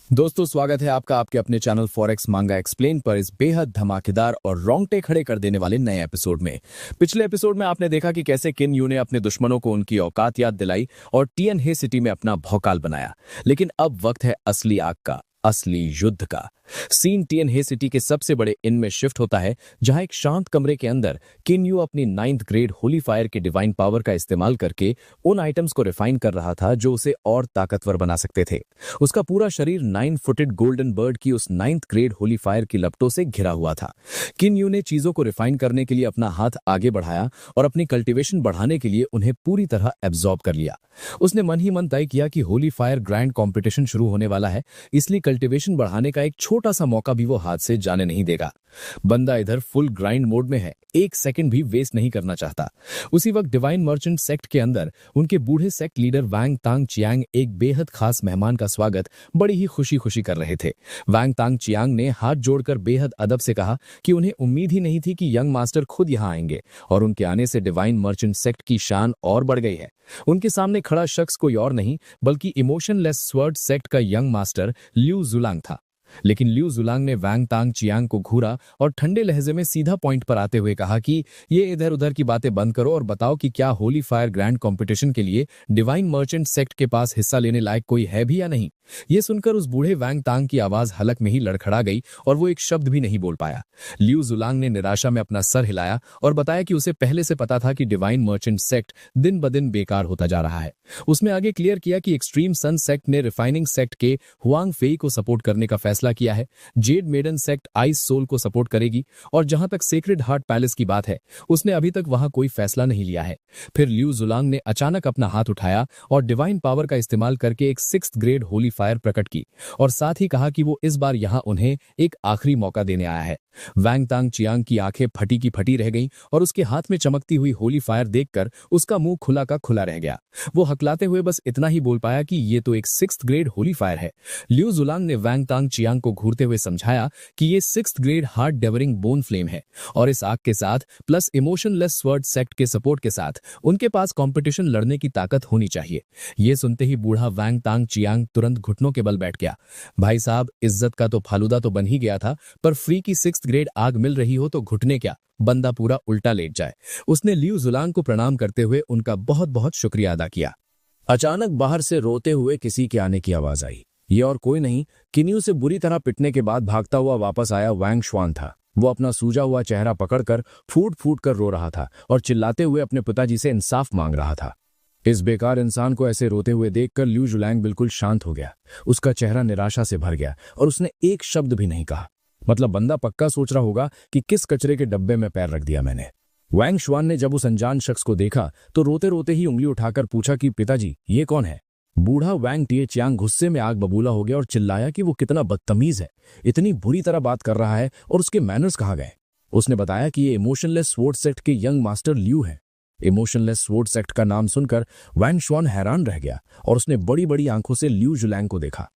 दोस्तों, स्वागत है आपका आपके अपने चैनल फॉरेक्स मांगा एक्सप्लेन पर इस बेहद धमाकेदार और रोंगटे खड़े कर देने वाले नए एपिसोड में। पिछले एपिसोड में आपने देखा कि कैसे किन यू ने अपने दुश्मनों को उनकी औकात याद दिलाई और टीएन हे सिटी में अपना भौकाल बनाया। लेकिन अब वक्त है असली आग का, असली युद्ध का। सीन टीएन हे सिटी के सबसे बड़े इन में शिफ्ट होता है, जहां एक शांत कमरे के अंदर किन यू अपनी 9th ग्रेड होली फायर के डिवाइन पावर का इस्तेमाल करके उन आइटम्स को रिफाइन कर रहा था जो उसे और ताकतवर बना सकते थे। उसका पूरा शरीर 9 फुटेड गोल्डन बर्ड की उस 9th ग्रेड होली फायर की लपटों से घिरा हुआ था। किन यू ने चीजों को रिफाइन करने के लिए अपना हाथ आगे बढ़ाया और अपनी कल्टीवेशन बढ़ाने के लिए उन्हें पूरी तरह एब्जॉर्ब कर लिया। उसने मन ही मन तय किया कि होली फायर ग्रैंड कॉम्पिटिशन शुरू होने वाला है, इसलिए कल्टीवेशन बढ़ाने का एक छोटा सा मौका भी वो हाथ से जाने नहीं देगा। बंदा इधर फुल ग्राइंड मोड में है, एक सेकंड भी वेस्ट नहीं करना चाहता। उसी वक्त डिवाइन मर्चेंट सेक्ट के अंदर उनके बूढ़े सेक्ट लीडर वांग तांग चियांग एक बेहद खास मेहमान का स्वागत बड़ी ही खुशी खुशी कर रहे थे। वांग तांग चियांग ने हाथ जोड़कर बेहद अदब से कहा कि उन्हें उम्मीद ही नहीं थी कि यंग मास्टर खुद यहाँ आएंगे, और उनके आने से डिवाइन मर्चेंट सेक्ट की शान और बढ़ गई है। उनके सामने खड़ा शख्स कोई और नहीं बल्कि इमोशनलेस स्वर्ड सेक्ट का यंग मास्टर ल्यू जुलांग था। लेकिन ल्यू जुलांग ने वांग तांग चियांग को घूरा और ठंडे लहजे में सीधा पॉइंट पर आते हुए कहा कि ये इधर उधर की बातें बंद करो और बताओ कि क्या होली फायर ग्रैंड कंपटीशन के लिए डिवाइन मर्चेंट सेक्ट के पास हिस्सा लेने लायक कोई है भी या नहीं। ये सुनकर उस बूढ़े वांग तांग की आवाज हलक में ही लड़खड़ा गई और वो एक शब्द भी नहीं बोल पाया। ल्यू जुलांग ने निराशा में अपना सर हिलाया और बताया कि उसे पहले से पता था कि डिवाइन मर्चेंट सेक्ट दिन ब दिन बेकार होता जा रहा है। उसने आगे क्लियर किया कि एक्सट्रीम सन सेक्ट ने रिफाइनिंग सेक्ट के हुआंग फेई को सपोर्ट करने का फैसला किया है, jade maiden sect ice soul को सपोर्ट करेगी, और जहां तक सेक्रेड हार्ट पैलेस की बात है उसने अभी तक वहां कोई फैसला नहीं लिया है। फिर ल्यू जुलांग ने अचानक अपना हाथ उठाया और डिवाइन पावर का इस्तेमाल करके एक 6th ग्रेड होली फायर प्रकट की और साथ ही कहा कि वो इस बार यहां उन्हें एक आखिरी मौका देने आया है। वांग तांग चियांग की आंखें फटी की फटी रह गईं और उसके हाथ में चमकती हुई होली फायर देखकर उसका मुंह खुला का खुला रह गया। वो हकलाते हुए बस इतना ही बोल पाया कि ये तो एक 6th ग्रेड होली फायर है। ल्यू जुलांग ने वांग तांग चियांग को घूरते हुए समझाया कि ये 6th grade heart devouring bone flame है और इस आग के साथ प्लस इमोशनलेस स्वर्ड सेक्ट के सपोर्ट के साथ उनके पास कंपटीशन लड़ने की ताकत होनी चाहिए। ये सुनते ही बूढ़ा वांग तांग चियांग तुरंत घुटनों के बल बैठ गया। भाई साहब, इज्जत का तो फालूदा तो बन ही गया था, पर फ्री की 6th ग्रेड आग मिल रही हो तो घुटने क्या, बंदा पूरा उल्टा लेट जाए। उसने ल्यू जुलांग को प्रणाम करते हुए उनका बहुत बहुत शुक्रिया अदा किया। अचानक बाहर से रोते हुए किसी के आने की आवाज आई। ये और कोई नहीं, किन्यू से बुरी तरह पिटने के बाद भागता हुआ वापस आया वांग शुआन था। वो अपना सूजा हुआ चेहरा पकड़कर फूट फूट कर रो रहा था और चिल्लाते हुए अपने पिताजी से इंसाफ मांग रहा था। इस बेकार इंसान को ऐसे रोते हुए देखकर ल्यू जुलांग बिल्कुल शांत हो गया। उसका चेहरा निराशा से भर गया और उसने एक शब्द भी नहीं कहा। मतलब बंदा पक्का सोच रहा होगा कि किस कचरे के डब्बे में पैर रख दिया मैंने। वांग शुआन ने जब उस अनजान शख्स को देखा तो रोते रोते ही उंगली उठाकर पूछा कि पिताजी, ये कौन है? बूढ़ा वांग टिए चियांग गुस्से में आग बबूला हो गया और चिल्लाया कि वो कितना बदतमीज है, इतनी बुरी तरह बात कर रहा है और उसके मैनर्स कहाँ गए। उसने बताया कि ये इमोशनलेस स्वॉर्ड सेक्ट के यंग मास्टर ल्यू है। इमोशनलेस स्वॉर्ड सेक्ट का नाम सुनकर वांग शुआन हैरान रह गया और उसने बड़ी बड़ी आंखों से ल्यू जुलांग को देखा।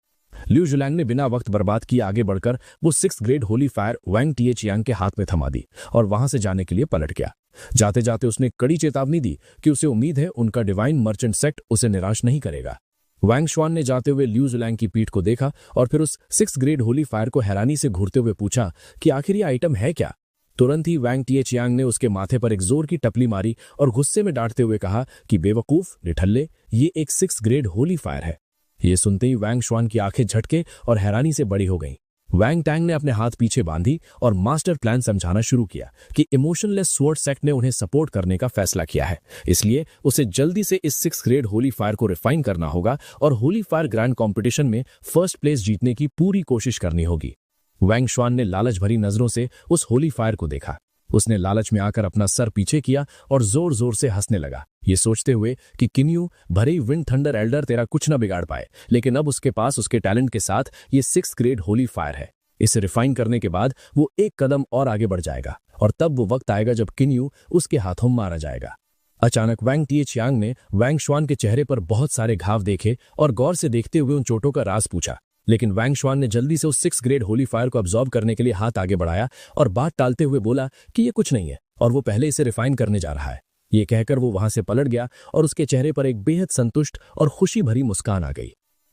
ल्यू जुलांग ने बिना वक्त बर्बाद किए आगे बढ़कर वो 6th ग्रेड होली फायर वांग टिए चियांग के हाथ में थमा दी और वहां से जाने के लिए पलट गया। जाते जाते उसने कड़ी चेतावनी दी कि उसे उम्मीद है उनका डिवाइन मर्चेंट सेक्ट उसे निराश नहीं करेगा। वांग शुआन ने जाते हुए ल्यू जुलांग की पीठ को देखा और फिर उस 6th ग्रेड होली फायर को हैरानी से घूरते हुए पूछा कि आखिर ये आइटम है क्या। तुरंत ही वांग टिए चियांग ने उसके माथे पर एक जोर की टपली मारी और गुस्से में डांटते हुए कहा कि बेवकूफ निठल्ले, ये एक 6th ग्रेड होली फायर है। ये सुनते ही वांग शुआन की आंखें झटके और हैरानी से बड़ी हो गईं। वांग टैंग ने अपने हाथ पीछे बांधी और मास्टर प्लान समझाना शुरू किया कि इमोशनलेस स्वॉर्ड सेक्ट ने उन्हें सपोर्ट करने का फैसला किया है, इसलिए उसे जल्दी से इस 6th ग्रेड होली फायर को रिफाइन करना होगा और होली फायर ग्रैंड कंपटीशन में फर्स्ट प्लेस जीतने की पूरी कोशिश करनी होगी। वांग शुआन ने लालच भरी नजरों से उस होली फायर को देखा। उसने लालच में आकर अपना सर पीछे किया और जोर जोर से हंसने लगा, ये सोचते हुए कि किन्यू भरे विंड थंडर एल्डर तेरा कुछ न बिगाड़ पाए, लेकिन अब उसके पास उसके टैलेंट के साथ ये 6th ग्रेड होली फायर है। इसे रिफाइन करने के बाद वो एक कदम और आगे बढ़ जाएगा और तब वो वक्त आएगा जब किन्यू उसके हाथों मारा जाएगा। अचानक वांग टिए चियांग ने वांग शुआन के चेहरे पर बहुत सारे घाव देखे और गौर से देखते हुए उन चोटों का राज पूछा। लेकिन वांग शुआन ने जल्दी से उस 6th ग्रेड होली फायर को अब्सॉर्ब करने के लिए हाथ आगे बढ़ाया और बात टालते हुए बोला कि ये कुछ नहीं है और वो पहले इसे रिफाइन करने जा रहा है। ये कहकर वो वहां से पलट गया और उसके चेहरे पर एक बेहद संतुष्ट और खुशी भरी मुस्कान आ गई।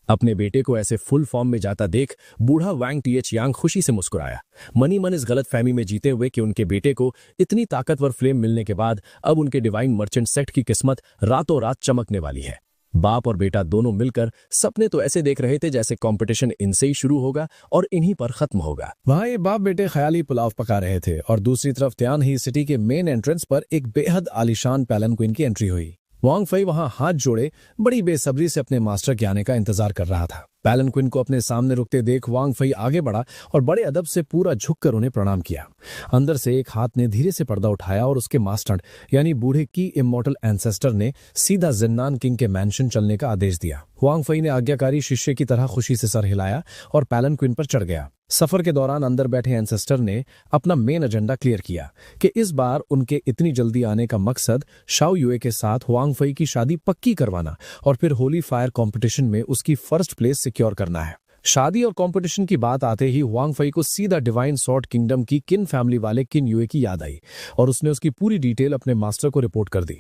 अपने बेटे को ऐसे फुल फॉर्म में जाता देख बूढ़ा वांग टीएच यांग खुशी से मुस्कुराया, मनी मन इस गलतफहमी में जीते हुए कि उनके बेटे को इतनी ताकतवर फ्लेम मिलने के बाद अब उनके डिवाइन मर्चेंट सेट की किस्मत रातों रात चमकने वाली है। बाप और बेटा दोनों मिलकर सपने तो ऐसे देख रहे थे जैसे कंपटीशन इनसे ही शुरू होगा और इन्हीं पर खत्म होगा। वहां ये बाप बेटे ख्याली पुलाव पका रहे थे और दूसरी तरफ त्यान ही सिटी के मेन एंट्रेंस पर एक बेहद आलीशान पैलेंक्विन की एंट्री हुई। वांग फई वहां हाथ जोड़े बड़ी बेसब्री से अपने मास्टर के आने का इंतजार कर रहा था। पैलेंक्विन को अपने सामने रुकते देख वांग फई आगे बढ़ा और बड़े अदब से पूरा झुककर उन्हें प्रणाम किया। अंदर से एक हाथ ने धीरे से पर्दा उठाया और उसके मास्टर यानी बूढ़े की इमॉर्टल एंसेस्टर ने सीधा जिन्नान किंग के मैंशन चलने का आदेश दिया। वांग फई ने आज्ञाकारी शिष्य की तरह खुशी से सर हिलाया और पैलेंक्विन पर चढ़ गया। सफर के दौरान अंदर बैठे एंसेस्टर ने अपना मेन एजेंडा क्लियर किया कि इस बार उनके इतनी जल्दी आने का मकसद शाओ युए के साथ वांग फई की शादी पक्की करवाना और फिर होली फायर कंपटीशन में उसकी फर्स्ट प्लेस सिक्योर करना है। शादी और कंपटीशन की बात आते ही वांग फई को सीधा डिवाइन सॉर्ड किंगडम की किन फैमिली वाले किन युए की याद आई और उसने उसकी पूरी डिटेल अपने मास्टर को रिपोर्ट कर दी।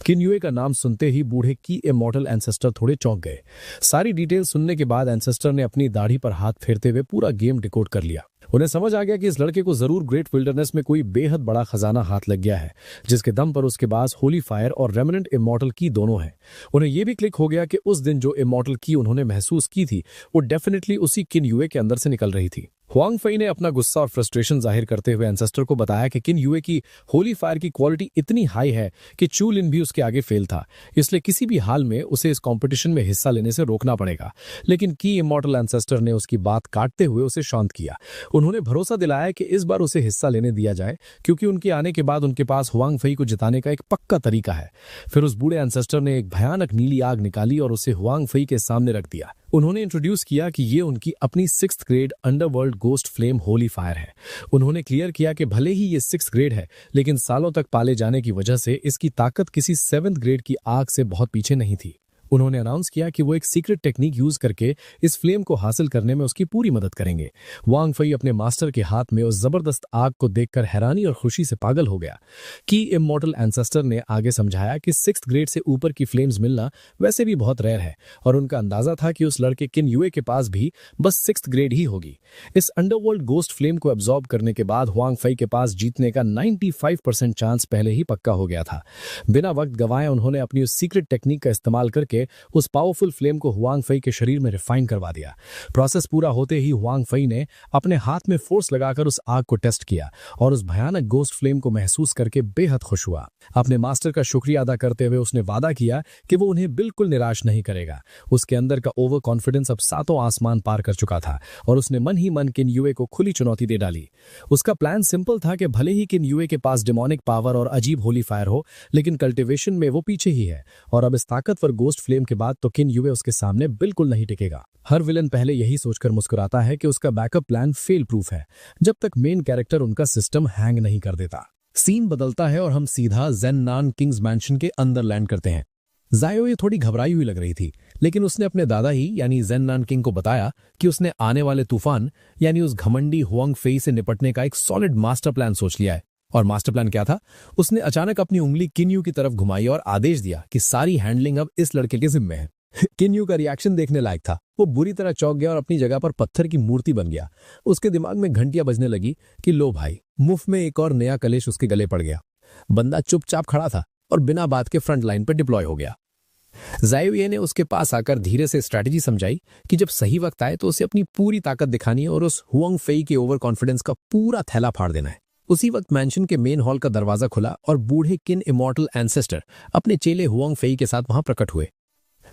किन युए का नाम सुनते ही बूढ़े की इमॉर्टल एंसेस्टर थोड़े चौंक गए। सारी डिटेल सुनने के बाद एंसेस्टर ने अपनी दाढ़ी पर हाथ फेरते हुए पूरा गेम डिकोड कर लिया। उन्हें समझ आ गया कि इस लड़के को जरूर ग्रेट विल्डरनेस में कोई बेहद बड़ा खजाना हाथ लग गया है, जिसके दम पर उसके पास होली फायर और रेमिनेंट इमॉर्टल की दोनों हैं। उन्हें यह भी क्लिक हो गया कि उस दिन जो इमॉर्टल की उन्होंने महसूस की थी वो डेफिनेटली उसी किन युए के अंदर से निकल रही थी। वांग फई ने अपना गुस्सा और फ्रस्ट्रेशन जाहिर करते हुए एंसेस्टर को बताया कि किन युए की होली फायर की क्वालिटी इतनी हाई है कि चू लिन भी उसके आगे फेल था, इसलिए किसी भी हाल में उसे इस कंपटीशन में हिस्सा लेने से रोकना पड़ेगा। लेकिन की इमॉर्टल एंसेस्टर ने उसकी बात काटते हुए उसे शांत किया। उन्होंने भरोसा दिलाया कि इस बार उसे हिस्सा लेने दिया जाए क्योंकि उनके आने के बाद उनके पास वांग फई को जिताने का एक पक्का तरीका है। फिर उस बूढ़े एंसेस्टर ने एक भयानक नीली आग निकाली और उसे वांग फई के सामने रख दिया। उन्होंने इंट्रोड्यूस किया कि ये उनकी अपनी 6th grade underworld ghost flame Holi fire है। उन्होंने क्लियर किया कि भले ही ये 6th ग्रेड है लेकिन सालों तक पाले जाने की वजह से इसकी ताकत किसी 7th ग्रेड की आग से बहुत पीछे नहीं थी। उन्होंने अनाउंस किया कि वो एक सीक्रेट टेक्निक यूज करके इस फ्लेम को हासिल करने में उसकी पूरी मदद करेंगे। वांग फई अपने मास्टर के हाथ में उस जबरदस्त आग को देखकर हैरानी और खुशी से पागल हो गया। की इमॉर्टल एंसेस्टर ने आगे समझाया कि 6th ग्रेड से ऊपर की फ्लेम्स मिलना वैसे भी बहुत रेयर है और उनका अंदाजा था कि उस लड़के किन युए के पास भी बस 6th ग्रेड ही होगी। इस अंडरवर्ल्ड गोस्ट फ्लेम को एब्जॉर्ब करने के बाद वांग फई के पास जीतने का 95% चांस पहले ही पक्का हो गया था। बिना वक्त गंवाए उन्होंने अपनी उस सीक्रेट टेक्निक का इस्तेमाल करके उस पावरफुल फ्लेम को हुआंग फई के शरीर में रिफाइन करवा दिया। प्रोसेस पूरा होते ही हुआंग फई ने अपने हाथ में फोर्स लगाकर उस आग को टेस्ट किया और उस भयानक गोस्ट फ्लेम को महसूस करके बेहद खुश हुआ। अपने मास्टर का शुक्रिया अदा करते हुए उसने वादा किया कि वो उन्हें बिल्कुल निराश नहीं करेगा। उसके अंदर का ओवर कॉन्फिडेंस अब सातों आसमान पार कर चुका था और उसने मन ही मन किन युए को खुली चुनौती दे डाली। उसका प्लान सिंपल था कि भले ही किन युए के पास डिमोनिक पावर और अजीब होली फायर हो लेकिन कल्टिवेशन में वो पीछे ही है और अब इस ताकतवर गोस्ट फ्लेम के बाद तो किन युए उसके सामने बिल्कुल नहीं टिकेगा। हर विलन पहले यही सोचकर मुस्कुराता है कि उसका बैकअप प्लान फेल प्रूफ है जब तक मेन कैरेक्टर उनका सिस्टम हैंग नहीं कर देता। सीन बदलता है और हम सीधा ज़ेन्नान किंग्स मैंशन के अंदर लैंड करते हैं। जायो ये थोड़ी घबराई हुई लग रही थी लेकिन उसने अपने दादा ही यानी ज़ेन्नान किंग को बताया कि उसने आने वाले तूफान यानी उस घमंडी हुआंग फेई से निपटने का एक सॉलिड मास्टर प्लान सोच लिया है। और मास्टर प्लान क्या था? उसने अचानक अपनी उंगली किन्यू की तरफ घुमाई और आदेश दिया कि सारी हैंडलिंग अब इस लड़के के जिम्मे है। किन्यू का रिएक्शन देखने लायक था। वो बुरी तरह चौंक गया और अपनी जगह पर पत्थर की मूर्ति बन गया। उसके दिमाग में घंटियां बजने लगी कि लो भाई, मुफ्त में एक और नया कलेश उसके गले पड़ गया। बंदा चुपचाप खड़ा था और बिना बात के फ्रंट लाइन पर डिप्लॉय हो गया। जायोये ने उसके पास आकर धीरे से स्ट्रैटेजी समझाई कि जब सही वक्त आए तो उसे अपनी पूरी ताकत दिखानी है और उस हुआंग फेई के ओवर कॉन्फिडेंस का पूरा थैला फाड़ देना है। उसी वक्त मैंशन के मेन हॉल का दरवाजा खुला और बूढ़े किन इमॉर्टल एंसेस्टर अपने चेले हुआंग फेई के साथ वहां प्रकट हुए।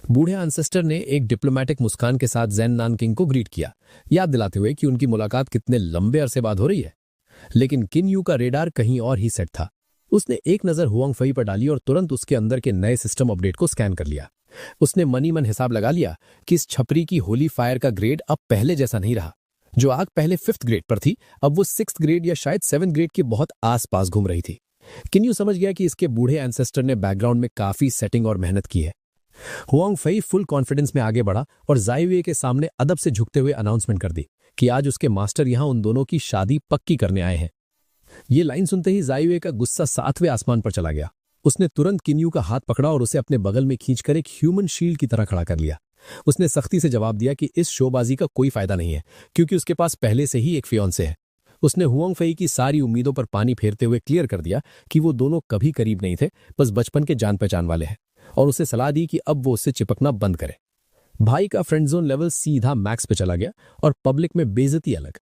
बूढ़े एंसेस्टर ने एक डिप्लोमेटिक मुस्कान के साथ ज़ेन्नान किंग को ग्रीट किया, याद दिलाते हुए कि उनकी मुलाकात कितने लंबे अरसे बाद हो रही है। लेकिन किन यू का रेडार कहीं और ही सेट था। उसने एक नजर हुआंग फेई पर डाली और तुरंत उसके अंदर के नए सिस्टम अपडेट को स्कैन कर लिया। उसने मनी मन हिसाब लगा लिया कि इस छपरी की होली फायर का ग्रेड अब पहले जैसा नहीं रहा। जो आग पहले 5th ग्रेड पर थी अब वो 6th ग्रेड या शायद 7th ग्रेड के बहुत आसपास घूम रही थी। किन्यू समझ गया कि इसके बूढ़े एंसेस्टर ने बैकग्राउंड में काफी सेटिंग और मेहनत की है। हुआंग फेई फुल कॉन्फिडेंस में आगे बढ़ा और जायोये के सामने अदब से झुकते हुए अनाउंसमेंट कर दी कि आज उसके मास्टर यहां उन दोनों की शादी पक्की करने आए हैं। ये लाइन सुनते ही जायोये का गुस्सा 7वें आसमान पर चला गया। उसने तुरंत किन्यू का हाथ पकड़ा और उसे अपने बगल में खींचकर एक ह्यूमन शील्ड की तरह खड़ा कर लिया। उसने सख्ती से जवाब दिया कि इस शोबाजी का कोई फायदा नहीं है, क्योंकि उसके पास पहले से ही एक फियांसे है। उसने हुआंग फेई की सारी उम्मीदों पर पानी फेरते हुए क्लियर कर दिया कि वो दोनों कभी करीब नहीं थे, बस बचपन के जान पहचान वाले हैं, और उसे सलाह दी कि अब वो उससे चिपकना बंद करे। भाई का फ्रेंड जोन लेवल सीधा मैक्स पे चला गया और पब्लिक में बेइज्जती अलग।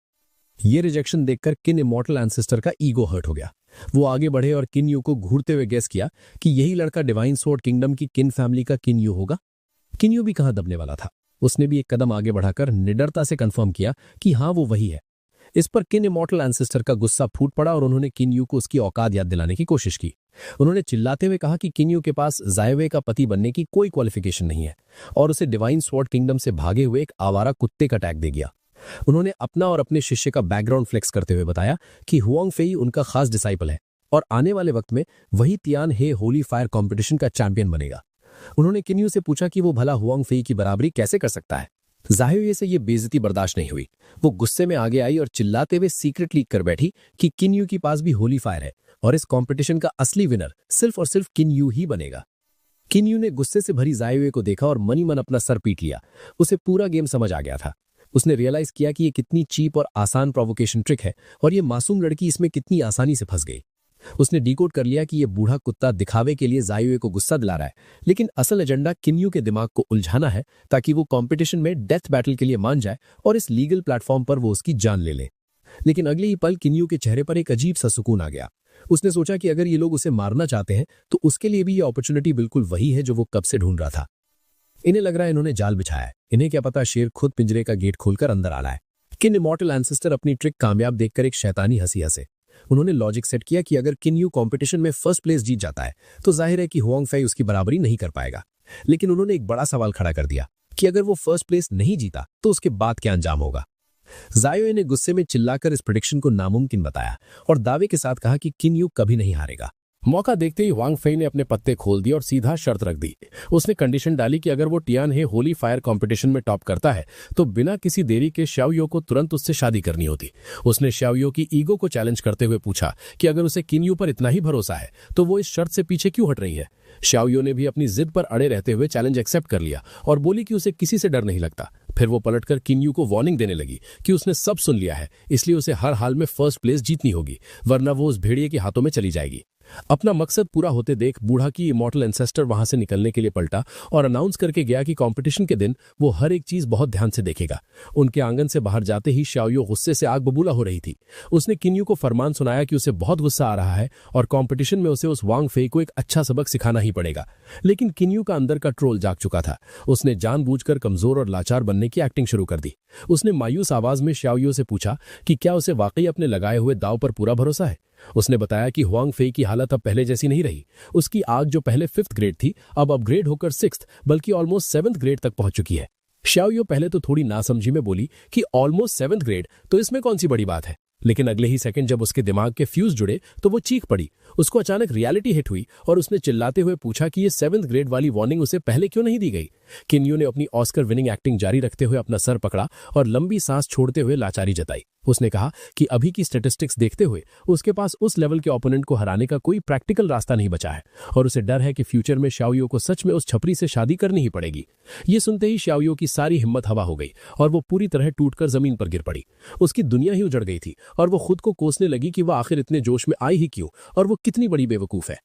ये रिजेक्शन देखकर किन इमॉर्टल एंसेस्टर का ईगो हर्ट हो गया। वो आगे बढ़े और किन यू को घूरते हुए गेस किया कि यही लड़का डिवाइन स्वॉर्ड किंगडम की किन फैमिली का किन यू होगा। किन यू भी कहां दबने वाला था। उसने भी एक कदम आगे बढ़ाकर निडरता से कंफर्म किया कि हाँ, वो वही है। इस पर किन इमॉर्टल एंसेस्टर का गुस्सा फूट पड़ा और उन्होंने किन यू को उसकी औकात याद दिलाने की कोशिश की। उन्होंने चिल्लाते हुए कहा कि किन यू के पास जायवे का पति बनने की कोई क्वालिफिकेशन नहीं है और उसे डिवाइन स्वॉर्ड किंगडम से भागे हुए एक आवारा कुत्ते का टैग दे गया। उन्होंने अपना और अपने शिष्य का बैकग्राउंड फ्लेक्स करते हुए बताया कि हुआंग फेई उनका खास डिसाइपल है और आने वाले वक्त में वही तियान हे होली फायर कंपटीशन का चैंपियन बनेगा। उन्होंने किन यू से पूछा कि वो भला हुआंग फेई की बराबरी कैसे कर सकता है। जाहिर से ये बेइज्जती बर्दाश्त नहीं हुई। वो गुस्से में आगे आई और चिल्लाते हुए सीक्रेट लीक कर बैठी कि किन यू के पास भी होली फायर है और इस कंपटीशन का असली विनर सिर्फ और सिर्फ किन यू ही बनेगा। किन यू ने गुस्से से भरी जायवे को देखा और मनी मन अपना सर पीट लिया। उसे पूरा गेम समझ आ गया था। उसने रियलाइज किया कि ये कितनी चीप और आसान प्रोवोकेशन ट्रिक है और ये मासूम लड़की इसमें कितनी आसानी से फंस गई। उसने डिकोड कर लिया कि ये बूढ़ा कुत्ता दिखावे के लिए जायुए को गुस्सा दिला रहा है, लेकिन असल एजेंडा किन्यू के दिमाग को उलझाना है ताकि वो कंपटीशन में डेथ बैटल के लिए मान जाए और इस लीगल प्लेटफॉर्म पर वो उसकी जान ले ले। लेकिन अगले ही पल किन्यू के चेहरे पर एक अजीब सा सुकून आ गया। उसने सोचा कि अगर ये लोग उसे मारना चाहते हैं तो उसके लिए भी ये अपॉर्चुनिटी बिल्कुल वही है जो वो कब से ढूंढ रहा था। इन्हें लग रहा है इन्होंने जाल बिछाया है। इन्हें क्या पता शेर खुद पिंजरे का गेट खोलकर अंदर आ रहा है। किन इमॉर्टल एंसेस्टर अपनी ट्रिक कामयाब देखकर एक शैतानी हंसी हंसे। उन्होंने लॉजिक सेट किया कि अगर किन यू कॉम्पिटिशन में फर्स्ट प्लेस जीत जाता है तो जाहिर है कि हुआंग फेई उसकी बराबरी नहीं कर पाएगा। लेकिन उन्होंने एक बड़ा सवाल खड़ा कर दिया कि अगर वो फर्स्ट प्लेस नहीं जीता तो उसके बाद क्या अंजाम होगा। जायोए ने गुस्से में चिल्लाकर इस प्रेडिक्शन को नामुमकिन बताया और दावे के साथ कहा कि किन यू कभी नहीं हारेगा। मौका देखते ही हुआंग फेई ने अपने पत्ते खोल दिए और सीधा शर्त रख दी। उसने कंडीशन डाली कि अगर वो टियान हे होली फायर कंपटीशन में टॉप करता है तो बिना किसी देरी के शाओयो को तुरंत उससे शादी करनी होती। उसने शाओयो की ईगो को चैलेंज करते हुए पूछा कि अगर उसे किन्यू पर इतना ही भरोसा है तो वो इस शर्त से पीछे क्यों हट रही है। शाओयो ने भी अपनी जिद पर अड़े रहते हुए चैलेंज एक्सेप्ट कर लिया और बोली कि उसे किसी से डर नहीं लगता। फिर वो पलटकर किन्यू को वार्निंग देने लगी कि उसने सब सुन लिया है, इसलिए उसे हर हाल में फर्स्ट प्लेस जीतनी होगी, वरना वो उस भेड़िए के हाथों में चली जाएगी। अपना मकसद पूरा होते देख बूढ़ा की इमॉर्टल एंसेस्टर वहां से निकलने के लिए पलटा और अनाउंस करके गया कि कंपटीशन के दिन वो हर एक चीज बहुत ध्यान से देखेगा। उनके आंगन से बाहर जाते ही शाओयो गुस्से से आग बबूला हो रही थी। उसने किन्यू को फरमान सुनाया कि उसे बहुत गुस्सा आ रहा है और कंपटीशन में उसे उस वांग फेई को एक अच्छा सबक सिखाना ही पड़ेगा। लेकिन किन्यू का अंदर का ट्रोल जाग चुका था। उसने जानबूझकर कमजोर और लाचार बनने की एक्टिंग शुरू कर दी। उसने मायूस आवाज में शाओयो से पूछा कि क्या उसे वाकई अपने लगाए हुए दाव पर पूरा भरोसा है। उसने बताया कि हुआंग फेई की हालत अब पहले जैसी नहीं रही। उसकी आग जो पहले 5th ग्रेड थी अब अपग्रेड होकर 6th बल्कि ऑलमोस्ट 7th ग्रेड तक पहुंच चुकी है। शाओयो पहले तो थोड़ी नासमझी में बोली कि ऑलमोस्ट 7th ग्रेड तो इसमें कौन सी बड़ी बात है, लेकिन अगले ही सेकंड जब उसके दिमाग के फ्यूज जुड़े तो वो चीख पड़ी। उसको अचानक रियलिटी हिट हुई और उसने चिल्लाते हुए पूछा कि ये 7th ग्रेड वाली वार्निंग उसे पहले क्यों नहीं दी गई। किन्यू ने अपनी ऑस्कर विनिंग एक्टिंग जारी रखते हुए अपना सर पकड़ा और लंबी सांस छोड़ते हुए लाचारी जताई। उसने कहा कि अभी की स्टैटिस्टिक्स देखते हुए उसके पास उस लेवल के ओपोनेंट को हराने का कोई प्रैक्टिकल रास्ता नहीं बचा है और उसे डर है कि फ्यूचर में शाओयो को सच में उस छपरी से शादी करनी ही पड़ेगी। ये सुनते ही शाओयो की सारी हिम्मत हवा हो गई और वो पूरी तरह टूटकर जमीन पर गिर पड़ी। उसकी दुनिया ही उजड़ गई थी और वो खुद को कोसने लगी कि वह आखिर इतने जोश में आई ही क्यों और वो कितनी बड़ी बेवकूफ है।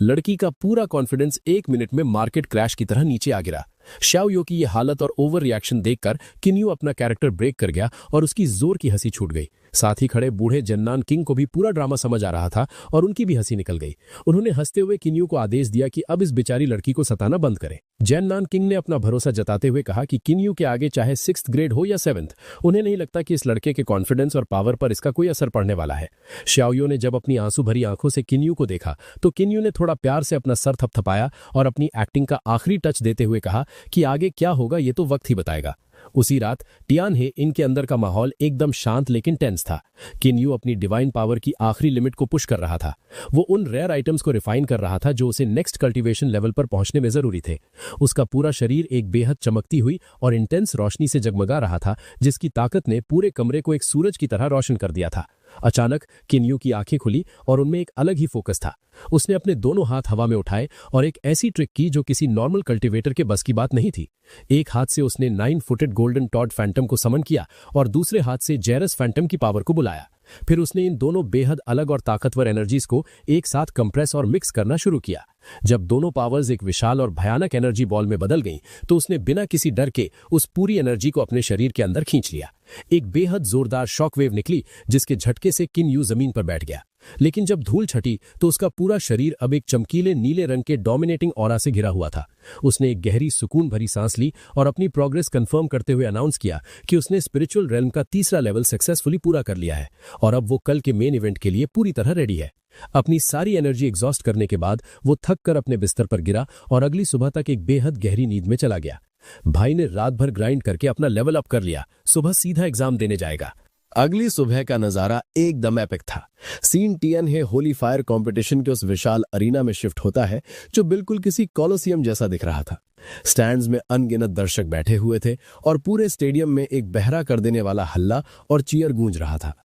लड़की का पूरा कॉन्फिडेंस 1 मिनट में मार्केट क्रैश की तरह नीचे आ गिरा। शाओयो की ये हालत और ओवर रिएक्शन देखकर किन्यू अपना कैरेक्टर ब्रेक कर गया और उसकी जोर की हंसी छूट गई। साथ ही खड़े बूढ़े जन्नान किंग को भी पूरा ड्रामा समझ आ रहा था और उनकी भी हंसी निकल गई। उन्होंने हंसते हुए किन्यू को आदेश दिया कि अब इस बेचारी लड़की को सताना बंद करे। जन्नान किंग ने अपना भरोसा जताते हुए कहा कि किन्यू के आगे चाहे 6th ग्रेड हो या 7th, उन्हें नहीं लगता कि इस लड़के के कॉन्फिडेंस और पावर पर इसका कोई असर पड़ने वाला है। शाओयो ने जब अपनी आंसू भरी आंखों से किन्यू को देखा तो किन्यू ने थोड़ा प्यार से अपना सर थपथपाया और अपनी एक्टिंग का आखिरी टच देते हुए कहा कि आगे क्या होगा ये तो वक्त ही बताएगा। उसी रात टियान हे इनके अंदर का माहौल एकदम शांत लेकिन टेंस था। किन्यू अपनी डिवाइन पावर की आखिरी लिमिट को पुश कर रहा था। वो उन रेयर आइटम्स को रिफाइन कर रहा था जो उसे नेक्स्ट कल्टीवेशन लेवल पर पहुंचने में जरूरी थे। उसका पूरा शरीर एक बेहद चमकती हुई और इंटेंस रोशनी से जगमगा रहा था जिसकी ताकत ने पूरे कमरे को एक सूरज की तरह रोशन कर दिया था। अचानक किन्यू की आंखें खुली और उनमें एक अलग ही फोकस था। उसने अपने दोनों हाथ हवा में उठाए और एक ऐसी ट्रिक की जो किसी नॉर्मल कल्टीवेटर के बस की बात नहीं थी। एक हाथ से उसने 9 फुटेड गोल्डन टॉड फैंटम को समन किया और दूसरे हाथ से जेरस फैंटम की पावर को बुलाया। फिर उसने इन दोनों बेहद अलग और ताकतवर एनर्जीज को एक साथ कंप्रेस और मिक्स करना शुरू किया। जब दोनों पावर्स एक विशाल और भयानक एनर्जी बॉल में बदल गईं, तो उसने बिना किसी डर के उस पूरी एनर्जी को अपने शरीर के अंदर खींच लिया। एक बेहद जोरदार शॉकवेव निकली जिसके झटके से किन्यू जमीन पर बैठ गया। लेकिन जब धूल छटी तो उसका पूरा शरीर अब एक चमकीले नीले रंग के डोमिनेटिंग ऑरा से घिरा हुआ था। उसने एक गहरी सुकून भरी सांस ली और अपनी प्रोग्रेस कंफर्म करते हुए अनाउंस किया कि उसने स्पिरिचुअल रेल्म का तीसरा लेवल सक्सेसफुली पूरा कर लिया है और अब वो कल के मेन इवेंट के लिए पूरी तरह रेडी है। अपनी सारी एनर्जी एग्जॉस्ट करने के बाद वो थक कर अपने बिस्तर पर गिरा और अगली सुबह तक एक बेहद गहरी नींद में चला गया। भाई ने रात भर ग्राइंड करके अपना लेवल अप कर लिया, सुबह सीधा एग्जाम देने जाएगा। अगली सुबह का नजारा एकदम एपिक था। सीन टीएन है होली फायर कंपटीशन के उस विशाल अरीना में शिफ्ट होता है जो बिल्कुल किसी कॉलोसियम जैसा दिख रहा था। स्टैंड्स में अनगिनत दर्शक बैठे हुए थे और पूरे स्टेडियम में एक बहरा कर देने वाला हल्ला और चीयर गूंज रहा था।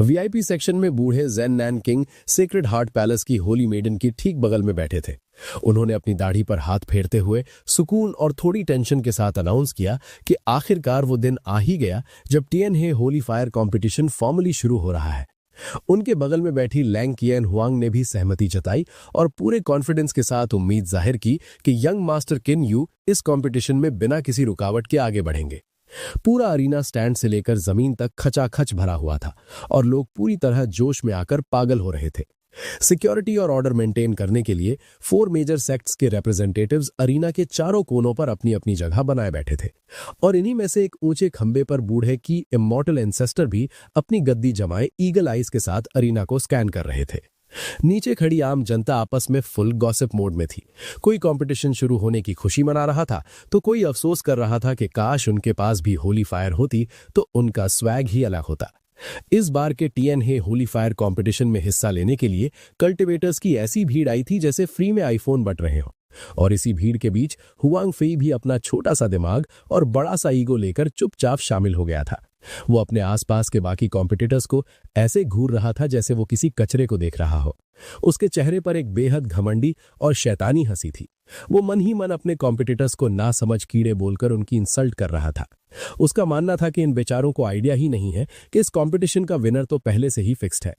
वीआईपी सेक्शन में बूढ़े जेन नैन किंग सेक्रेड हार्ट पैलेस की होली मेडन की ठीक बगल में बैठे थे। उन्होंने अपनी दाढ़ी पर हाथ फेरते हुए सुकून और थोड़ी टेंशन के साथ अनाउंस किया कि आखिरकार वो दिन आ ही गया जब टीएन हे होली फायर कंपटीशन फॉर्मली शुरू हो रहा है। उनके बगल में बैठी लैंग कियन हुआंग ने भी सहमति जताई और पूरे कॉन्फिडेंस के साथ उम्मीद जाहिर की कि यंग मास्टर किन यू इस कंपटीशन में बिना किसी रुकावट के आगे बढ़ेंगे। पूरा अरीना स्टैंड से लेकर जमीन तक खचाखच भरा हुआ था और लोग पूरी तरह जोश में आकर पागल हो रहे थे। सिक्योरिटी और ऑर्डर मेंटेन करने के लिए 4 मेजर सेक्ट्स के रिप्रेजेंटेटिव्स अरीना के चारों कोनों पर अपनी अपनी जगह बनाए बैठे थे और इन्हीं में से एक ऊंचे खंबे पर बूढ़े की इमॉर्टल एंसेस्टर भी अपनी गद्दी जमाए ईगल आइज के साथ अरीना को स्कैन कर रहे थे। नीचे खड़ी आम जनता आपस में फुल गॉसिप मोड में थी। कोई कंपटीशन शुरू होने की खुशी मना रहा था तो कोई अफसोस कर रहा था कि काश उनके पास भी होली फायर होती तो उनका स्वैग ही अलग होता। इस बार के टीएन हे होली फायर कंपटीशन में हिस्सा लेने के लिए कल्टिवेटर्स की ऐसी भीड़ आई थी जैसे फ्री में आईफोन बंट रहे हो। और इसी भीड़ के बीच हुआंग फेई भी अपना छोटा सा दिमाग और बड़ा सा ईगो लेकर चुपचाप शामिल हो गया था। वो अपने आसपास के बाकी कॉम्पिटिटर्स को ऐसे घूर रहा था जैसे वो किसी कचरे को देख रहा हो। उसके चेहरे पर एक बेहद घमंडी और शैतानी हंसी थी। वो मन ही मन अपने कॉम्पिटिटर्स को ना समझ कीड़े बोलकर उनकी इंसल्ट कर रहा था। उसका मानना था कि इन बेचारों को आइडिया ही नहीं है कि इस कंपटीशन का विनर तो पहले से ही फिक्स्ड है।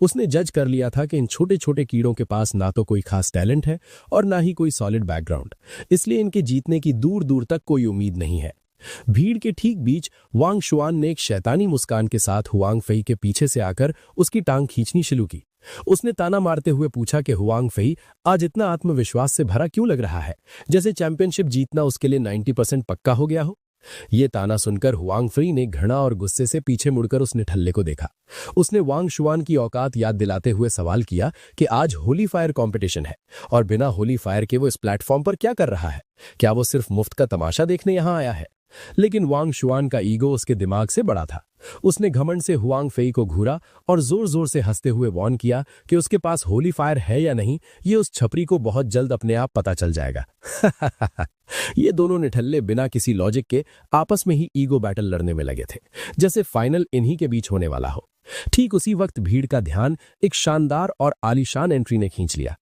उसने जज कर लिया था कि इन छोटे छोटे कीड़ों के पास ना तो कोई खास टैलेंट है और ना ही कोई सॉलिड बैकग्राउंड, इसलिए इनके जीतने की दूर दूर तक कोई उम्मीद नहीं है। भीड़ के ठीक बीच वांग शुआन ने एक शैतानी मुस्कान के साथ हुआंग फेई के पीछे से आकर उसकी टांग खींचनी शुरू की। उसने ताना मारते हुए पूछा कि हुआंग फेई आज इतना आत्मविश्वास से भरा क्यों लग रहा है, जैसे चैंपियनशिप जीतना उसके लिए 90% पक्का हो गया हो। ये ताना सुनकर हुआंग फेई ने घृणा और गुस्से से पीछे मुड़कर उसने ठल्ले को देखा। उसने वांग शुआन की औकात याद दिलाते हुए सवाल किया कि आज होली फायर कंपटीशन है और बिना होली फायर के वो इस प्लेटफॉर्म पर क्या कर रहा है? क्या वो सिर्फ मुफ्त का तमाशा देखने यहां आया है? लेकिन वांग शुआन का ईगो उसके दिमाग से बड़ा था। उसने घमंड से हुआंग फेई को घूरा और जोर जोर से हंसते हुए वार्न किया कि उसके पास होली फायर है या नहीं ये उस छपरी को बहुत जल्द अपने आप पता चल जाएगा। ये दोनों निठल्ले बिना किसी लॉजिक के आपस में ही ईगो बैटल लड़ने में लगे थे, जैसे फाइनल इन्हीं के बीच होने वाला हो। ठीक उसी वक्त भीड़ का ध्यान एक शानदार और आलीशान एंट्री ने खींच लिया।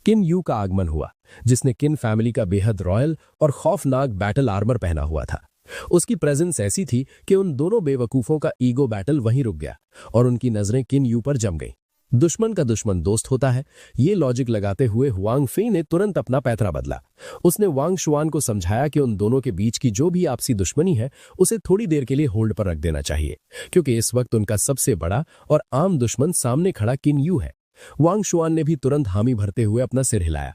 किन यू का आगमन हुआ, जिसने किन फैमिली का बेहद रॉयल और खौफनाक बैटल आर्मर पहना हुआ था। उसकी प्रेजेंस ऐसी थी कि उन दोनों बेवकूफों का ईगो बैटल वहीं रुक गया और उनकी नजरें किन यू पर जम गईं। दुश्मन का दुश्मन दोस्त होता है, ये लॉजिक लगाते हुए हुआंग फेई ने तुरंत अपना पैतरा बदला। उसने वांग शुआन को समझाया कि उन दोनों के बीच की जो भी आपसी दुश्मनी है उसे थोड़ी देर के लिए होल्ड पर रख देना चाहिए, क्योंकि इस वक्त उनका सबसे बड़ा और आम दुश्मन सामने खड़ा किन यू है। वांग शुआन ने भी तुरंत हामी भरते हुए अपना सिर हिलाया।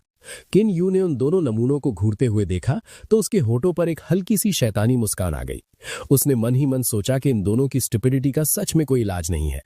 किन यू ने उन दोनों नमूनों को घूरते हुए देखा तो उसके होठों पर एक हल्की सी शैतानी मुस्कान आ गई। उसने मन ही मन सोचा कि इन दोनों की स्टुपिडिटी का सच में कोई इलाज नहीं है।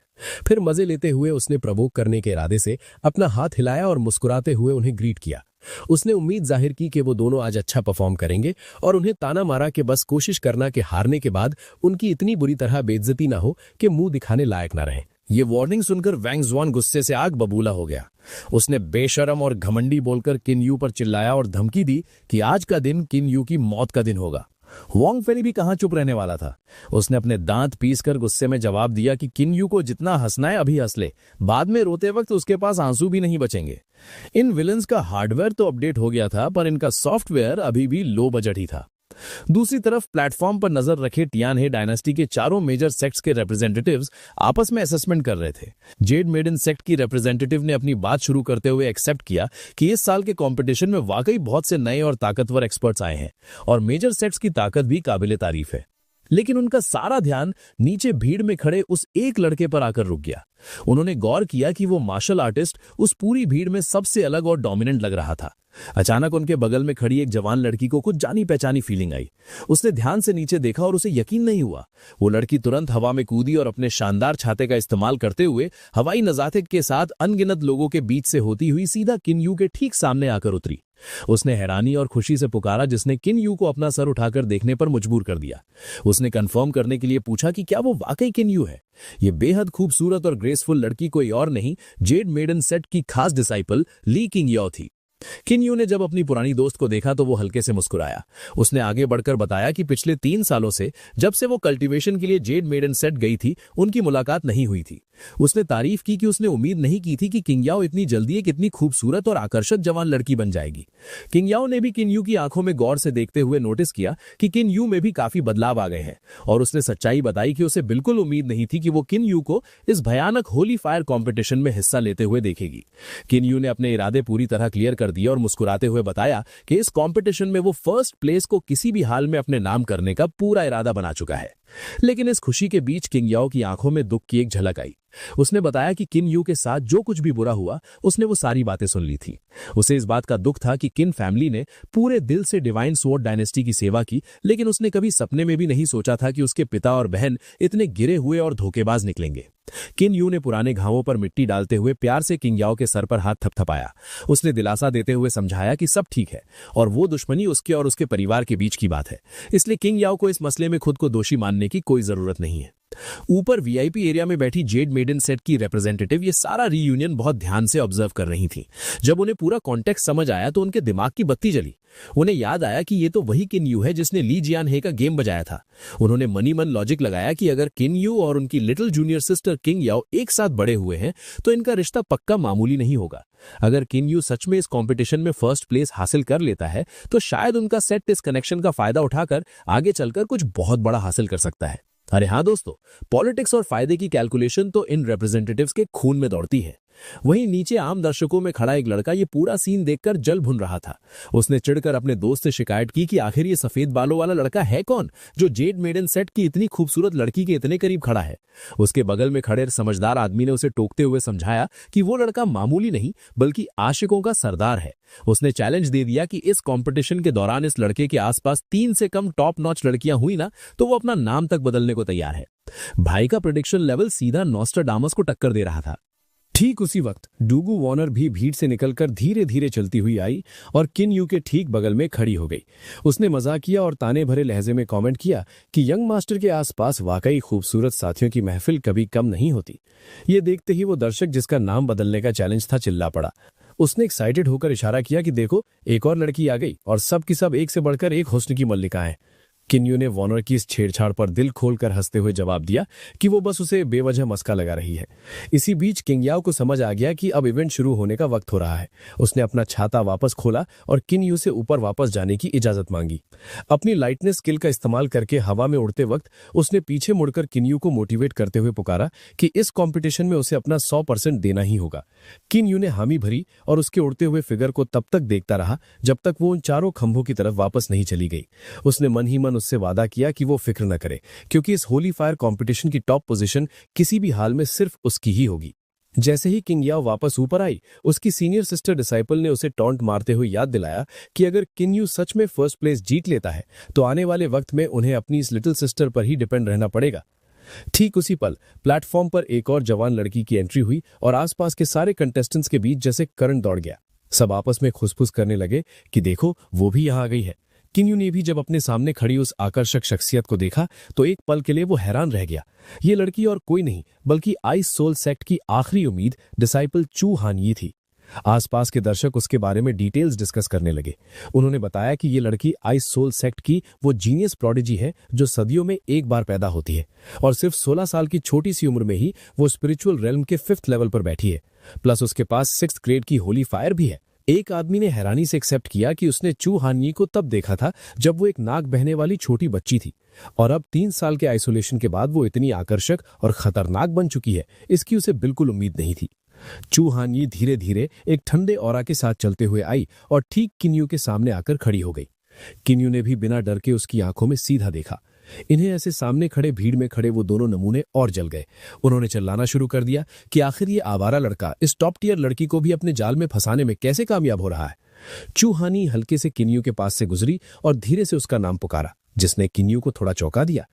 फिर मजे लेते हुए उसने प्रवोक करने के इरादे से अपना हाथ हिलाया और मुस्कुराते हुए उन्हें ग्रीट किया। उसने उम्मीद जाहिर की कि वो दोनों आज अच्छा परफॉर्म करेंगे और उन्हें ताना मारा कि बस कोशिश करना कि हारने के बाद उनकी इतनी बुरी तरह बेइज्जती ना हो कि मुंह दिखाने लायक ना रहे। ये वार्निंग सुनकर वैंग ज़ुआन गुस्से से आग बबूला हो गया। उसने बेशरम और घमंडी बोलकर किन यू पर चिल्लाया और धमकी दी कि आज का दिन किन यू की मौत का दिन होगा। वांग फेली भी कहां चुप रहने वाला था। उसने अपने दांत पीसकर गुस्से में जवाब दिया कि किन यू को जितना हंसना है अभी हंस ले, बाद में रोते वक्त उसके पास आंसू भी नहीं बचेंगे। इन विलन्स का हार्डवेयर तो अपडेट हो गया था, पर इनका सॉफ्टवेयर अभी भी लो बजट ही था। दूसरी तरफ प्लेटफॉर्म पर नजर रखे टियानहे डायनेस्टी के चारों मेजर सेक्ट्स के रिप्रेजेंटेटिव्स आपस में असेसमेंट कर रहे थे। जेड मेडन सेक्ट की रिप्रेजेंटेटिव ने अपनी बात शुरू करते हुए एक्सेप्ट किया कि इस साल के कंपटीशन में वाकई बहुत से नए और ताकतवर एक्सपर्ट्स आए हैं और मेजर सेक्ट्स की ताकत भी काबिले तारीफ है। लेकिन उनका सारा ध्यान नीचे भीड़ में खड़े उस एक लड़के पर आकर रुक गया। उन्होंने गौर किया कि वो मार्शल आर्टिस्ट उस पूरी भीड़ में सबसे अलग और डोमिनेंट लग रहा था। अचानक उनके बगल में खड़ी एक जवान लड़की को कुछ जानी पहचानी फीलिंग आई। उसने ध्यान से नीचे देखा और उसे यकीन नहीं हुआ। वो लड़की तुरंत हवा में कूदी और अपने शानदार छाते का इस्तेमाल करते हुए हवाई नजाकत के साथ अनगिनत लोगों के बीच से होती हुई सीधा किन यू के ठीक सामने आकर उतरी। उसने हैरानी और खुशी से पुकारा, जिसने किन यू को अपना सर उठाकर देखने पर मजबूर कर दिया। उसने कंफर्म करने के लिए पूछा कि क्या वो वाकई किन यू है। ये बेहद खूबसूरत और ग्रेसफुल लड़की कोई और नहीं, जेड मेडन सेट की खास डिसाइपल ली किंग याओ थी। किन यू ने जब अपनी पुरानी दोस्त को देखा तो वो हल्के से मुस्कुराया। उसने आगे बढ़कर बताया कि पिछले 3 सालों से जब से वो कल्टीवेशन के लिए जेड मेडन सेट गई थी, उनकी मुलाकात नहीं हुई थी। उसने तारीफ की कि उसने उम्मीद नहीं की थी कि किंग याओ इतनी जल्दी एक इतनी खूबसूरत और आकर्षक जवान लड़की बन जाएगी। किंग याओ ने भी किन यू की आंखों में गौर से देखते हुए नोटिस किया कि किन यू में भी काफी बदलाव आ गए हैं और उसने सच्चाई बताई कि उसे बिल्कुल उम्मीद नहीं थी कि वो किन यू को इस भयानक होली फायर कॉम्पिटिशन में हिस्सा लेते हुए देखेगी। किन यू ने अपने इरादे पूरी तरह क्लियर कर दिए और मुस्कुराते हुए बताया कि इस कॉम्पिटिशन में वो फर्स्ट प्लेस को किसी भी हाल में अपने नाम करने का पूरा इरादा बना चुका है। लेकिन इस खुशी के बीच किंग याओ की आंखों में दुख की एक झलक आई। उसने बताया कि किन यू के साथ जो कुछ भी बुरा हुआ, उसने वो सारी बातें सुन ली थी। उसे इस बात का दुख था कि किन फैमिली ने पूरे दिल से डिवाइन स्वॉर्ड डायनेस्टी की सेवा की, लेकिन उसने कभी सपने में भी नहीं सोचा था कि उसके पिता और बहन इतने गिरे हुए और धोखेबाज निकलेंगे। किन यू ने पुराने घावों पर मिट्टी डालते हुए प्यार से किंग याओ के सर पर हाथ थपथपाया। उसने दिलासा देते हुए समझाया कि सब ठीक है और वो दुश्मनी उसके और उसके परिवार के बीच की बात है, इसलिए किंग याओ को इस मसले में खुद को दोषी मानने की कोई जरूरत नहीं है। ऊपर वीआईपी एरिया में बैठी जेड मेडन सेट की रिप्रेजेंटेटिव ये सारा रीयूनियन बहुत ध्यान से ऑब्जर्व कर रही थी। जब उन्हें पूरा कॉन्टेक्स्ट समझ आया तो उनके दिमाग की बत्ती जली। उन्हें याद आया कि ये तो वही किन यू है जिसने ली जियान हे का गेम बजाया था। उन्होंने मनी मन लॉजिक लगाया कि अगर किन यू और उनकी लिटिल जूनियर सिस्टर किंग याओ एक साथ बड़े हुए हैं तो इनका रिश्ता पक्का मामूली नहीं होगा। अगर किन यू सच में इस कंपटीशन में फर्स्ट प्लेस हासिल कर लेता है तो शायद उनका सेट इस कनेक्शन का फायदा उठाकर आगे चलकर कुछ बहुत बड़ा हासिल कर सकता है। अरे हाँ दोस्तों, पॉलिटिक्स और फायदे की कैलकुलेशन तो इन रिप्रेजेंटेटिव्स के खून में दौड़ती है। वहीं नीचे आम दर्शकों में खड़ा एक लड़का ये पूरा सीन देखकर जल भुन रहा था। उसने चिढ़कर अपने दोस्त से शिकायत की कि आखिर ये सफेद बालों वाला लड़का है कौन जो जेड मेडन सेट की इतनी खूबसूरत लड़की के इतने करीब खड़ा है। उसके बगल में खड़े समझदार आदमी ने उसे टोकते हुए समझाया कि वो लड़का मामूली नहीं बल्कि आशिकों का सरदार है। उसने चैलेंज दे दिया कि इस कंपटीशन के दौरान इस लड़के के आसपास 3 से कम टॉप नॉच लड़कियां हुई ना तो वो अपना नाम तक बदलने को तैयार है। भाई का प्रेडिक्शन लेवल सीधा नॉस्ट्राडामस को टक्कर दे रहा था। ठीक उसी वक्त डूगू वॉर्नर भी भीड़ से निकलकर धीरे धीरे चलती हुई आई और किन यू के ठीक बगल में खड़ी हो गई। उसने मजाकिया और ताने भरे लहजे में कमेंट किया कि यंग मास्टर के आसपास वाकई खूबसूरत साथियों की महफिल कभी कम नहीं होती। ये देखते ही वो दर्शक जिसका नाम बदलने का चैलेंज था चिल्ला पड़ा। उसने एक्साइटेड होकर इशारा किया कि देखो एक और लड़की आ गई और सब की सब एक से बढ़कर एक हुस्न की मल्लिका है। किन यू ने वॉर्नर की इस छेड़छाड़ पर दिल खोलकर हंसते हुए जवाब दिया कि वो बस उसे बेवजह मस्का लगा रही है। इसी बीच किंग याओ को समझ आ गया कि अब इवेंट शुरू होने का वक्त हो रहा है। उसने अपना छाता वापस खोला और किन यू से ऊपर वापस जाने की इजाजत मांगी। अपनी लाइटनेस स्किल का इस्तेमाल करके हवा में उड़ते वक्त उसने पीछे मुड़कर किन यू को मोटिवेट करते हुए पुकारा कि इस कॉम्पिटिशन में उसे अपना 100% देना ही होगा। किन यू ने हामी भरी और उसके उड़ते हुए फिगर को तब तक देखता रहा जब तक वो उन चारों खंभों की तरफ वापस नहीं चली गई। उसने मन ही मन उससे वादा किया कि वो फिक्र न करे क्योंकि इस होली फायर कंपटीशन की टॉप पोजीशन किसी भी हाल में सिर्फ उसकी ही होगी। जैसे ही किंग याओ वापस ऊपर आई, उसकी सीनियर सिस्टर डिसाइपल ने उसे टॉन्ट मारते हुए याद दिलाया कि अगर किन यू सच में फर्स्ट प्लेस जीत लेता है तो आने वाले वक्त में उन्हें अपनी इस लिटिल सिस्टर पर ही डिपेंड रहना पड़ेगा। ठीक उसी पल प्लेटफॉर्म पर एक और जवान लड़की की एंट्री हुई और आसपास के सारे कंटेस्टेंट्स के बीच जैसे करंट दौड़ गया। सब आपस में खुसफुस करने लगे कि देखो वो भी यहाँ आ गई है। किन यू ने भी जब अपने सामने खड़ी उस आकर्षक शख्सियत को देखा तो एक पल के लिए वो हैरान रह गया। ये लड़की और कोई नहीं बल्कि आइस सोल सेक्ट की आखिरी उम्मीद डिसाइपल चू हान यी थी। आसपास के दर्शक उसके बारे में डिटेल्स डिस्कस करने लगे। उन्होंने बताया कि ये लड़की आइस सोल सेक्ट की वो जीनियस प्रोडिजी है जो सदियों में एक बार पैदा होती है और सिर्फ 16 साल की छोटी सी उम्र में ही वो स्पिरिचुअल रेल्म के 5th लेवल पर बैठी है। प्लस उसके पास 6th ग्रेड की होली फायर भी है। एक आदमी ने हैरानी से एक्सेप्ट किया कि उसने चू हानयी को तब देखा था जब वो एक नाक बहने वाली छोटी बच्ची थी और अब 3 साल के आइसोलेशन के बाद वो इतनी आकर्षक और खतरनाक बन चुकी है, इसकी उसे बिल्कुल उम्मीद नहीं थी। चू हानयी धीरे धीरे एक ठंडे ऑरा के साथ चलते हुए आई और ठीक किन्यू के सामने आकर खड़ी हो गई। किन्यू ने भी बिना डर के उसकी आंखों में सीधा देखा। इन्हें ऐसे सामने खड़े भीड़ में खड़े वो दोनों नमूने और जल गए। उन्होंने चिल्लाना शुरू कर दिया कि आखिर ये आवारा लड़का इस टॉप टियर लड़की को भी अपने जाल में फंसाने में कैसे कामयाब हो रहा है। चू हानयी हल्के से किन्यू के पास से गुजरी और धीरे से उसका नाम पुकारा, जिसने किन्यू को थोड़ा चौंका दिया।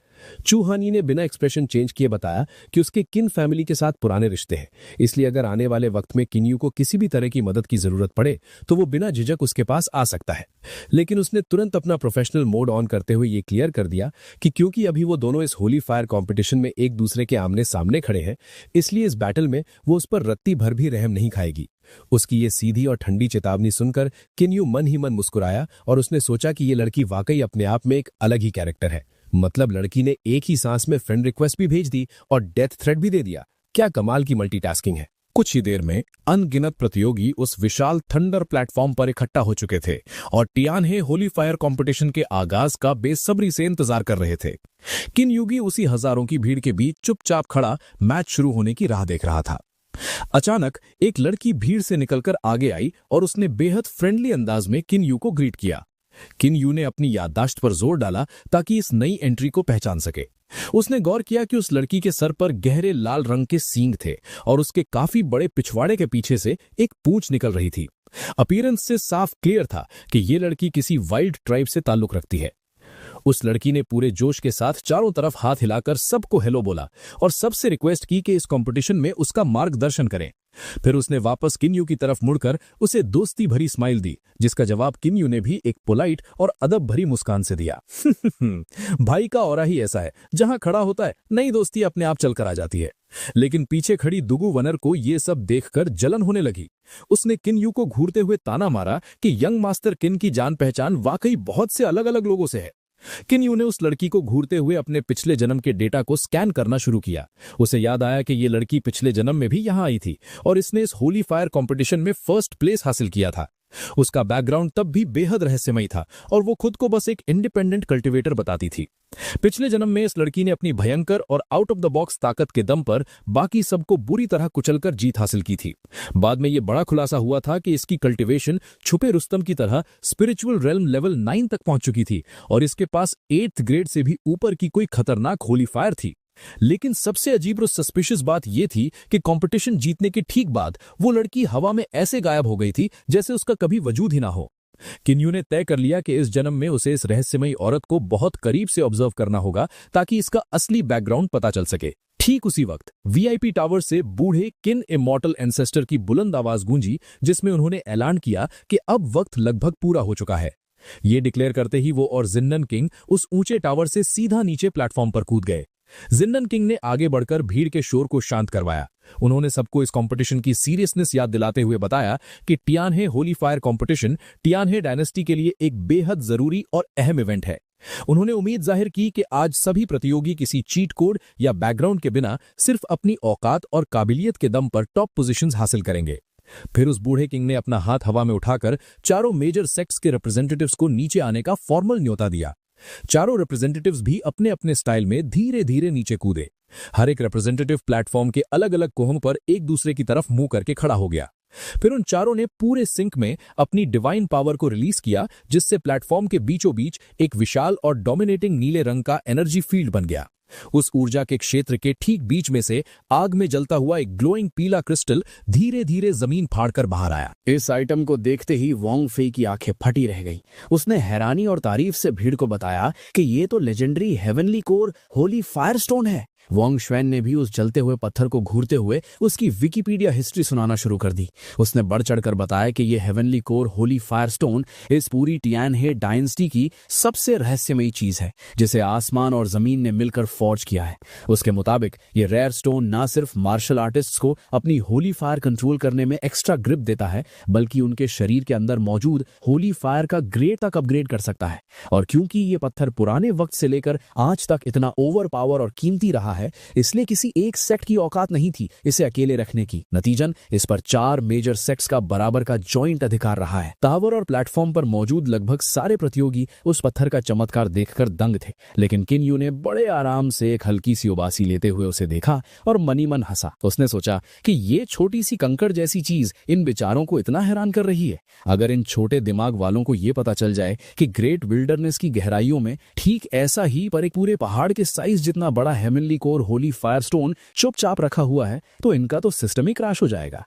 चू हानयी ने बिना एक्सप्रेशन चेंज किए बताया कि उसके किन फैमिली के साथ पुराने रिश्ते हैं, इसलिए अगर आने वाले वक्त में किन्यू को किसी भी तरह की मदद की जरूरत पड़े तो वो बिना झिझक उसके पास आ सकता है। लेकिन उसने तुरंत अपना प्रोफेशनल मोड ऑन करते हुए ये क्लियर कर दिया कि क्योंकि अभी वो दोनों इस होली फायर कंपटीशन में एक दूसरे के आमने सामने खड़े हैं, इसलिए इस बैटल में वो उस पर रत्ती भर भी रहम नहीं खाएगी। उसकी ये सीधी और ठंडी चेतावनी सुनकर किन्यू मन ही मन मुस्कुराया और उसने सोचा कि ये लड़की वाकई अपने आप में एक अलग ही कैरेक्टर है। मतलब लड़की ने एक ही सांस में फ्रेंड रिक्वेस्ट भी भेज दी और डेथ थ्रेट भी दे दिया। क्या कमाल की मल्टीटास्किंग है। कुछ ही देर में अनगिनत प्रतियोगी उस विशाल थंडर प्लेटफॉर्म पर इकट्ठा हो चुके थे और टियानहे होली फायर कंपटीशन के आगाज का बेसब्री से इंतजार कर रहे थे। किन्यूगी उसी हजारों की भीड़ के बीच चुपचाप खड़ा मैच शुरू होने की राह देख रहा था। अचानक एक लड़की भीड़ से निकलकर आगे आई और उसने बेहद फ्रेंडली अंदाज में किन्यू को ग्रीट किया। किन्यू ने अपनी याददाश्त पर जोर डाला ताकि इस नई एंट्री को पहचान सके। उसने गौर किया कि उस लड़की के सर पर गहरे लाल रंग के सींग थे और उसके काफी बड़े पिछवाड़े के पीछे से एक पूंछ निकल रही थी। अपीयरेंस से साफ क्लियर था कि ये लड़की किसी वाइल्ड ट्राइब से ताल्लुक रखती है। उस लड़की ने पूरे जोश के साथ चारों तरफ हाथ हिलाकर सबको हेलो बोला और सबसे रिक्वेस्ट की कि इस कंपटीशन में उसका मार्गदर्शन करें। फिर उसने वापस किन्यू की तरफ मुड़कर उसे दोस्ती भरी स्माइल दी, जिसका जवाब किन्यू ने भी एक पोलाइट और अदब भरी मुस्कान से दिया। भाई का ऑरा ही ऐसा है, जहां खड़ा होता है नई दोस्ती अपने आप चलकर आ जाती है। लेकिन पीछे खड़ी दुगु वनर को ये सब देखकर जलन होने लगी। उसने किन्यू को घूरते हुए ताना मारा कि यंग मास्टर किन की जान पहचान वाकई बहुत से अलग अलग लोगों से है। किन्यू ने उस लड़की को घूरते हुए अपने पिछले जन्म के डेटा को स्कैन करना शुरू किया। उसे याद आया कि ये लड़की पिछले जन्म में भी यहां आई थी और इसने इस होली फायर कंपटीशन में फर्स्ट प्लेस हासिल किया था। उसका बैकग्राउंड तब भी बेहद रहस्यमयी था और वो खुद को बस एक इंडिपेंडेंट कल्टिवेटर बताती थी। पिछले जन्म में इस लड़की ने अपनी भयंकर और आउट ऑफ द बॉक्स ताकत के दम पर बाकी सबको बुरी तरह कुचलकर जीत हासिल की थी। बाद में यह बड़ा खुलासा हुआ था कि इसकी कल्टिवेशन छुपे रुस्तम की तरह स्पिरिचुअल रेल्म लेवल 9 तक पहुंच चुकी थी और इसके पास 8th ग्रेड से भी ऊपर की कोई खतरनाक होली फायर थी। लेकिन सबसे अजीब और सस्पिशियस बात यह थी कि कंपटीशन जीतने के ठीक बाद वो लड़की हवा में ऐसे गायब हो गई थी जैसे उसका कभी वजूद ही ना हो। किन्यू ने तय कर लिया कि इस जन्म में उसे इस रहस्यमयी औरत को बहुत करीब से ऑब्जर्व करना होगा ताकि इसका असली बैकग्राउंड पता चल सके। ठीक उसी वक्त वीआईपी टावर से बूढ़े किन इमॉर्टल एंसेस्टर की बुलंद आवाज गूंजी, जिसमें उन्होंने ऐलान किया कि अब वक्त लगभग पूरा हो चुका है। ये डिक्लेयर करते ही वो और जिन्नन किंग उस ऊंचे टावर से सीधा नीचे प्लेटफॉर्म पर कूद गए। जिन्नन किंग ने आगे बढ़कर भीड़ के शोर को शांत करवाया। उन्होंने सबको इस कंपटीशन की सीरियसनेस याद दिलाते हुए बताया कि टियानहे होली फायर कंपटीशन टियानहे डायनेस्टी के लिए एक बेहद जरूरी और अहम इवेंट है। उन्होंने उम्मीद जाहिर की कि आज सभी प्रतियोगी किसी चीट कोड या बैकग्राउंड के बिना सिर्फ अपनी औकात और काबिलियत के दम पर टॉप पोजीशंस हासिल करेंगे। फिर उस बूढ़े किंग ने अपना हाथ हवा में उठाकर चारों मेजर सेक्ट्स के रिप्रेजेंटेटिव्स को नीचे आने का फॉर्मल न्योता दिया। चारों रिप्रेजेंटेटिव्स भी अपने अपने स्टाइल में धीरे धीरे नीचे कूदे। हर एक रिप्रेजेंटेटिव प्लेटफॉर्म के अलग अलग कोहों पर एक दूसरे की तरफ मुंह करके खड़ा हो गया। फिर उन चारों ने पूरे सिंक में अपनी डिवाइन पावर को रिलीज किया, जिससे प्लेटफॉर्म के बीचों बीच एक विशाल और डोमिनेटिंग नीले रंग का एनर्जी फील्ड बन गया। उस ऊर्जा के क्षेत्र के ठीक बीच में से आग में जलता हुआ एक ग्लोइंग पीला क्रिस्टल धीरे धीरे जमीन फाड़कर बाहर आया। इस आइटम को देखते ही वोंग फे की आंखें फटी रह गईं। उसने हैरानी और तारीफ से भीड़ को बताया कि ये तो legendary heavenly core Holi Firestone है। वांग श्वेन ने भी उस जलते हुए पत्थर को घूरते हुए उसकी विकिपीडिया हिस्ट्री सुनाना शुरू कर दी। उसने बढ़ चढ़कर बताया कि ये heavenly core Holi fire stone इस पूरी टियानहे डायनेस्टी की सबसे रहस्यमयी चीज है जिसे आसमान और जमीन ने मिलकर फॉर्ज किया है। उसके मुताबिक ये रेयर स्टोन ना सिर्फ मार्शल आर्टिस्ट्स को अपनी होली फायर कंट्रोल करने में एक्स्ट्रा ग्रिप देता है, बल्कि उनके शरीर के अंदर मौजूद होली फायर का ग्रेड तक अपग्रेड कर सकता है। और क्योंकि ये पत्थर पुराने वक्त से लेकर आज तक इतना ओवर पावर और कीमती रहा है, इसलिए किसी एक सेक्ट की औकात नहीं थी इसे अकेले रखने की। नतीजन इस पर 4 मेजर सेक्ट्स का बराबर का जॉइंट अधिकार रहा है। टावर और प्लेटफॉर्म पर मौजूद लगभग सारे प्रतियोगी उस पत्थर का चमत्कार देखकर दंग थे, लेकिन किन्यू ने बड़े आराम से एक हल्की सी उबासी लेते हुए उसे देखा और मनी मन हंसा। उसने सोचा कि ये छोटी सी कंकड़ जैसी चीज इन बेचारों को इतना हैरान कर रही है। अगर इन छोटे दिमाग वालों को यह पता चल जाए कि ग्रेट विल्डरनेस की गहराइयों में ठीक ऐसा ही पर एक पूरे पहाड़ के साइज जितना बड़ा heavenly core Holi fire stone चुपचाप रखा हुआ है, तो इनका तो सिस्टम ही क्रैश हो जाएगा।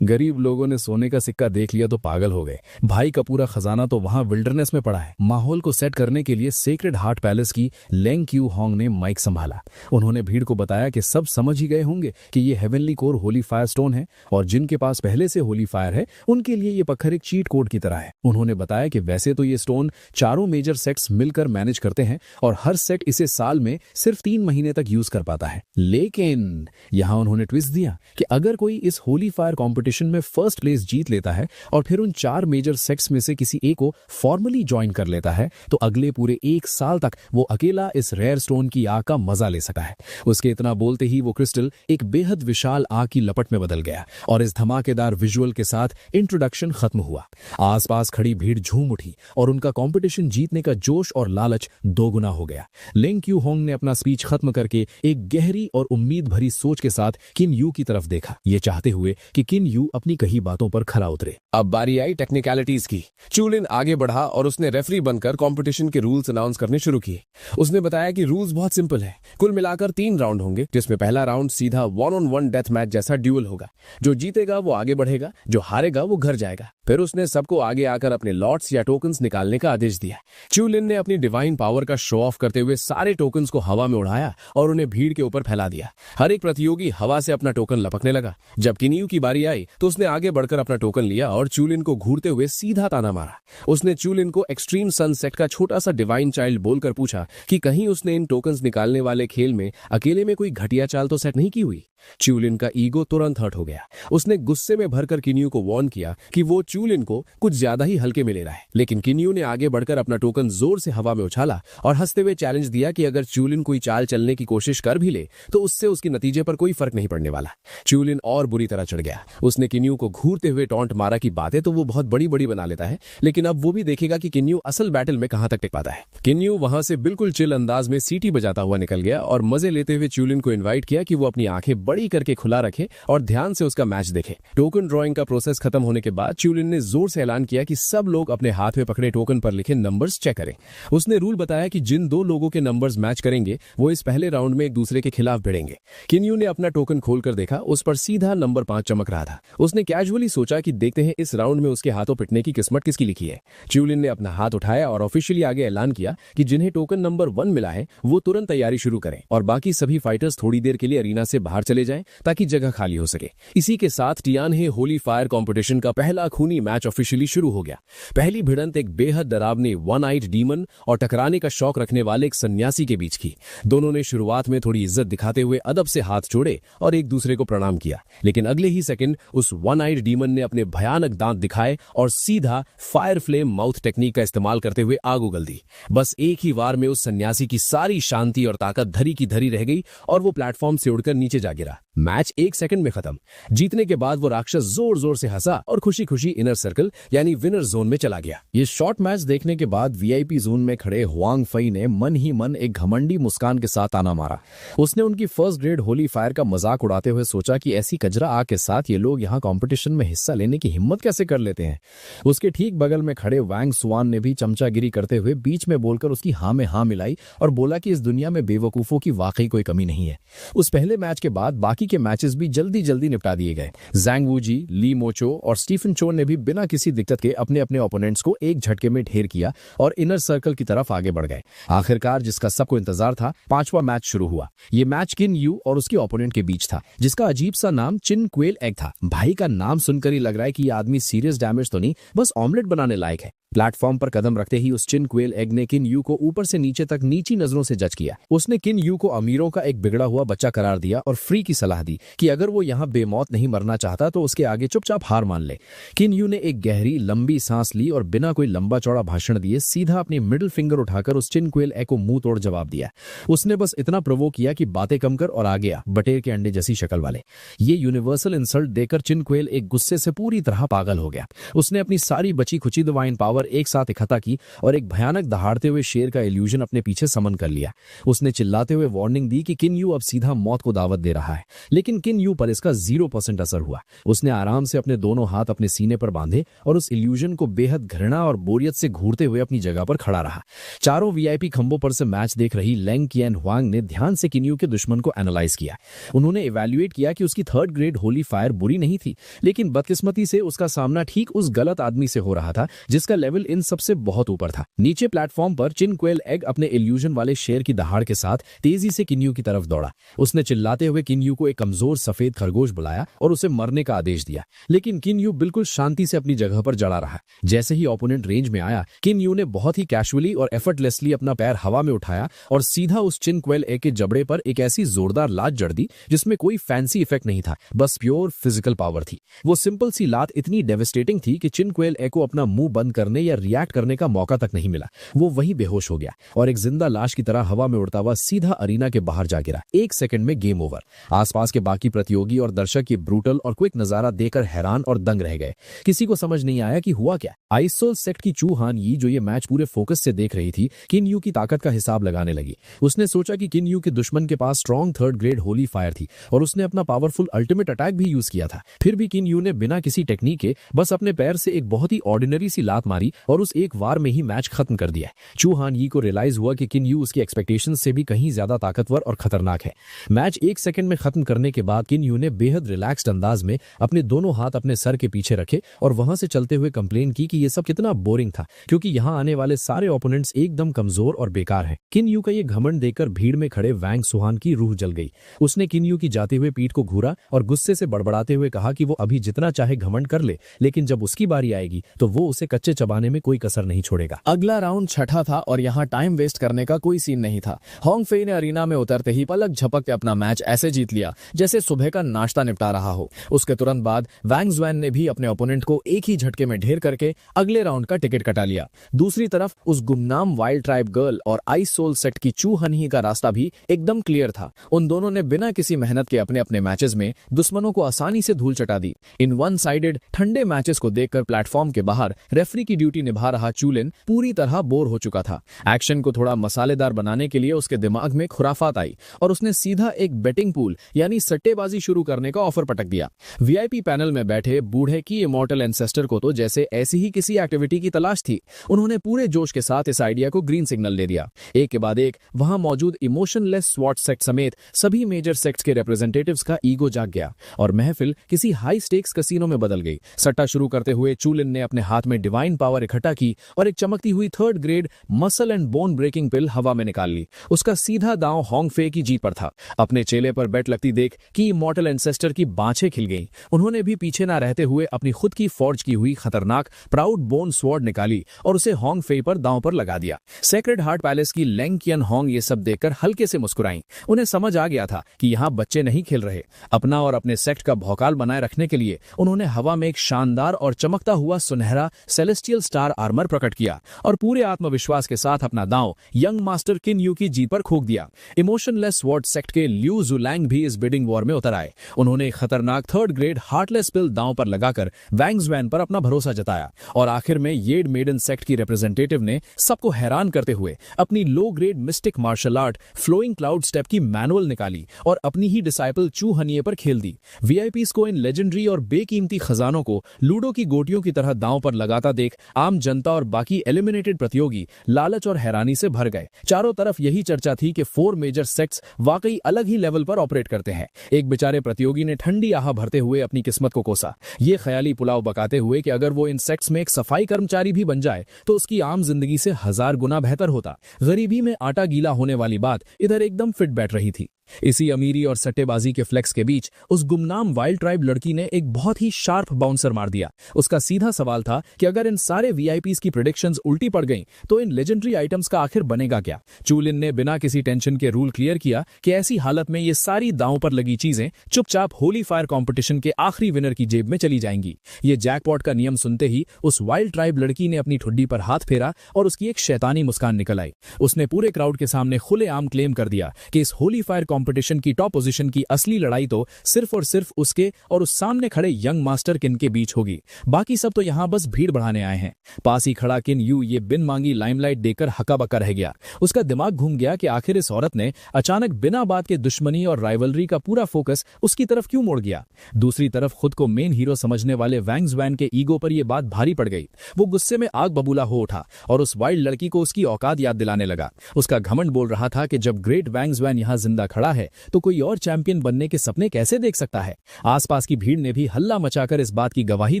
गरीब लोगों ने सोने का सिक्का देख लिया तो पागल हो गए। भाई का पूरा खजाना तो वहां विल्डरनेस में पड़ा है। माहौल को सेट करने के लिए सेक्रेड हार्ट पैलेस की लेंग क्यू होंग ने माइक संभाला। उन्होंने भीड़ को बताया कि सब समझ ही गए होंगे कि ये heavenly core Holi fire stone है और जिनके पास पहले से होली फायर है उनके लिए ये पत्थर एक चीट कोड की तरह है। उन्होंने बताया कि वैसे तो ये स्टोन 4 मेजर सेक्ट्स मिलकर मैनेज करते हैं और हर सेट इसे साल में सिर्फ 3 महीने तक यूज कर पाता है, लेकिन यहां उन्होंने ट्विस्ट दिया कि अगर कोई इस होली फायर कंपटीशन में फर्स्ट प्लेस जीत लेता है और फिर उन 4 मेजर सेक्ट्स में से किसी एक को फॉर्मली ज्वाइन कर लेता है, तो अगले पूरे 1 साल तक वो अकेला इस रेयर स्टोन की आग का मजा ले सकता है। उसके इतना बोलते ही वो क्रिस्टल एक बेहद विशाल आग की लपट में बदल गया और इस धमाकेदार विजुअल के साथ इंट्रोडक्शन खत्म हुआ। आसपास खड़ी भीड़ झूम उठी और उनका कंपटीशन जीतने का जोश और लालच दोगुना हो गया। लेंग क्यू होंग ने अपना स्पीच खत्म करके एक गहरी और उम्मीद भरी सोच के साथ किन यू की तरफ देखा, ये चाहते हुए कि किन यू अपनी कही बातों पर खरा उतरे। अब बारी आई टेक्निकलिटीज की। चूलिन आगे बढ़ा और उसने रेफरी बनकर कंपटीशन के रूल्स अनाउंस करने शुरू किए। उसने बताया कि रूल्स बहुत सिंपल है। कुल मिलाकर 3 राउंड होंगे, जिसमें पहला राउंड सीधा 1-on-1 डेथ मैच जैसा ड्यूल होगा। जो जीतेगा वो आगे बढ़ेगा, जो हारेगा वो घर जाएगा। फिर उसने सबको आगे आकर अपने लॉट्स या टोकन्स निकालने का आदेश दिया। चूलिन ने अपनी डिवाइन पावर का शो ऑफ करते हुए सारे टोकन्स को हवा में उड़ाया और उन्हें भीड़ के ऊपर फैला दिया। हर एक प्रतियोगी हवा से अपना टोकन लपकने लगा। जब किन्यू की बारी आई तो उसने आगे बढ़कर अपना टोकन लिया और चूलिन को घूरते हुए सीधा ताना मारा। उसने चूलिन को एक्सट्रीम सनसेट का छोटा सा डिवाइन चाइल्ड बोलकर पूछा कि कहीं उसने इन टोकन्स निकालने वाले खेल में अकेले में कोई घटिया चाल तो सेट नहीं की हुई। चूलिन का ईगो तुरंत हर्ट हो गया। उसने गुस्से में भरकर किन्यू को वार्न किया कि वो चूलिन को कुछ ज्यादा ही हल्के में ले रहा है, लेकिन किन्यू ने आगे बढ़कर अपना टोकन जोर से हवा में उछाला और हंसते हुए चैलेंज दिया कि अगर चूलिन कोई चाल चलने की कोशिश कर भी ले तो उससे उसके नतीजे पर कोई फर्क नहीं पड़ने वाला। चूलिन और बुरी तरह चढ़ गया। उसने किन्यू को घूरते हुए टॉन्ट मारा कि बातें तो वो बहुत बड़ी बड़ी बना लेता है, लेकिन अब वो भी देखेगा कि किन्यू असल बैटल में कहां तक टिक पाता है। किन्यू वहां से बिल्कुल चिल अंदाज में सीटी बजाता हुआ निकल गया और मजे लेते हुए चूलिन को इन्वाइट किया कि वो अपनी आंखें बड़ी करके खुला रखे और ध्यान से उसका मैच देखे। टोकन ड्राइंग का प्रोसेस खत्म होने के बाद चूलिन ने जोर से ऐलान किया कि सब लोग अपने हाथ में पकड़े टोकन पर लिखे नंबर्स चेक करें। उसने रूल बताया कि जिन 2 लोगों के नंबर्स मैच करेंगे वो इस पहले राउंड में एक दूसरे के खिलाफ भिड़ेंगे। किन्यू ने अपना टोकन खोलकर देखा, उस पर सीधा नंबर 5 चमक रहा था। उसने कैजुअली सोचा कि देखते हैं इस राउंड में उसके हाथों पिटने की किस्मत किसकी लिखी है। चूलिन ने अपना हाथ उठाया और ऑफिशियली आगे ऐलान किया कि जिन्हें टोकन नंबर 1 मिला है वो तुरंत तैयारी शुरू करें और बाकी सभी फाइटर्स थोड़ी देर के लिए अरीना से बाहर चले जाएं ताकि जगह खाली हो सके। इसी के साथ टियानहे होली फायर कंपटीशन का पहला खूनी मैच ऑफिशियली शुरू हो गया। पहली भिड़ंत एक बेहद डरावने वन आइड डीमन और टकराने का शौक रखने वाले एक सन्यासी के बीच की। दोनों ने शुरुआत में थोड़ी इज्जत दिखाते हुए अदब से हाथ जोड़े और एक दूसरे को प्रणाम किया, लेकिन अगले ही सेकंड उस वन आइड डीमन ने अपने भयानक दांत दिखाए और सीधा फायर फ्लेम माउथ टेक्निक का इस्तेमाल करते हुए आग उगल दी। बस एक ही वार में उस सन्यासी की सारी शांति और ताकत धरी की धरी रह गई और वो प्लेटफॉर्म से उड़कर नीचे जा गिरा। मैच 1 सेकंड में खत्म। जीतने के बाद वो राक्षस जोर जोर से हंसा और खुशी खुशी इनर सर्कल यानी विनर जोन में चला गया। ये शॉर्ट मैच देखने के बाद वीआईपी जोन में खड़े हुआंग फई ने मन ही मन एक घमंडी मुस्कान के साथ ताना मारा। उसने उनकी फर्स्ट ग्रेड होली फायर का मजाक उड़ाते हुए सोचा कि ऐसी कजरा आग के साथ ये लोग यहाँ कंपटीशन में हिस्सा लेने की हिम्मत कैसे कर लेते हैं। उसके ठीक बगल में खड़े वैंग सुआन ने भी चमचागिरी करते हुए बीच में बोलकर उसकी हाँ में हाँ मिलाई और बोला कि इस दुनिया में बेवकूफों की वाकई कोई कमी नहीं है। उस पहले मैच के बाद बाकी के मैचेस भी जल्दी जल्दी निपटा दिए गए। जैंग वूजी, ली मोचो और स्टीफन चो ने भी बिना किसी दिक्कत के अपने अपने ओपोनेंट्स को एक झटके में ढेर किया और इनर सर्कल की तरफ आगे बढ़ गए। आखिरकार जिसका सबको इंतजार था, 5वां मैच शुरू हुआ। ये मैच किन यू और उसके ओपोनेंट के बीच था, जिसका अजीब सा नाम चिन क्वेल एग था। भाई का नाम सुनकर ही लग रहा है कि ये आदमी सीरियस डैमेज तो नहीं, बस ऑमलेट बनाने लायक है। प्लेटफॉर्म पर कदम रखते ही उस चिन क्वेल एग ने किन यू को ऊपर से नीचे तक नीची नजरों से जज किया। उसने किन यू को अमीरों का एक बिगड़ा हुआ बच्चा करार दिया और फ्री की सलाह दी कि अगर वो यहाँ बेमौत नहीं मरना चाहता तो उसके आगे चुपचाप हार मान ले। किन यू ने एक गहरी लंबी सांस ली और बिना कोई लंबा चौड़ा भाषण दिए सीधा अपनी मिडिल फिंगर उठाकर उस चिन क्वेल एग को मुंह तोड़ जवाब दिया। उसने बस इतना प्रोवोक किया कि बातें कम कर और आ गया, बटेर के अंडे जैसी शक्ल वाले। ये यूनिवर्सल इंसल्ट देकर चिन क्वेल एक गुस्से से पूरी तरह पागल हो गया। उसने अपनी सारी बची खुची डिवाइन पावर एक साथ इकट्ठा की और एक भयानक दहाड़ते हुए शेर का इल्यूजन अपने पीछे समन कर लिया। उसने चिल्लाते हुए वार्निंग दी कि किन यू अब सीधा मौत को दावत दे रहा है, लेकिन किन यू पर इसका 0% असर हुआ। उसने आराम से अपने दोनों हाथ अपने सीने पर बांधे और उस इल्यूजन को बेहद घृणा और बोरियत से घूरते हुए अपनी जगह पर खड़ा रहा। चारों वीआईपी खंभों पर से मैच देख रही लेंग कियन हुआंग ने ध्यान से किन यू के दुश्मन को एनालाइज किया। उन्होंने इवैल्यूएट किया कि उसकी 3rd ग्रेड होली फायर बुरी नहीं थी, लेकिन बदकिस्मती से उसका सामना ठीक उस गलत आदमी से हो रहा था जिसका लेवल इन सबसे बहुत ऊपर था। नीचे प्लेटफॉर्म पर चिन क्वेल एग अपने इल्यूजन वाले शेर की दहाड़ के साथ तेजी से किन यू की तरफ दौड़ा। उसने चिल्लाते हुए किन यू को एक कमजोर सफेद खरगोश बुलाया और उसे मरने का आदेश दिया, लेकिन किन यू बिल्कुल शांति से अपनी जगह पर जड़ा रहा। जैसे ही ओपोनेंट रेंज में आया, किन यू ने बहुत ही कैजुअली और एफर्टलेसली अपना पैर हवा में उठाया और सीधा उस चिन क्वेल एग के जबड़े पर एक ऐसी जोरदार लात जड़ दी जिसमें कोई फैंसी इफेक्ट नहीं था, बस प्योर फिजिकल पावर थी। वो सिंपल सी लात इतनी डेविस्टेटिंग थी कि चिन क्वेल एग को अपना मुंह बंद करने या रिएक्ट करने का मौका तक नहीं मिला। वो वहीं बेहोश हो गया और एक जिंदा लाश की तरह हवा में उड़ता हुआ सीधा अरीना के बाहर जा गिरा। 1 सेकंड में गेम ओवर। आसपास के बाकी प्रतियोगी और दर्शक ये ब्रूटल और क्विक नजारा देखकर हैरान और दंग रह गए। किसी को समझ नहीं आया कि हुआ क्या। आइसोल सेक्ट की चू हान यी, जो ये मैच पूरे फोकस से देख रही थी, किन यू की ताकत का हिसाब लगाने लगी। उसने सोचा कि किन यू के दुश्मन के पास strong 3rd grade holy fire थी और उसने अपना पावरफुल अल्टीमेट अटैक भी यूज किया था। फिर भी किन यू ने बिना किसी टेक्निक के बस अपने पैर से एक बहुत ही ऑर्डिनरी सी लात मारी और उस एक वार में ही मैच खत्म कर दिया। चू हान यी को रियलाइज हुआ कि किन यू उसकी एक्सपेक्टेशंस से भी कहीं ज्यादा ताकतवर और खतरनाक है। मैच 1 सेकंड में खत्म करने के बाद किन यू ने बेहद रिलैक्स्ड अंदाज में अपने दोनों हाथ अपने सर के पीछे रखे और वहां से चलते हुए कंप्लेन की कि ये सब कितना बोरिंग था, क्योंकि यहाँ आने वाले सारे ओपोनेंट्स एकदम कमजोर और बेकार हैं। किन यू का ये घमंड देखकर भीड़ में खड़े वैंग सुहान की रूह जल गई। उसने किन यू की जाते हुए पीठ को घूरा और गुस्से से बड़बड़ाते हुए कहा कि वो अभी जितना चाहे घमंड कर ले, लेकिन जब उसकी बारी आएगी तो वो उसे कच्चे चबाने में कोई कसर नहीं छोड़ेगा। अगला राउंड छठा था और यहाँ टाइम वेस्ट करने का कोई सीन नहीं था। होंग फेई ने अरीना में उतरते ही पलक झपकते अपना मैच ऐसे जीत लिया जैसे सुबह का नाश्ता निपटा रहा हो। उसके तुरंत बाद वैंग ज़ुएन ने भी अपने ओपोनेंट को एक ही झटके में ढेर करके अगले राउंड का टिकट कटा लिया। दूसरी तरफ उस गुमनाम वाइल्ड ट्राइब गर्ल और आइस सोल सेट की चू हनही का रास्ता भी एकदम क्लियर था। उन दोनों ने बिना किसी मेहनत के अपने अपने मैचेस में दुश्मनों को आसानी से धूल चटा दी। इन वन साइडेड ठंडे मैचेस को देखकर प्लेटफॉर्म के बाहर रेफरी की ड्यूटी निभा रहा चूलिन पूरी तरह बोर हो चुका था। एक्शन को थोड़ा मसालेदार बनाने के लिए उसके दिमाग में खुराफात आई और उसने सीधा एक बेटिंग पूल यानी सट्टेबाजी शुरू करने का ऑफर पटक दिया। वीआईपी पैनल में बैठे बूढ़े की इमॉर्टल एंसेस्टर को तो जैसे ऐसी ही किसी एक्टिविटी की तलाश थी। उन्होंने पूरे जोश के साथ इस आइडिया को ग्रीन सिग्नल दे दिया। एक के बाद एक वहां मौजूद इमोशनलेस स्वॉट सेक्ट समेत सभी मेजर सेक्ट्स के रिप्रेजेंटेटिव्स का ईगो जाग गया और महफिल किसी हाई स्टेक्स कसीनो में बदल गई। सट्टा शुरू करते हुए चूलिन ने अपने हाथ में डिवाइन पावर इकट्ठा की और एक चमकती हुई 3rd grade muscle and bone breaking pill हवा में निकाल ली। उसका सीधा दांव होंग फे की जीत पर था। अपने चेले पर बेट लगती देख कि इमॉर्टल एंसेस्टर की बाँछें खिल गई। उन्होंने भी पीछे ना रहते हुए अपनी खुद की फॉर्ज की हुई खतरनाक प्राउड बोन स्वॉर्ड निकाली और उसे होंग फे पर दांव पर लगा दिया। सेक्रेड हार्ट पैलेस की लेंग कियन होंग ये सब देखकर हल्के से मुस्कुराई। उन्हें समझ आ गया था कि यहाँ बच्चे नहीं खेल रहे। अपना और अपने सेक्ट का भौकाल बनाए रखने के लिए उन्होंने हवा में एक शानदार और चमकता हुआ सुनहरा सेलेस्टियल स्टार आर्मर प्रकट किया और पूरे आत्मविश्वास के साथ अपना दांव यंग मास्टर किन यू की जीत पर खोक दिया। इमोशनलेस स्वॉर्ड सेक्ट के ल्यू जुलैंग भी इस बिडिंग वॉर में उतर आए। उन्होंने एक खतरनाक 3rd ग्रेड हार्टलेस पिल दांव पर लगाकर वैंग ज़ुएन पर अपना भरोसा जताया और आखिर में येड मेडन सेक्ट की रिप्रेजेंटेटिव ने सबको हैरान करते हुए अपनी low grade mystic martial art flowing cloud step की मैनुअल निकाली और अपनी ही डिसाइपल चू हनिये पर खेल दी। वीआईपीज को इन लेजेंडरी और बेकीमती खजानों को लूडो की गोटियों की तरह दांव पर लगाता देख आम जनता और बाकी एलिमिनेटेड प्रतियोगी लालच और हैरानी से भर गए। चारों तरफ यही चर्चा थी कि 4 मेजर सेक्ट्स वाकई अलग ही लेवल पर ऑपरेट करते हैं। एक बेचारे प्रतियोगी ने ठंडी आह भरते हुए अपनी किस्मत को कोसा, ये ख्याली पुलाव पकाते हुए कि अगर वो इन सेक्ट्स में एक सफाई कर्मचारी भी बन जाए तो उसकी आम जिंदगी से 1000 गुना बेहतर होता। गरीबी में आटा गीला होने वाली बात इधर एकदम फिट बैठ रही थी। इसी अमीरी और सट्टेबाजी के फ्लेक्स के बीच उस गुमनाम वाइल्ड ट्राइब लड़की ने एक बहुत ही शार्प बाउंसर मार दिया। उसका सीधा सवाल था कि अगर इन सारे वीआईपीज की प्रेडिक्शंस उल्टी पड़ गईं तो इन लेजेंडरी आइटम्स का आखिर बनेगा क्या। चूलिन ने बिना किसी टेंशन के रूल क्लियर किया कि ऐसी हालत में ये सारी दांव पर लगी चीजें चुपचाप होली फायर कंपटीशन के आखिरी विनर की जेब में चली जाएंगी। ये जैकपॉट का नियम सुनते ही उस वाइल्ड ट्राइब लड़की ने अपनी ठुड्डी पर हाथ फेरा और उसकी एक शैतानी मुस्कान निकल आई। उसने पूरे क्राउड के सामने खुलेआम क्लेम कर दिया कि इस होली फायर कंपटीशन की टॉप पोजीशन की असली लड़ाई तो सिर्फ और सिर्फ उसके और उस सामने खड़े यंग मास्टर किन के बीच होगी। बाकी सब तो यहां बस भीड़ बढ़ाने आए हैं। पास ही खड़ा किन यू ये बिन मांगी लाइमलाइट देकर हक्का-बक्का रह गया। उसका दिमाग घूम गया कि आखिर इस औरत ने अचानक बिना बात के दुश्मनी और राइवलरी का पूरा फोकस उसकी तरफ क्यों मोड़ गया। दूसरी तरफ खुद को मेन हीरो समझने वाले वैंग ज़्वान के ईगो पर यह बात भारी पड़ गई। वो गुस्से में आग बबूला हो उठा और उस वाइल्ड लड़की को उसकी औकात याद दिलाने लगा। उसका घमंड बोल रहा था कि जब ग्रेट वैंग ज़्वान यहां जिंदा खड़ा है तो कोई और चैंपियन बनने के सपने कैसे देख सकता है। आसपास की भीड़ ने भी हल्ला मचाकर इस बात की गवाही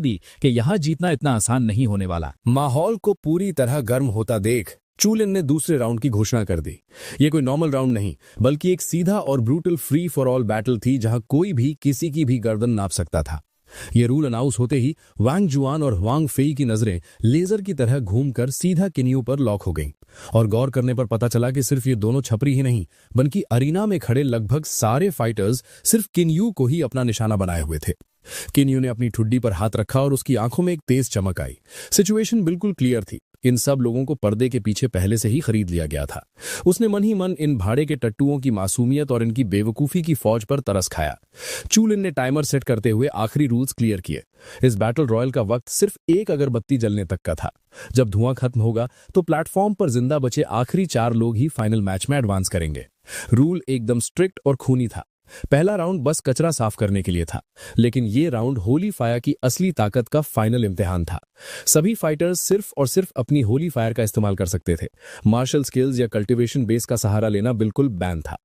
दी कि यहां जीतना इतना आसान नहीं होने वाला। माहौल को पूरी तरह गर्म होता देख चूलिन ने दूसरे राउंड की घोषणा कर दी। ये कोई नॉर्मल राउंड नहीं बल्कि एक सीधा और brutal free for all battle थी जहां कोई भी किसी की भी गर्दन नाप सकता था। ये रूल अनाउंस होते ही वांग जुआन और हुआंग फेई की नजरें लेजर की तरह घूमकर सीधा किन्यू पर लॉक हो गईं और गौर करने पर पता चला कि सिर्फ ये दोनों छपरी ही नहीं बल्कि अरीना में खड़े लगभग सारे फाइटर्स सिर्फ किन्यू को ही अपना निशाना बनाए हुए थे। किन्यू ने अपनी ठुड्डी पर हाथ रखा और उसकी आंखों में एक तेज चमक आई। सिचुएशन बिल्कुल क्लियर थी। इन सब लोगों को पर्दे के पीछे पहले से ही खरीद लिया गया था। उसने मन ही मन इन भाड़े के टट्टुओं की मासूमियत और इनकी बेवकूफी की फौज पर तरस खाया। चूलिन ने टाइमर सेट करते हुए आखिरी रूल्स क्लियर किए। इस बैटल रॉयल का वक्त सिर्फ एक अगरबत्ती जलने तक का था। जब धुआं खत्म होगा तो प्लेटफॉर्म पर जिंदा बचे आखिरी 4 लोग ही फाइनल मैच में एडवांस करेंगे। रूल एकदम स्ट्रिक्ट और खूनी था। पहला राउंड बस कचरा साफ करने के लिए था, लेकिन ये राउंड होली फायर की असली ताकत का फाइनल इम्तिहान था। सभी फाइटर्स सिर्फ और सिर्फ अपनी होली फायर का इस्तेमाल कर सकते थे। मार्शल स्किल्स या कल्टीवेशन बेस का सहारा लेना बिल्कुल बैन था।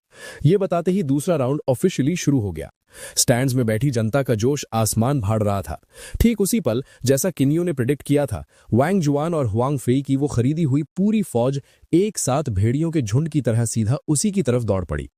ये बताते ही दूसरा राउंड ऑफिशियली शुरू हो गया। स्टैंड्स में बैठी जनता का जोश आसमान फाड़ रहा था। ठीक उसी पल जैसा किन्यू ने प्रेडिक्ट किया था, वैंग जुआन और हुआंग फेई की वो खरीदी हुई पूरी फौज एक साथ भेड़ियों के झुंड की तरह सीधा उसी की तरफ दौड़ पड़ी।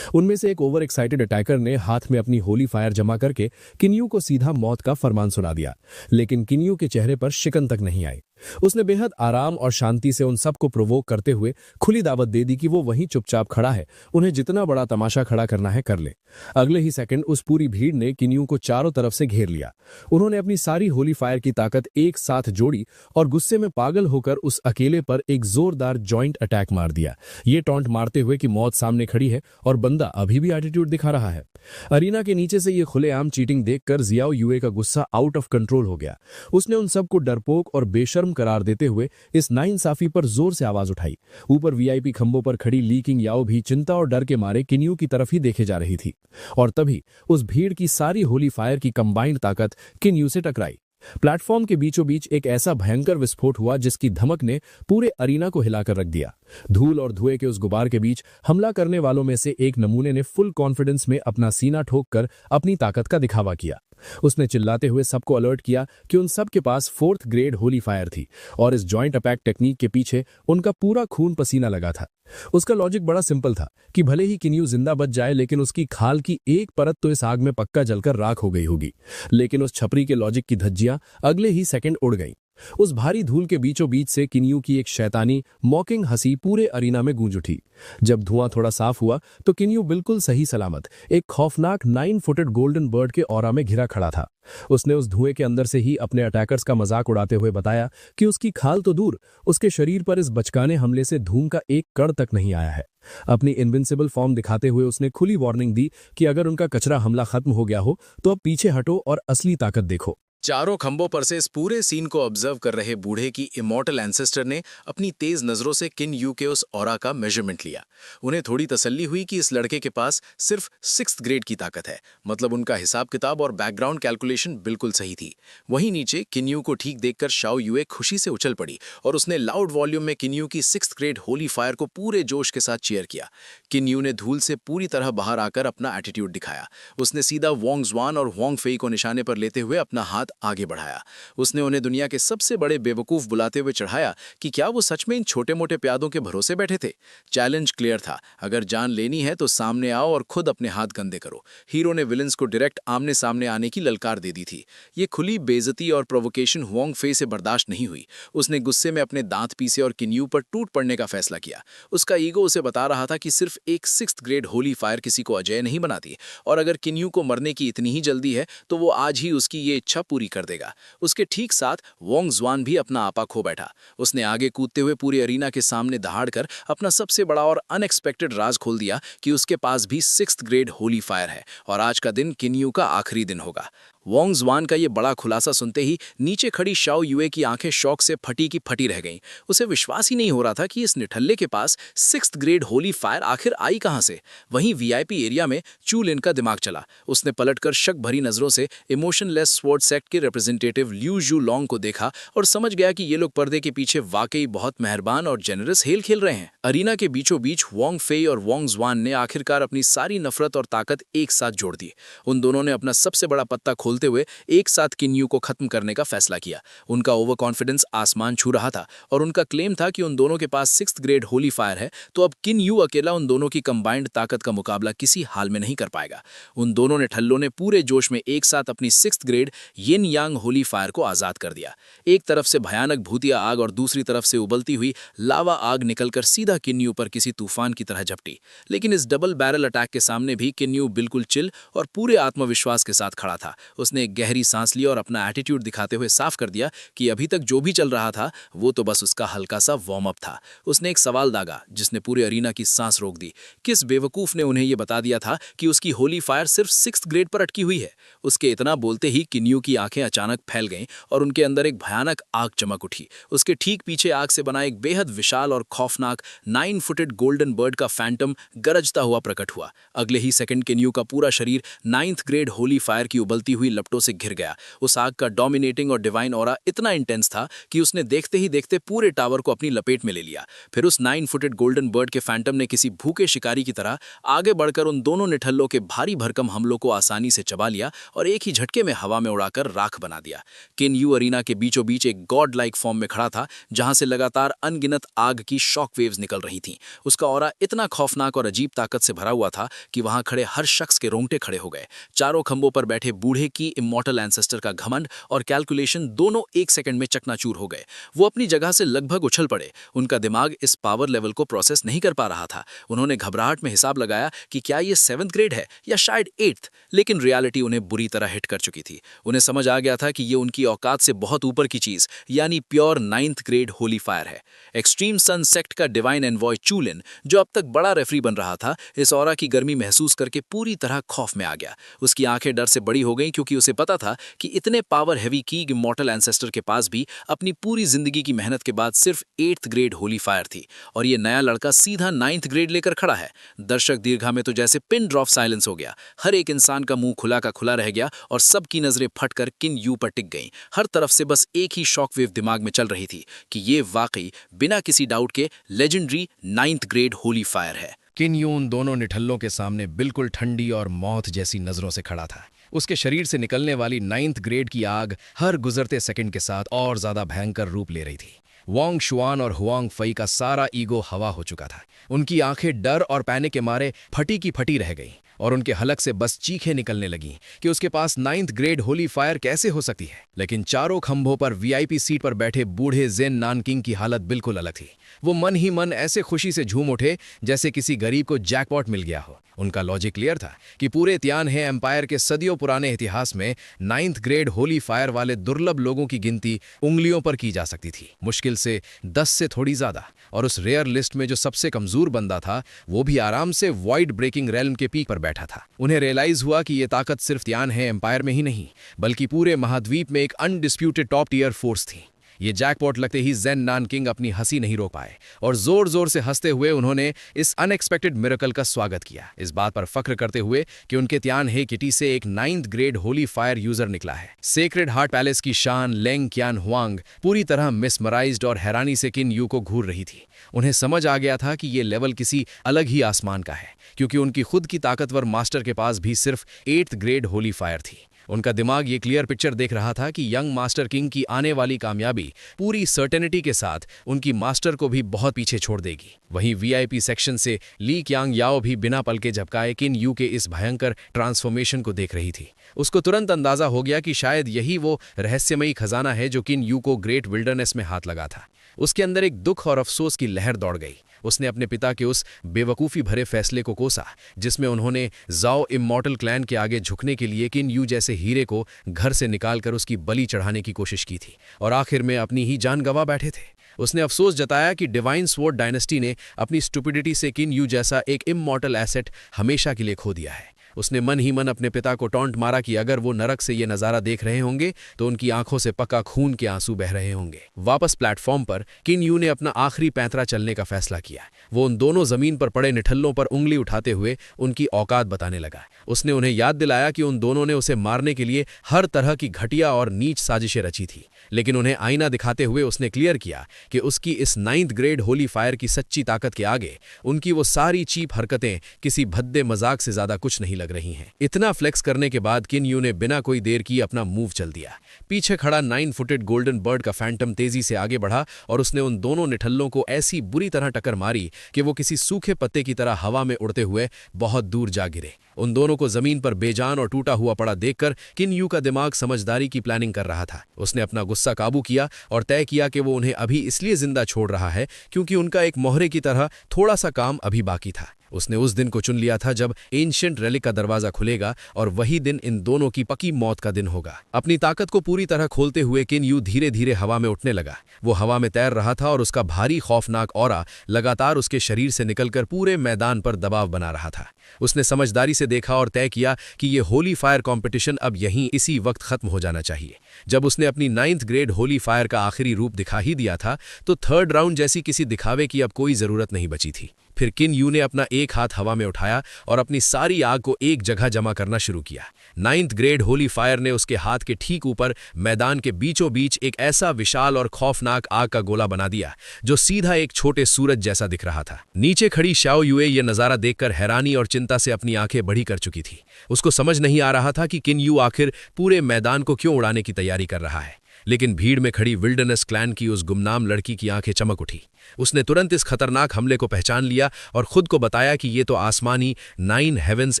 उनमें से एक ओवर एक्साइटेड अटैकर ने हाथ में अपनी होली फायर जमा करके किन्यू को सीधा मौत का फरमान सुना दिया, लेकिन किन्यू के चेहरे पर शिकन तक नहीं आई। उसने बेहद आराम और शांति से उन सबको प्रोवोक करते हुए खुली दावत दे दी कि वो वहीं चुपचाप खड़ा है, उन्हें जितना बड़ा तमाशा खड़ा करना है कर ले। अगले ही सेकंड उस पूरी भीड़ ने किन्यू को चारों तरफ से घेर लिया। उन्होंने अपनी सारी होली फायर की ताकत एक साथ जोड़ी और गुस्से में पागल होकर उस अकेले पर एक जोरदार जॉइंट अटैक मार दिया, ये टॉन्ट मारते हुए कि मौत सामने खड़ी है और बंदा अभी भी एटीट्यूड दिखा रहा है। अरीना के नीचे से ये खुलेआम चीटिंग देखकर जियाओ युए का गुस्सा आउट ऑफ कंट्रोल हो गया। उसने उन सबको डरपोक और बेशर्म करार देते हुए इस नाइंसाफी पर जोर से आवाज उठाई। ऊपर वीआईपी खंभों पर खड़ी ली किंग याओ भी चिंता और डर के मारे किन्यू की तरफ ही देखे जा रही थी और तभी उस भीड़ की सारी होली फायर की कंबाइंड ताकत किन्यू से टकराई। प्लेटफॉर्म के बीचों बीच एक ऐसा भयंकर विस्फोट हुआ जिसकी धमक ने पूरे अरीना को हिलाकर रख दिया। धूल और धुएं के उस गुबार के बीच हमला करने वालों में से एक नमूने ने फुल कॉन्फिडेंस में अपना सीना ठोककर अपनी ताकत का दिखावा किया। उसने चिल्लाते हुए सबको अलर्ट किया कि उन सब के पास 4th ग्रेड होली फायर थी और इस जॉइंट अटैक टेक्निक के पीछे उनका पूरा खून पसीना लगा था। उसका लॉजिक बड़ा सिंपल था कि भले ही किन्यू जिंदा बच जाए लेकिन उसकी खाल की एक परत तो इस आग में पक्का जलकर राख हो गई होगी। लेकिन उस छपरी के लॉजिक की धज्जियां अगले ही सेकंड उड़ गईं। उस भारी धूल के बीचों बीच से किन्यू की एक शैतानी मॉकिंग हंसी पूरे अरीना में गूंज उठी। जब धुआं थोड़ा साफ हुआ तो किन्यू बिल्कुल सही सलामत एक खौफनाक 9 फुटेड गोल्डन बर्ड के ऑरा में घिरा खड़ा था। उसने उस धुएं के अंदर से ही अपने अटैकर्स का मजाक उड़ाते हुए बताया कि उसकी खाल तो दूर, उसके शरीर पर इस बचकाने हमले से धूम का एक कण तक नहीं आया है। अपनी इनविंसिबल फॉर्म दिखाते हुए उसने खुली वार्निंग दी कि अगर उनका कचरा हमला खत्म हो गया हो तो अब पीछे हटो और असली ताकत देखो। चारों खंभों पर से इस पूरे सीन को ऑब्जर्व कर रहे बूढ़े की इमॉर्टल एंसेस्टर ने अपनी तेज नजरों से किन यू के उस ऑरा का मेजरमेंट लिया। उन्हें थोड़ी तसल्ली हुई कि इस लड़के के पास सिर्फ 6th ग्रेड की ताकत है, मतलब उनका हिसाब किताब और बैकग्राउंड कैलकुलेशन बिल्कुल सही थी। वहीं नीचे किन यू को ठीक देखकर शाओ युए खुशी से उछल पड़ी और उसने लाउड वॉल्यूम में किन यू की 6th ग्रेड होली फायर को पूरे जोश के साथ चीयर किया। किन यू ने धूल से पूरी तरह बाहर आकर अपना एटीट्यूड दिखाया। उसने सीधा वोंग ज़ुआन और होंग फेई को निशाने पर लेते हुए अपना हाथ आगे बढ़ाया। उसने उन्हें दुनिया के सबसे बड़े बेवकूफ बुलाते हुए चढ़ाया कि क्या वो सच में इन छोटे मोटे प्यादों के भरोसे बैठे थे। चैलेंज क्लियर था, अगर जान लेनी है तो सामने आओ और खुद अपने हाथ गंदे करो। हीरो ने विलन्स को डायरेक्ट आमने सामने आने की ललकार दे दी थी। ये खुली बेइज्जती और प्रोवोकेशन होंग फे से बर्दाश्त नहीं हुई। उसने गुस्से में अपने दांत पीसे और किन्यू पर टूट पड़ने का फैसला किया। उसका ईगो उसे बता रहा था कि सिर्फ एक 6th ग्रेड होली फायर किसी को अजय नहीं बनाती, और अगर किन्यू को मरने की इतनी ही जल्दी है तो वो आज ही उसकी ये इच्छा पूरी कर देगा। उसके ठीक साथ वोंग ज़ुआन भी अपना आपा खो बैठा। उसने आगे कूदते हुए पूरी अरीना के सामने दहाड़कर अपना सबसे बड़ा और अनएक्सपेक्टेड राज खोल दिया कि उसके पास भी 6th ग्रेड होली फायर है और आज का दिन किन्यू का आखिरी दिन होगा। वोंग ज़ुआन का ये बड़ा खुलासा सुनते ही नीचे खड़ी शाओ युए की आंखें शौक से फटी की फटी रह गईं। उसे विश्वास ही नहीं हो रहा था कि इस निठल्ले के पास 6th ग्रेड होली फायर आखिर आई कहां से। वहीं वीआईपी एरिया में चू लिन का दिमाग चला। उसने पलटकर शक भरी नजरों से इमोशनलेस स्वॉर्ड सेक्ट के रिप्रेजेंटेटिव लिू जू लॉन्ग को देखा और समझ गया कि ये लोग पर्दे के पीछे वाकई बहुत मेहरबान और जेनरस खेल खेल रहे हैं। अरीना के बीचों बीच वोंग फेई और वोंग ज़ुआन ने आखिरकार अपनी सारी नफरत और ताकत एक साथ जोड़ दी। उन दोनों ने अपना सबसे बड़ा पत्ता खोलते हुए एक साथ किन्यू को खत्म करने का फैसला किया। उनका ओवर कॉन्फिडेंस आसमान छू रहा था और उनका क्लेम था कि उन दोनों के पास 6th ग्रेड होली फायर है, तो अब किन्यू अकेला उन दोनों की कंबाइंड ताकत का मुकाबला किसी हाल में नहीं कर पाएगा। उन दोनों ने ठल्लों ने पूरे जोश में एक साथ अपनी 6th ग्रेड यिन यांग होली फायर को आजाद कर दिया। एक तरफ से भयानक भूतिया आग और दूसरी तरफ से उबलती हुई लावा आग निकलकर सीधा किन्यू पर किसी तूफान की तरह झपटी। लेकिन इस डबल बैरल अटैक के सामने भी किन्यू बिल्कुल चिल और पूरे आत्मविश्वास के साथ खड़ा था। उसने एक गहरी सांस ली और अपना एटीट्यूड दिखाते हुए साफ कर दिया कि अभी तक जो भी चल रहा था वो तो बस उसका हल्का सा वार्म अप था। उसने एक सवाल दागा जिसने पूरे अरीना की सांस रोक दी। किस बेवकूफ ने उन्हें यह बता दिया था कि उसकी होली फायर सिर्फ 6th ग्रेड पर अटकी हुई है। उसके इतना बोलते ही किन्यू की आंखें अचानक फैल गईं और उनके अंदर एक भयानक आग चमक उठी। उसके ठीक पीछे आग से बना एक बेहद विशाल और खौफनाक 9-फुटेड गोल्डन बर्ड का फैंटम गरजता हुआ प्रकट हुआ। अगले ही सेकंड किन्यू का पूरा शरीर 9th ग्रेड होली फायर की उबलती हुई लपटों से घिर गया। उस आग का डोमिनेटिंग और डिवाइन ऑरा इतना इंटेंस था कि उसने देखते ही देखते पूरे टावर को अपनी लपेट में ले लिया। फिर उस 9-फुटेड गोल्डन बर्ड के फैंटम ने किसी भूखे शिकारी की तरह आगे बढ़कर उन दोनों निठल्लों के भारी भरकम हमलों को आसानी से चबा लिया और एक ही झटके में हवा में उड़ाकर राख बना दिया। किन यू अरीना के बीचों बीच एक गॉड लाइक फॉर्म में खड़ा था, जहां से लगातार अनगिनत आग की शॉक वेव्स निकल रही थीं। उसका ऑरा इतना खौफनाक और अजीब ताकत से भरा हुआ था कि वहां खड़े हर शख्स के रोंगटे खड़े हो गए। चारों खंभों पर बैठे बूढ़े की इमॉर्टल एंसेस्टर का घमंड और कैलकुलेशन दोनों एक सेकंड में चकनाचूर हो गए। वो अपनी जगह से लगभग उछल पड़े। उनका दिमाग इस पावर लेवल को प्रोसेस नहीं कर पा रहा था। उन्होंने घबराहट में हिसाब लगाया कि क्या ये 7th ग्रेड है या शायद 8th, लेकिन रियलिटी उन्हें बुरी तरह हिट कर चुकी थी। उन्हें समझ आ गया था कि ये उनकी औकात से बहुत ऊपर की चीज यानी pure 9th grade holy fire है। एक्सट्रीम सन सेक्ट का डिवाइन एनवॉय चू लिन, जो अब तक बड़ा रेफरी बन रहा था, इस ऑरा की गर्मी महसूस करके पूरी तरह खौफ में आ गया। उसकी आंखें डर से बड़ी हो गईं क्योंकि उसे पता था कि इतने पावर हैवी की इमॉर्टल एंसेस्टर के पास भी अपनी पूरी जिंदगी की मेहनत के बाद सिर्फ 8th ग्रेड होली फायर थी और ये नया लड़का सीधा 9th ग्रेड लेकर खड़ा है। दर्शक दीर्घा में तो जैसे पिन ड्रॉप साइलेंस हो गया। हर एक इंसान का मुंह खुला का खुला रह गया और सबकी नजरें फटकर किन यू पर टिक गईं। हर तरफ से बस एक ही शॉकवेव दिमाग में चल रही थी कि ये वाकई बिना किसी डाउट के legendary 9th grade holy fire है। किन यू उन दोनों निठल्लों के सामने बिल्कुल ठंडी और मौत जैसी नजरों से खड़ा था। उसके शरीर से निकलने वाली 9th ग्रेड की आग हर गुजरते सेकंड के साथ और ज्यादा भयंकर रूप ले रही थी। वोंग शुआन और हुआंग फई का सारा ईगो हवा हो चुका था। उनकी आंखें डर और पैनिक के मारे फटी की फटी रह गईं और उनके हलक से बस चीखें निकलने लगीं कि उसके पास 9th ग्रेड होली फायर कैसे हो सकती है। लेकिन चारों खंभों पर वीआईपी सीट पर बैठे बूढ़े जेन नानकिंग की हालत बिल्कुल अलग थी। वो मन ही मन ऐसे खुशी से झूम उठे जैसे किसी गरीब को जैकपॉट मिल गया हो। उनका लॉजिक क्लियर था कि पूरे तियानहे एम्पायर के सदियों पुराने इतिहास में 9th ग्रेड होली फायर वाले दुर्लभ लोगों की गिनती उंगलियों पर की जा सकती थी, मुश्किल से 10 से थोड़ी ज्यादा। और उस रेयर लिस्ट में जो सबसे कमजोर बंदा था वो भी आराम से वॉइड ब्रेकिंग रेल्म के पीक पर बैठा था। उन्हें रियलाइज हुआ कि ये ताकत सिर्फ तियानहे एम्पायर में ही नहीं बल्कि पूरे महाद्वीप में एक अनडिस्प्यूटेड टॉप टीयर फोर्स थी। ये जैकपॉट लगते ही ज़ेन नान किंग अपनी हंसी नहीं रोक पाए और जोर जोर से हंसते हुए उन्होंने इस अनएक्सपेक्टेड मिरेकल का स्वागत किया, इस बात पर फख्र करते हुए कि उनके तियानहे किटी से एक 9th grade holy fire user निकला है। सेक्रेड हार्ट पैलेस की शान लेंग क्यान हुआंग पूरी तरह मिसमराइज्ड और हैरानी से किन यू को घूर रही थी। उन्हें समझ आ गया था कि ये लेवल किसी अलग ही आसमान का है, क्योंकि उनकी खुद की ताकतवर मास्टर के पास भी सिर्फ 8th ग्रेड होली फायर थी। उनका दिमाग ये क्लियर पिक्चर देख रहा था कि यंग मास्टर किंग की आने वाली कामयाबी पूरी सर्टेनिटी के साथ उनकी मास्टर को भी बहुत पीछे छोड़ देगी। वहीं वीआईपी सेक्शन से ली क्यांग याओ भी बिना पलके झपकाए किन यू के इस भयंकर ट्रांसफॉर्मेशन को देख रही थी। उसको तुरंत अंदाजा हो गया कि शायद यही वो रहस्यमयी खजाना है जो किन यू को ग्रेट विल्डरनेस में हाथ लगा था। उसके अंदर एक दुख और अफसोस की लहर दौड़ गई। उसने अपने पिता के उस बेवकूफ़ी भरे फैसले को कोसा जिसमें उन्होंने जाओ इमॉर्टल क्लैन के आगे झुकने के लिए किन यू जैसे हीरे को घर से निकालकर उसकी बलि चढ़ाने की कोशिश की थी और आखिर में अपनी ही जान गंवा बैठे थे। उसने अफसोस जताया कि डिवाइन स्वॉर्ड डायनेस्टी ने अपनी स्टुपिडिटी से किन यू जैसा एक इमॉर्टल एसेट हमेशा के लिए खो दिया है। उसने मन ही मन अपने पिता को टॉन्ट मारा कि अगर वो नरक से ये नज़ारा देख रहे होंगे तो उनकी आंखों से पक्का खून के आंसू बह रहे होंगे। वापस प्लेटफॉर्म पर किन यू ने अपना आखिरी पैंतरा चलने का फैसला किया। वो उन दोनों जमीन पर पड़े निठल्लों पर उंगली उठाते हुए उनकी औकात बताने लगा। उसने उन्हें याद दिलाया कि उन दोनों ने उसे मारने के लिए हर तरह की घटिया और नीच साजिशें रची थी, लेकिन उन्हें आईना दिखाते हुए उसने क्लियर किया कि उसकी इस 9th ग्रेड होली फायर की सच्ची ताकत के आगे उनकी वो सारी चीप हरकतें किसी भद्दे मजाक से ज्यादा कुछ नहीं लग रही हैं। इतना फ्लेक्स करने के बाद किन यू ने बिना कोई देर की अपना मूव चल दिया। पीछे खड़ा 9-footed गोल्डन बर्ड का फैंटम तेजी से आगे बढ़ा और उसने उन दोनों निठल्लों को ऐसी बुरी तरह टक्कर मारी कि वो किसी सूखे पत्ते की तरह हवा में उड़ते हुए बहुत दूर जा गिरे। उन दोनों को जमीन पर बेजान और टूटा हुआ पड़ा देखकर किन यू का दिमाग समझदारी की प्लानिंग कर रहा था। उसने अपना गुस्सा काबू किया और तय किया कि वो उन्हें अभी इसलिए जिंदा छोड़ रहा है क्योंकि उनका एक मोहरे की तरह थोड़ा सा काम अभी बाकी था। उसने उस दिन को चुन लिया था जब एंशिएंट रेलिक का दरवाजा खुलेगा और वही दिन इन दोनों की पक्की मौत का दिन होगा। अपनी ताकत को पूरी तरह खोलते हुए किन यू धीरे धीरे हवा में उठने लगा। वो हवा में तैर रहा था और उसका भारी खौफनाक ऑरा लगातार उसके शरीर से निकलकर पूरे मैदान पर दबाव बना रहा था। उसने समझदारी से देखा और तय किया कि ये होली फायर कंपटीशन अब यहीं इसी वक्त खत्म हो जाना चाहिए। जब उसने अपनी 9th ग्रेड होली फायर का आखिरी रूप दिखा ही दिया था तो 3rd राउंड जैसी किसी दिखावे की अब कोई जरूरत नहीं बची थी। फिर किन यू ने अपना एक हाथ हवा में उठाया और अपनी सारी आग को एक जगह जमा करना शुरू किया। 9th ग्रेड होली फायर ने उसके हाथ के ठीक ऊपर मैदान के बीचों बीच एक ऐसा विशाल और खौफनाक आग का गोला बना दिया जो सीधा एक छोटे सूरज जैसा दिख रहा था। नीचे खड़ी शाओ युए ये नजारा देखकर हैरानी और चिंता से अपनी आंखें बड़ी कर चुकी थी। उसको समझ नहीं आ रहा था कि किन यू आखिर पूरे मैदान को क्यों उड़ाने की तैयारी कर रहा है, लेकिन भीड़ में खड़ी विल्डरनेस क्लैन की उस गुमनाम लड़की की आंखें चमक उठी। उसने तुरंत इस खतरनाक हमले को पहचान लिया और खुद को बताया कि ये तो आसमानी 9 हेवेंस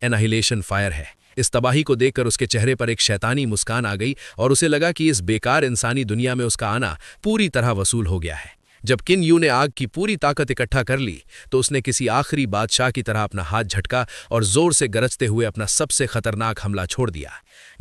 एनाहिलेशन फायर है। इस तबाही को देखकर उसके चेहरे पर एक शैतानी मुस्कान आ गई और उसे लगा कि इस बेकार इंसानी दुनिया में उसका आना पूरी तरह वसूल हो गया है। जब किन यू ने आग की पूरी ताकत इकट्ठा कर ली तो उसने किसी आखिरी बादशाह की तरह अपना हाथ झटका और जोर से गरजते हुए अपना सबसे खतरनाक हमला छोड़ दिया।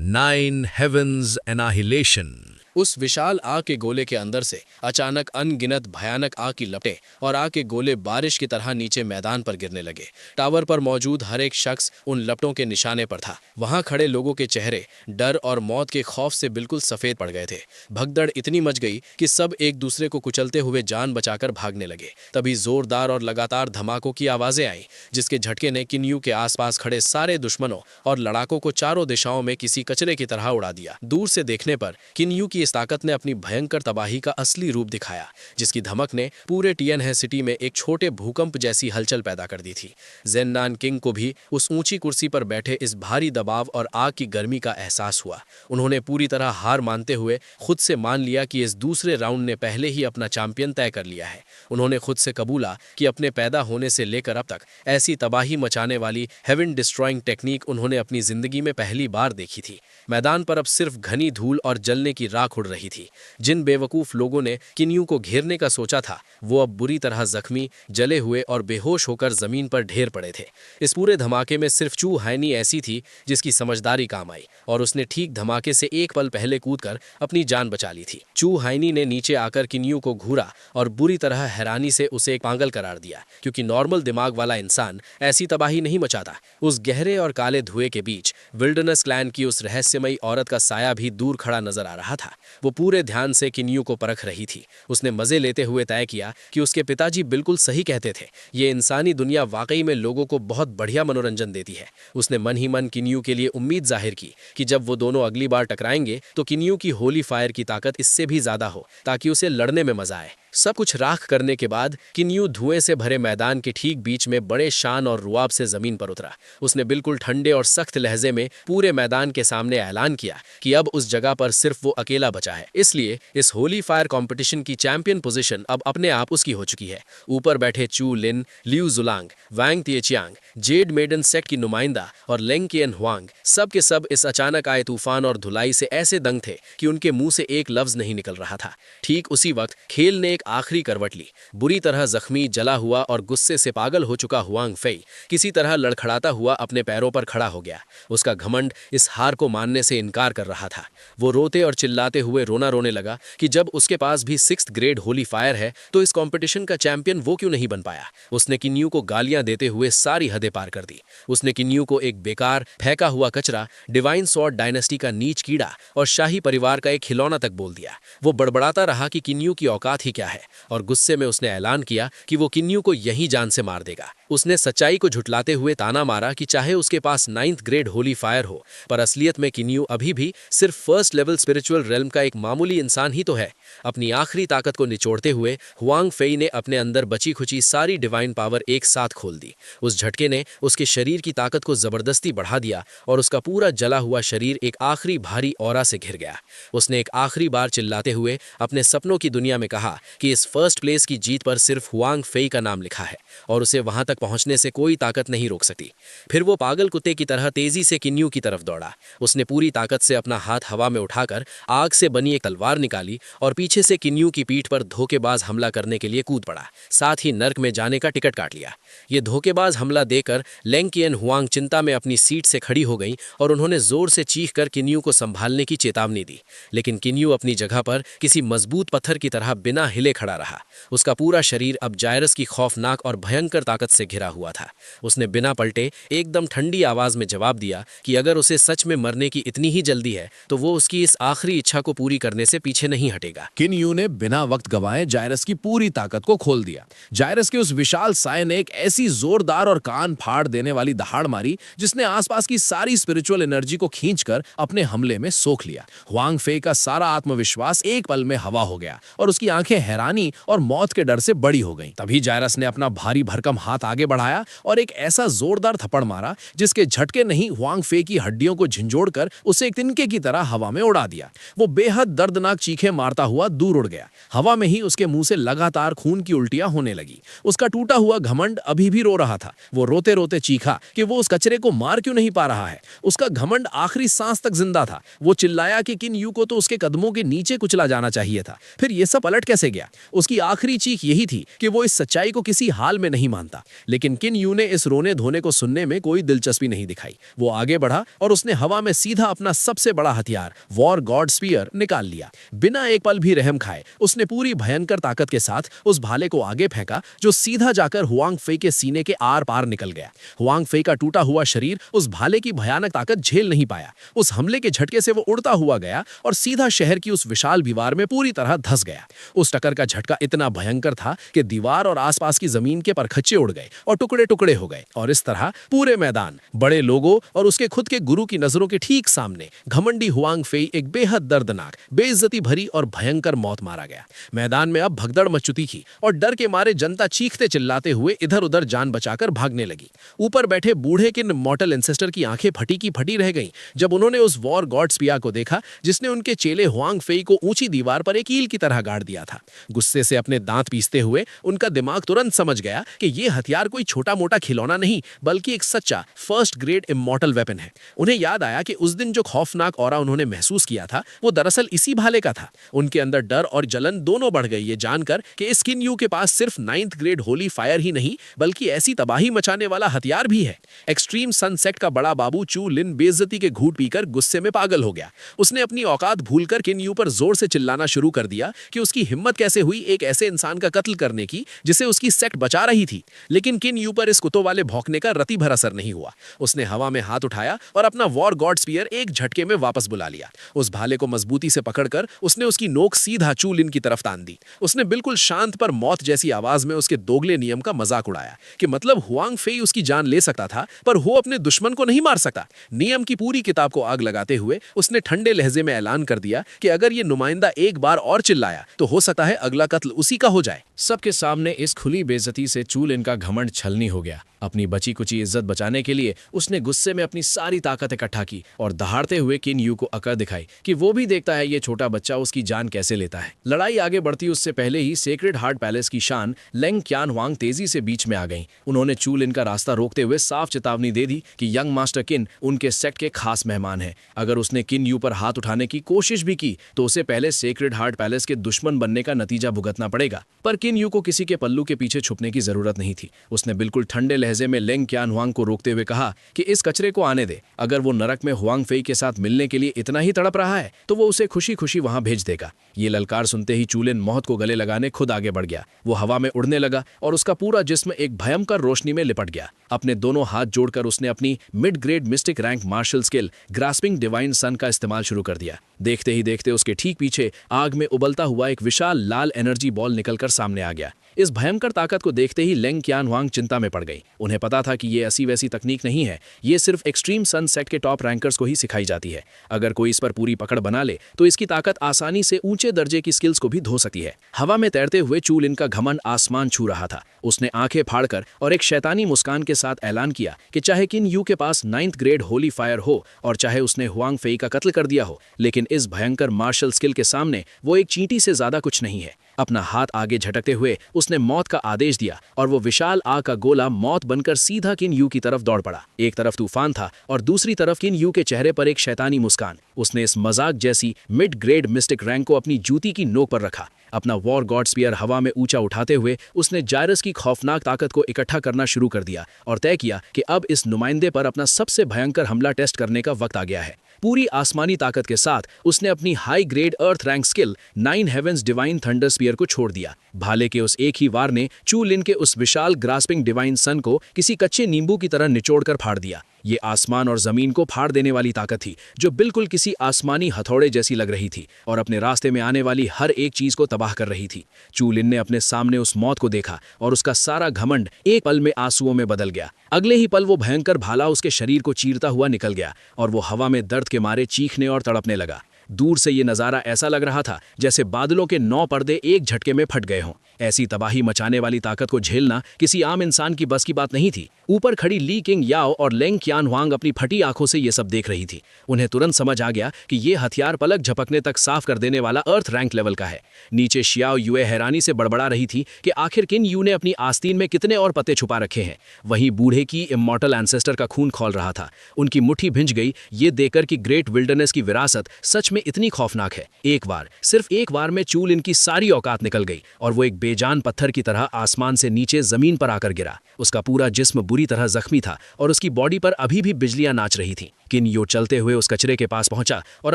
9 हेवेंस एनाहिलेशन। उस विशाल आग के गोले के अंदर से अचानक अनगिनत भयानक आग की लपटें और आग के गोले बारिश की तरह नीचे मैदान पर गिरने लगे। टावर पर मौजूद हर एक शख्स उन लपटों के निशाने पर था। वहां खड़े लोगों के चेहरे डर और मौत के खौफ से बिल्कुल सफेद पड़ गए थे। भगदड़ इतनी मच गई कि सब एक दूसरे को कुचलते हुए जान बचाकर भागने लगे। तभी जोरदार और लगातार धमाकों की आवाजें आईं, जिसके झटके ने किन यू के आसपास खड़े सारे दुश्मनों और लड़ाकों को चारों दिशाओं में किसी कचरे की तरह उड़ा दिया। दूर से देखने पर किन यू की इस ताकत ने अपनी भयंकर तबाही का असली रूप दिखाया, जिसकी धमक ने पूरे टियनहे सिटी में एक छोटे भूकंप जैसी हलचल पैदा कर दी थी। ज़ेन नान किंग को भी उस ऊंची कुर्सी पर बैठे इस भारी दबाव और आग की गर्मी का एहसास हुआ। उन्होंने पूरी तरह हार मानते हुए खुद से मान लिया कि इस दूसरे राउंड ने पहले ही अपना चैंपियन तय कर लिया है। उन्होंने खुद से कबूला कि अपने पैदा होने से लेकर अब तक ऐसी तबाही मचाने वाली हेवन डिस्ट्रॉइंग टेक्निक उन्होंने अपनी जिंदगी में पहली बार देखी थी। मैदान पर अब सिर्फ घनी धूल और जलने की राख आंख उड़ रही थी। जिन बेवकूफ लोगों ने किन्यू को घेरने का सोचा था वो अब बुरी तरह जख्मी, जले हुए और बेहोश होकर जमीन पर ढेर पड़े थे। इस पूरे धमाके में सिर्फ चू हाइनी ऐसी थी जिसकी समझदारी काम आई और उसने ठीक धमाके से एक पल पहले कूदकर अपनी जान बचा ली थी। चू हाइनी ने नीचे आकर किन्यू को घूरा और बुरी तरह हैरानी से उसे एक पागल करार दिया, क्योंकि नॉर्मल दिमाग वाला इंसान ऐसी तबाही नहीं मचाता। उस गहरे और काले धुएं के बीच विल्डरनेस क्लैन की उस रहस्यमयी औरत का साया भी दूर खड़ा नजर आ रहा था। वो पूरे ध्यान से किन्यू को परख रही थी। उसने मजे लेते हुए तय किया कि उसके पिताजी बिल्कुल सही कहते थे, ये इंसानी दुनिया वाकई में लोगों को बहुत बढ़िया मनोरंजन देती है। उसने मन ही मन किन्यू के लिए उम्मीद जाहिर की कि जब वो दोनों अगली बार टकराएंगे तो किन्यू की होली फायर की ताकत इससे भी ज्यादा हो, ताकि उसे लड़ने में मजा आए। सब कुछ राख करने के बाद किन्यू धुएं से भरे मैदान के ठीक बीच में बड़े शान और रुआब से जमीन पर उतरा। उसने बिल्कुल ठंडे और सख्त लहजे में पूरे मैदान के सामने ऐलान किया कि अब उस जगह पर सिर्फ वो अकेला बचा है, इसलिए इस होली फायर कंपटीशन की चैंपियन पोजीशन अब अपने आप उसकी हो चुकी है। ऊपर बैठे चू लिन, लियू जुलांग, वांग तिएचियांग, जेड मेडन सेट की नुमाइंदा और लेंग कियन हुआंग सब के सब इस अचानक आए तूफान और धुलाई से ऐसे दंग थे कि उनके मुंह से एक लफ्ज नहीं निकल रहा था। ठीक उसी वक्त खेल ने एक आखिरी करवट ली। बुरी तरह जख्मी, जला हुआ और गुस्से से पागल हो चुका हुआंग फेई किसी तरह लड़खड़ाता हुआ अपने पैरों पर खड़ा हो गया। उसका घमंड इस हार को मानने से इनकार कर रहा था। वो रोते और चिल्लाते हुए रोने लगा कि जब उसके पास भी 6th ग्रेड होली फायर है तो इस कंपटीशन का चैंपियन वो क्यों नहीं बन पाया। उसने किन्यू को गालियां देते हुए सारी हदें पार कर दी। उसने किन्यू को एक बेकार, फेंका हुआ कचरा, डिवाइन सॉर्ड डायनेस्टी का नीच कीड़ा और शाही परिवार का एक खिलौना तक बोल दिया। वो बड़बड़ाता रहा कि किन्यू की औकात ही क्या है और गुस्से में उसने ऐलान किया कि वो किन्यू को यहीं जान से मार देगा। उसने सच्चाई को झुटलाते हुए ताना मारा कि चाहे उसके पास 9th ग्रेड होली फायर हो, पर असलियत में किन्यू अभी भी सिर्फ फर्स्ट लेवल स्पिरिचुअल रेल्म का एक मामूली इंसान ही तो है। अपनी आखिरी ताकत को निचोड़ते हुए हुआंग फेई ने अपने अंदर बची खुची सारी डिवाइन पावर एक साथ खोल दी। उस झटके ने उसके शरीर की ताकत को जबरदस्ती बढ़ा दिया और उसका पूरा जला हुआ शरीर एक आखिरी भारी ऑरा से घिर गया। उसने एक आखिरी बार चिल्लाते हुए अपने सपनों की दुनिया में कहा कि इस फर्स्ट प्लेस की जीत पर सिर्फ हुआंग फेई का नाम लिखा है और उसे वहां तक पहुंचने से कोई ताकत नहीं रोक सकती। फिर वो पागल कुत्ते की तरह तेजी से किन्यू की तरफ दौड़ा। उसने पूरी ताकत से अपना हाथ हवा में उठाकर आग से बनी एक तलवार निकाली और पीछे से किन्यू की पीठ पर धोखेबाज हमला करने के लिए कूद पड़ा। साथ ही नर्क में जाने का टिकट काट लिया। ये धोखेबाज हमला देकर लेंग कियन हुआंग चिंता में अपनी सीट से खड़ी हो गई और उन्होंने जोर से चीख कर किन्यू को संभालने की चेतावनी दी, लेकिन किन्यू अपनी जगह पर किसी मजबूत पत्थर की तरह बिना हिले खड़ा रहा। उसका पूरा शरीर अब जायरस की खौफनाक और भयंकर ताकत से घिरा हुआ था। उसने बिना पलटे एकदम ठंडी आवाज में जवाब दिया कि अगर उसे सच में मरने की इतनी ही जल्दी है तो वो उसकी इस आखिरी इच्छा को पूरी करने से पीछे नहीं हटेगा। किन्यू ने बिना वक्त गंवाए जायरस की पूरी ताकत को खोल दिया। जायरस के उस विशाल साय ने एक ऐसी जोरदार और कान फाड़ देने वाली दहाड़ मारी जिसने आसपास की सारी स्पिरिचुअल एनर्जी को खींचकर अपने हमले में सोख लिया। हुआंग फे का सारा आत्मविश्वास एक पल में हवा हो गया और उसकी आंखें हैरानी और मौत के डर से बड़ी हो गईं। तभी जायरस ने अपना भारी भरकम हाथ आगे बढ़ाया और एक ऐसा जोरदार थप्पड़ मारा जिसके झटके नहीं हुआंग फे की हड्डियों को झंझोड़कर उसे एक तिनके की तरह हवा में उड़ा दिया। वो बेहद दर्दनाक चीखें मारता हुआ दूर उड़ गया। हवा में ही उसके मुंह से लगातार खून की उल्टियां होने लगी। उसका टूटा हुआ घमंड अभी भी रो रहा था। वो रोते रोते चीखा कि वो उस कचरे को मार क्यों नहीं पा रहा है। उसका घमंड आखिरी सांस तक जिंदा था। वो चिल्लाया कि किन्यू को तो उसके कदमों के नीचे कुचला जाना चाहिए था। फिर ये सब पलट कैसे गया? उसकी आखिरी चीख यही थी कि वो इस सच्चाई को किसी हाल में नहीं मानता। लेकिन किन्यू ने इस रोने धोने को सुनने में कोई दिलचस्पी नहीं दिखाई। वो आगे बढ़ा और उसने हवा में सीधा अपना सबसे बड़ा हथियार वॉर गॉड स्पीयर निकाल लिया। बिना एक पल भी रहम खाए उसने पूरी भयंकर ताकत के साथ उस भाले को आगे फेंका जो सीधा जाकर हुआंग फे के सीने के आर पार निकल गया। हुआंग फे का टूटा हुआ शरीर उस भाले की भयानक ताकत झेल नहीं पाया। उस हमले के झटके से वो उड़ता हुआ गया और सीधा शहर की उस विशाल दीवार में पूरी तरह धंस गया। उस टक्कर का झटका इतना भयंकर था कि दीवार और आसपास की जमीन के परखच्चे उड़ गए और टुकड़े टुकड़े हो गए और इस तरह पूरे मैदान, बड़े लोगों और उसके खुद के गुरु की नजरों के ठीक सामने घमंडी हुआंग फे एक बेहद दर्दनाक, बेइज्जती भरी और भयंकर मौत मारा गया। मैदान में अब भगदड़ मच चुकी थी और डर के मारे जनता चीखते चिल्लाते हुए इधर उधर जान बचाकर भागने लगी। ऊपर बैठे बूढ़े के मॉर्टल एंसेस्टर की आंखें फटी की फटी रह गईं जब उन्होंने उस वॉर गॉड स्पीयर को देखा जिसने उनके चेले हुआंग फे को ऊंची दीवार पर एक कील की तरह गाड़ दिया था। गुस्से से अपने दांत पीसते हुए उनका दिमाग तुरंत समझ गया कि यह हथियार हथियार कोई छोटा मोटा खिलौना नहीं बल्कि एक सच्चा फर्स्ट ग्रेड इमॉर्टल वेपन है। उन्हें याद आया कि उस दिन जो खौफनाक ऑरा उन्होंने महसूस किया था वो दरअसल इसी भाले का था। उनके अंदर डर और जलन दोनों बढ़ गई ये जानकर कि इस किन यू के पास सिर्फ 9th ग्रेड होली फायर ही नहीं बल्कि ऐसी तबाही मचाने वाला हथियार भी है। एक्सट्रीम सनसेट का बड़ा बाबू चू लिन बेइज्जती के घूंट पीकर गुस्से में पागल हो गया। उसने अपनी औकात भूलकर किन यू पर जोर से चिल्लाना शुरू कर दिया कि उसकी हिम्मत कैसे हुई एक ऐसे इंसान का कत्ल करने की जिसे उसकी सेक्ट बचा रही थी। लेकिन किन यू पर इस कुत्तों वाले भौंकने का रति भर असर नहीं हुआ। उसने हवा में हाथ उठाया और अपना वॉर गॉड स्पीयर एक झटके में वापस बुला लिया। उस भाले को मजबूती से पकड़कर उसने उसकी नोक सीधा चू लिन की तरफ तान दी। उसने बिल्कुल शांत पर मौत जैसी आवाज में उसके दोगले नियम का मजाक उड़ाया कि मतलब हुआंग फेई उसकी जान ले सकता था पर वो अपने दुश्मन को नहीं मार सकता। नियम की पूरी किताब को आग लगाते हुए उसने ठंडे लहजे में ऐलान कर दिया कि अगर ये नुमाइंदा एक बार और चिल्लाया तो हो सकता है अगला कत्ल उसी का हो जाए। सबके सामने इस खुली बेइज्जती से चू लिन का घमंड छलनी हो गया। अपनी बची कुची इज्जत बचाने के लिए उसने गुस्से में अपनी सारी ताकत इकट्ठा की और दहाड़ते हुए किन यू को अकड़ दिखाई कि वो भी देखता है ये छोटा बच्चा उसकी जान कैसे लेता है। लड़ाई आगे बढ़ती उससे पहले ही सेक्रेड हार्ट पैलेस की शान लेंग क्यान हुआंग तेजी से बीच में आ गई। उन्होंने चू लिन का रास्ता रोकते हुए साफ चेतावनी दे दी कि यंग मास्टर किन उनके सेक्ट के खास मेहमान हैं। अगर उसने किन यू पर हाथ उठाने की कोशिश भी की तो उसे पहले सेक्रेड हार्ट पैलेस के दुश्मन बनने का नतीजा भुगतना पड़ेगा। पर किन यू को किसी के पल्लू के पीछे छुपने की जरूरत नहीं थी। उसने बिल्कुल ठंडे लहजे में लेंग क्यान हुआंग को रोकते हुए कहा कि इस कचरे को आने दे। अगर वो नरक में हुआंग फेई के साथ मिलने के लिए इतना ही तड़प रहा है तो वो उसे खुशी खुशी वहां भेज देगा। ये ललकार सुनते ही चू लिन मौत को गले लगाने खुद आगे बढ़ गया। वो हवा में उड़ने लगा और उसका पूरा जिस्म एक भयंकर रोशनी में लिपट गया। अपने दोनों हाथ जोड़कर उसने अपनी mid grade mystic rank martial skill grasping divine sun का इस्तेमाल शुरू कर दिया। देखते ही देखते उसके ठीक पीछे आग में उबलता हुआ एक विशाल लाल एनर्जी बॉल निकलकर सामने आ गया। इस भयंकर ताकत को देखते ही लेंग क्यान हुआंग चिंता में पड़ गई। उन्हें पता था कि ये ऐसी वैसी तकनीक नहीं है, ये सिर्फ एक्सट्रीम सनसेट के टॉप रैंकर्स को ही सिखाई जाती है। अगर कोई इस पर पूरी पकड़ बना ले तो इसकी ताकत आसानी से ऊंचे दर्जे की स्किल्स को भी धो सकती है। हवा में तैरते हुए चू लिन का घमंड आसमान छू रहा था। उसने आंखें फाड़कर और एक शैतानी मुस्कान के साथ ऐलान किया कि चाहे किन यू के पास 9th ग्रेड होली फायर हो और चाहे उसने हुआंग फेई का कत्ल कर दिया हो, लेकिन इस भयंकर मार्शल स्किल के सामने वो एक चींटी से ज्यादा कुछ नहीं है। अपना हाथ आगे झटकते हुए उसने मौत का आदेश दिया और वो विशाल आग का गोला मौत बनकर सीधा किन यू की तरफ दौड़ पड़ा। एक तरफ तूफान था और दूसरी तरफ किन यू के चेहरे पर एक शैतानी मुस्कान। उसने इस मजाक जैसी मिड ग्रेड मिस्टिक रैंक को अपनी जूती की नोक पर रखा। अपना वॉर गॉड स्पीयर हवा में ऊंचा उठाते हुए उसने जायरस की खौफनाक ताकत को इकट्ठा करना शुरू कर दिया और तय किया कि अब इस नुमाइंदे पर अपना सबसे भयंकर हमला टेस्ट करने का वक्त आ गया है। पूरी आसमानी ताकत के साथ उसने अपनी high grade earth rank skill 9 heavens divine thunder spear को छोड़ दिया। भाले के उस एक ही वार ने चू लिन के उस विशाल ग्रास्पिंग डिवाइन सन को किसी कच्चे नींबू की तरह निचोड़कर फाड़ दिया। ये आसमान और जमीन को फाड़ देने वाली ताकत थी जो बिल्कुल किसी आसमानी हथौड़े जैसी लग रही थी और अपने रास्ते में आने वाली हर एक चीज को तबाह कर रही थी। चू लिन ने अपने सामने उस मौत को देखा और उसका सारा घमंड एक पल में आंसुओं में बदल गया। अगले ही पल वो भयंकर भाला उसके शरीर को चीरता हुआ निकल गया और वो हवा में दर्द के मारे चीखने और तड़पने लगा। दूर से ये नजारा ऐसा लग रहा था जैसे बादलों के 9 पर्दे एक झटके में फट गए हों। ऐसी तबाही मचाने वाली ताकत को झेलना किसी आम इंसान की बस की बात नहीं थी। ऊपर खड़ी ली किंग याओ और लेंग क्यान हुआंग अपनी फटी आंखों से ये सब देख रही थी। उन्हें तुरंत समझ आ गया कि ये हथियार पलक झपकने तक साफ कर देने वाला अर्थ रैंक लेवल का है। नीचे शियाओ युए हैरानी से बड़बड़ा रही थी कि आखिर किन यू ने अपनी आस्तीन में कितने और पत्ते छुपा रखे हैं। वहीं बूढ़े की इमॉर्टल एंसेस्टर का खून खौल रहा था। उनकी मुट्ठी भिंज गई ये देखकर कि ग्रेट विल्डरनेस की विरासत सच में इतनी खौफनाक है। एक बार, सिर्फ एक बार में चू लिन की सारी औकात निकल गई और वो एक बेजान पत्थर की तरह आसमान से नीचे जमीन पर आकर गिरा। उसका पूरा जिस्म बुरी तरह जख्मी था और उसकी बॉडी पर अभी भी बिजलियां नाच रही थीं। किन यो चलते हुए उस कचरे के पास पहुंचा और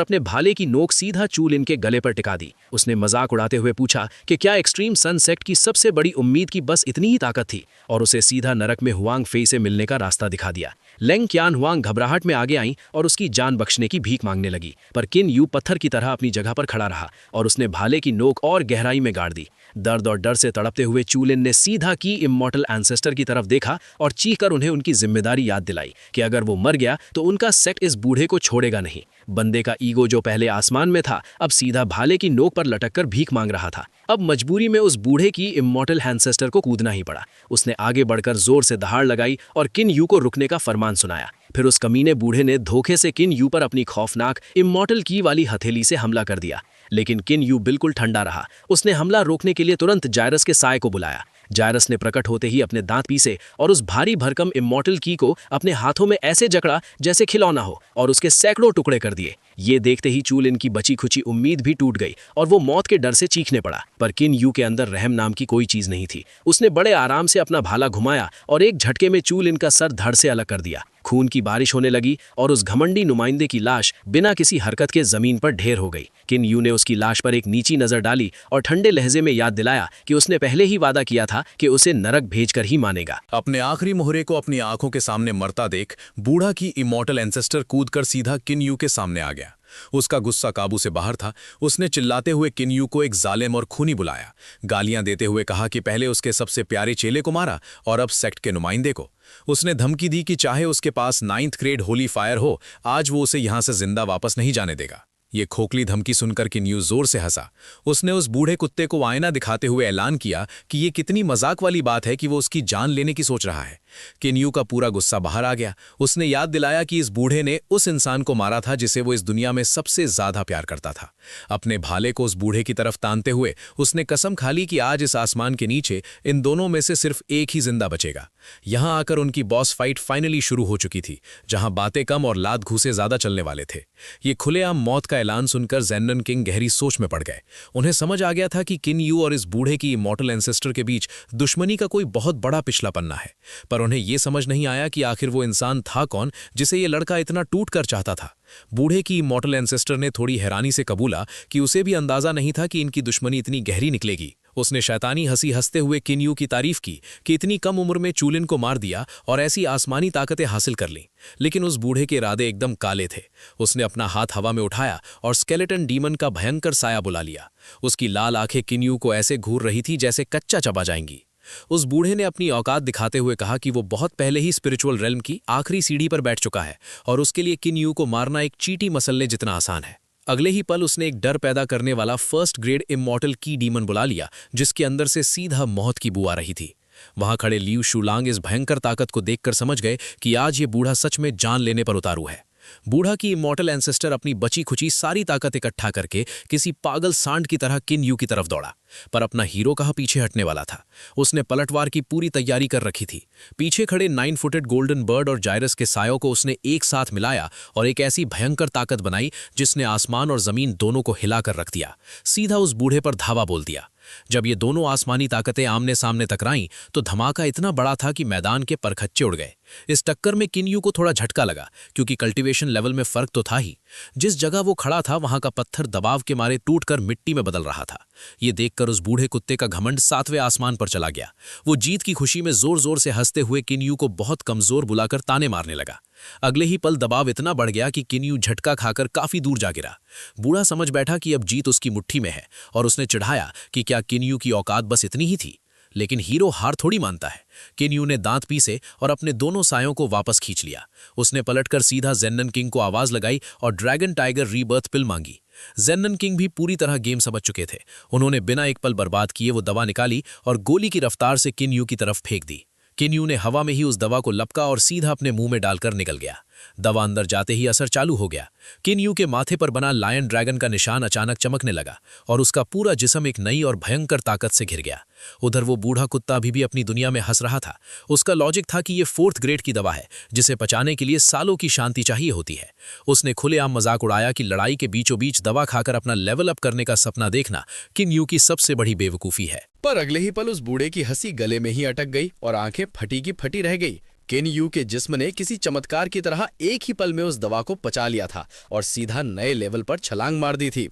अपने भाले की नोक सीधा चू लिन के गले पर टिका दी। उसने मजाक उड़ाते हुए पूछा कि क्या एक्सट्रीम सनसेट की सबसे बड़ी उम्मीद की बस इतनी ही ताकत थी, और उसे सीधा नरक में हुआंग फेई से मिलने का रास्ता दिखा दिया। लेंग क्यान हुआंग घबराहट में आगे आई और उसकी जान बख्शने की भीख मांगने लगी, पर किन यू पत्थर की तरह अपनी जगह पर खड़ा रहा और उसने भाले की नोक और गहराई में गाड़ दी। दर्द और डर से तड़पते हुए चू लिन ने सीधा की इमॉर्टल एंसेस्टर की तरफ देखा और चीखकर उन्हें उनकी जिम्मेदारी याद दिलाई कि अगर वो मर गया तो उनका सेक्ट इस बूढ़े को छोड़ेगा नहीं। बंदे का ईगो जो पहले आसमान में था अब सीधा भाले की नोक पर लटककर भीख मांग रहा था। अब मजबूरी में उस बूढ़े की इमॉर्टल एंसेस्टर को कूदना ही पड़ा। उसने आगे बढ़कर जोर से दहाड़ लगाई और किन यू को रुकने का फरमान सुनाया। फिर उस कमीने बूढ़े ने धोखे से किन यू पर अपनी खौफनाक इमॉर्टल की वाली हथेली से हमला कर दिया, लेकिन किन यू बिल्कुल ठंडा रहा। उसने हमला रोकने के लिए तुरंत जायरस के साय को बुलाया। जायरस ने प्रकट होते ही अपने दांत पीसे और उस भारी भरकम इमॉर्टल की को अपने हाथों में ऐसे जकड़ा जैसे खिलौना हो और उसके सैकड़ों टुकड़े कर दिए। ये देखते ही चूलिन की बची खुची उम्मीद भी टूट गई और वो मौत के डर से चीखने पड़ा। पर किन यू के अंदर रहम नाम की कोई चीज नहीं थी। उसने बड़े आराम से अपना भाला घुमाया और एक झटके में चूलिन का सर धड़ से अलग कर दिया। खून की बारिश होने लगी और उस घमंडी नुमाइंदे की लाश बिना किसी हरकत के जमीन पर ढेर हो गई। किन यू ने उसकी लाश पर एक नीची नजर डाली और ठंडे लहजे में याद दिलाया कि उसने पहले ही वादा किया था कि उसे नरक भेजकर ही मानेगा। अपने आखिरी मोहरे को अपनी आंखों के सामने मरता देख बूढ़ा की इमॉर्टल एंसेस्टर कूदकर सीधा किन यू के सामने आ गया। उसका गुस्सा काबू से बाहर था। उसने चिल्लाते हुए किन यू को एक जालिम और खूनी बुलाया, गालियां देते हुए कहा कि पहले उसके सबसे प्यारे चेले को मारा और अब सेक्ट के नुमाइंदे को। उसने धमकी दी कि चाहे उसके पास 9th ग्रेड होली फायर हो, आज वो उसे यहां से जिंदा वापस नहीं जाने देगा। ये खोखली धमकी सुनकर किन यू जोर से हंसा। उसने उस बूढ़े कुत्ते को आईना दिखाते हुए ऐलान किया कि ये कितनी मजाक वाली बात है कि वो उसकी जान लेने की सोच रहा है। किन यू का पूरा गुस्सा बाहर आ गया। उसने याद दिलाया कि इस बूढ़े ने उस इंसान को मारा था जिसे वो इस दुनिया में सबसे ज्यादा प्यार करता था। अपने भाले को उस बूढ़े की तरफ तानते हुए उसने कसम खा ली कि आज इस आसमान के नीचे इन दोनों में से सिर्फ एक ही जिंदा बचेगा। यहां आकर उनकी बॉस फाइट फाइनली शुरू हो चुकी थी, जहां बातें कम और लात घूसे ज्यादा चलने वाले थे। ये खुलेआम मौत का ऐलान सुनकर ज़ेन्नन किंग गहरी सोच में पड़ गए। उन्हें समझ आ गया था कि किन यू और इस बूढ़े की इमॉर्टल एंसेस्टर के बीच दुश्मनी का कोई बहुत बड़ा पिछला पन्ना है। पर उन्हें यह समझ नहीं आया कि आखिर वो इंसान था कौन जिसे ये लड़का इतना टूट कर चाहता था। बूढ़े की इमॉर्टल एंसेस्टर ने थोड़ी हैरानी से कबूला कि उसे भी अंदाजा नहीं था कि इनकी दुश्मनी इतनी गहरी निकलेगी। उसने शैतानी हंसी हंसते हुए किन यू की तारीफ की कि इतनी कम उम्र में चूलिन को मार दिया और ऐसी आसमानी ताकतें हासिल कर लीं। लेकिन उस बूढ़े के इरादे एकदम काले थे। उसने अपना हाथ हवा में उठाया और स्केलेटन डीमन का भयंकर साया बुला लिया। उसकी लाल आंखें किन यू को ऐसे घूर रही थी जैसे कच्चा चबा जाएंगी। उस बूढ़े ने अपनी औकात दिखाते हुए कहा कि वो बहुत पहले ही स्पिरिचुअल रेल्म की आखिरी सीढ़ी पर बैठ चुका है और उसके लिए किन यू को मारना एक चींटी मसलने जितना आसान है। अगले ही पल उसने एक डर पैदा करने वाला 1st ग्रेड इमॉर्टल की डीमन बुला लिया, जिसके अंदर से सीधा मौत की बू आ रही थी। वहां खड़े लियू शुलांग इस भयंकर ताकत को देखकर समझ गए कि आज ये बूढ़ा सच में जान लेने पर उतारू है। बूढ़ा की इमॉर्टल एंसेस्टर अपनी बची खुची सारी ताकत इकट्ठा करके किसी पागल सांड की तरह किन यू की तरफ दौड़ा, पर अपना हीरो कहाँ पीछे हटने वाला था। उसने पलटवार की पूरी तैयारी कर रखी थी। पीछे खड़े 9 फुटेड गोल्डन बर्ड और जायरस के सायों को उसने एक साथ मिलाया और एक ऐसी भयंकर ताकत बनाई जिसने आसमान और जमीन दोनों को हिलाकर रख दिया। सीधा उस बूढ़े पर धावा बोल दिया। जब ये दोनों आसमानी ताकतें आमने सामने टकराईं तो धमाका इतना बड़ा था कि मैदान के परखच्चे उड़ गए। इस टक्कर में किन यू को थोड़ा झटका लगा, क्योंकि कल्टीवेशन लेवल में फर्क तो था ही। जिस जगह वो खड़ा था वहां का पत्थर दबाव के मारे टूटकर मिट्टी में बदल रहा था। ये देखकर उस बूढ़े कुत्ते का घमंड 7वें आसमान पर चला गया। वो जीत की खुशी में जोर जोर से हंसते हुए किन यू को बहुत कमजोर बुलाकर ताने मारने लगा। अगले ही पल दबाव इतना बढ़ गया कि किन यू झटका खाकर काफी दूर जा गिरा। बूढ़ा समझ बैठा कि अब जीत उसकी मुट्ठी में है और उसने चिढ़ाया कि क्या किन यू की औकात बस इतनी ही थी। लेकिन हीरो हार थोड़ी मानता है। किन यू ने दांत पीसे और अपने दोनों सायों को वापस खींच लिया। उसने पलटकर सीधा ज़ेन्नन किंग को आवाज लगाई और ड्रैगन टाइगर रीबर्थ पिल मांगी। ज़ेन्नन किंग भी पूरी तरह गेम समझ चुके थे। उन्होंने बिना एक पल बर्बाद किए वो दवा निकाली और गोली की रफ्तार से किन यू की तरफ फेंक दी। किन यू ने हवा में ही उस दवा को लपका और सीधा अपने मुंह में डालकर निकल गया। दवा अंदर जाते ही असर चालू हो गया। किन यू के माथे पर बना लायन ड्रैगन का निशान अचानक चमकने लगा और उसका पूरा जिस्म एक नई और भयंकर ताकत से घिर गया। उधर वो बूढ़ा कुत्ता अभी भी अपनी दुनिया में हंस रहा था। उसका लॉजिक था कि ये 4th ग्रेड की दवा है जिसे पचाने के लिए सालों की शांति चाहिए होती है। उसने खुलेआम मजाक उड़ाया कि लड़ाई के बीचों बीच दवा खाकर अपना लेवल अप करने का सपना देखना किन यू की सबसे बड़ी बेवकूफी है। पर अगले ही पल उस बूढ़े की हंसी गले में ही अटक गई और आंखें फटी की फटी रह गई। किन यू के जिस्म ने किसी चमत्कार की तरह एक ही पल में उस दवा को पचा लिया था और सीधा नए लेवल पर छलांग मार दी थी।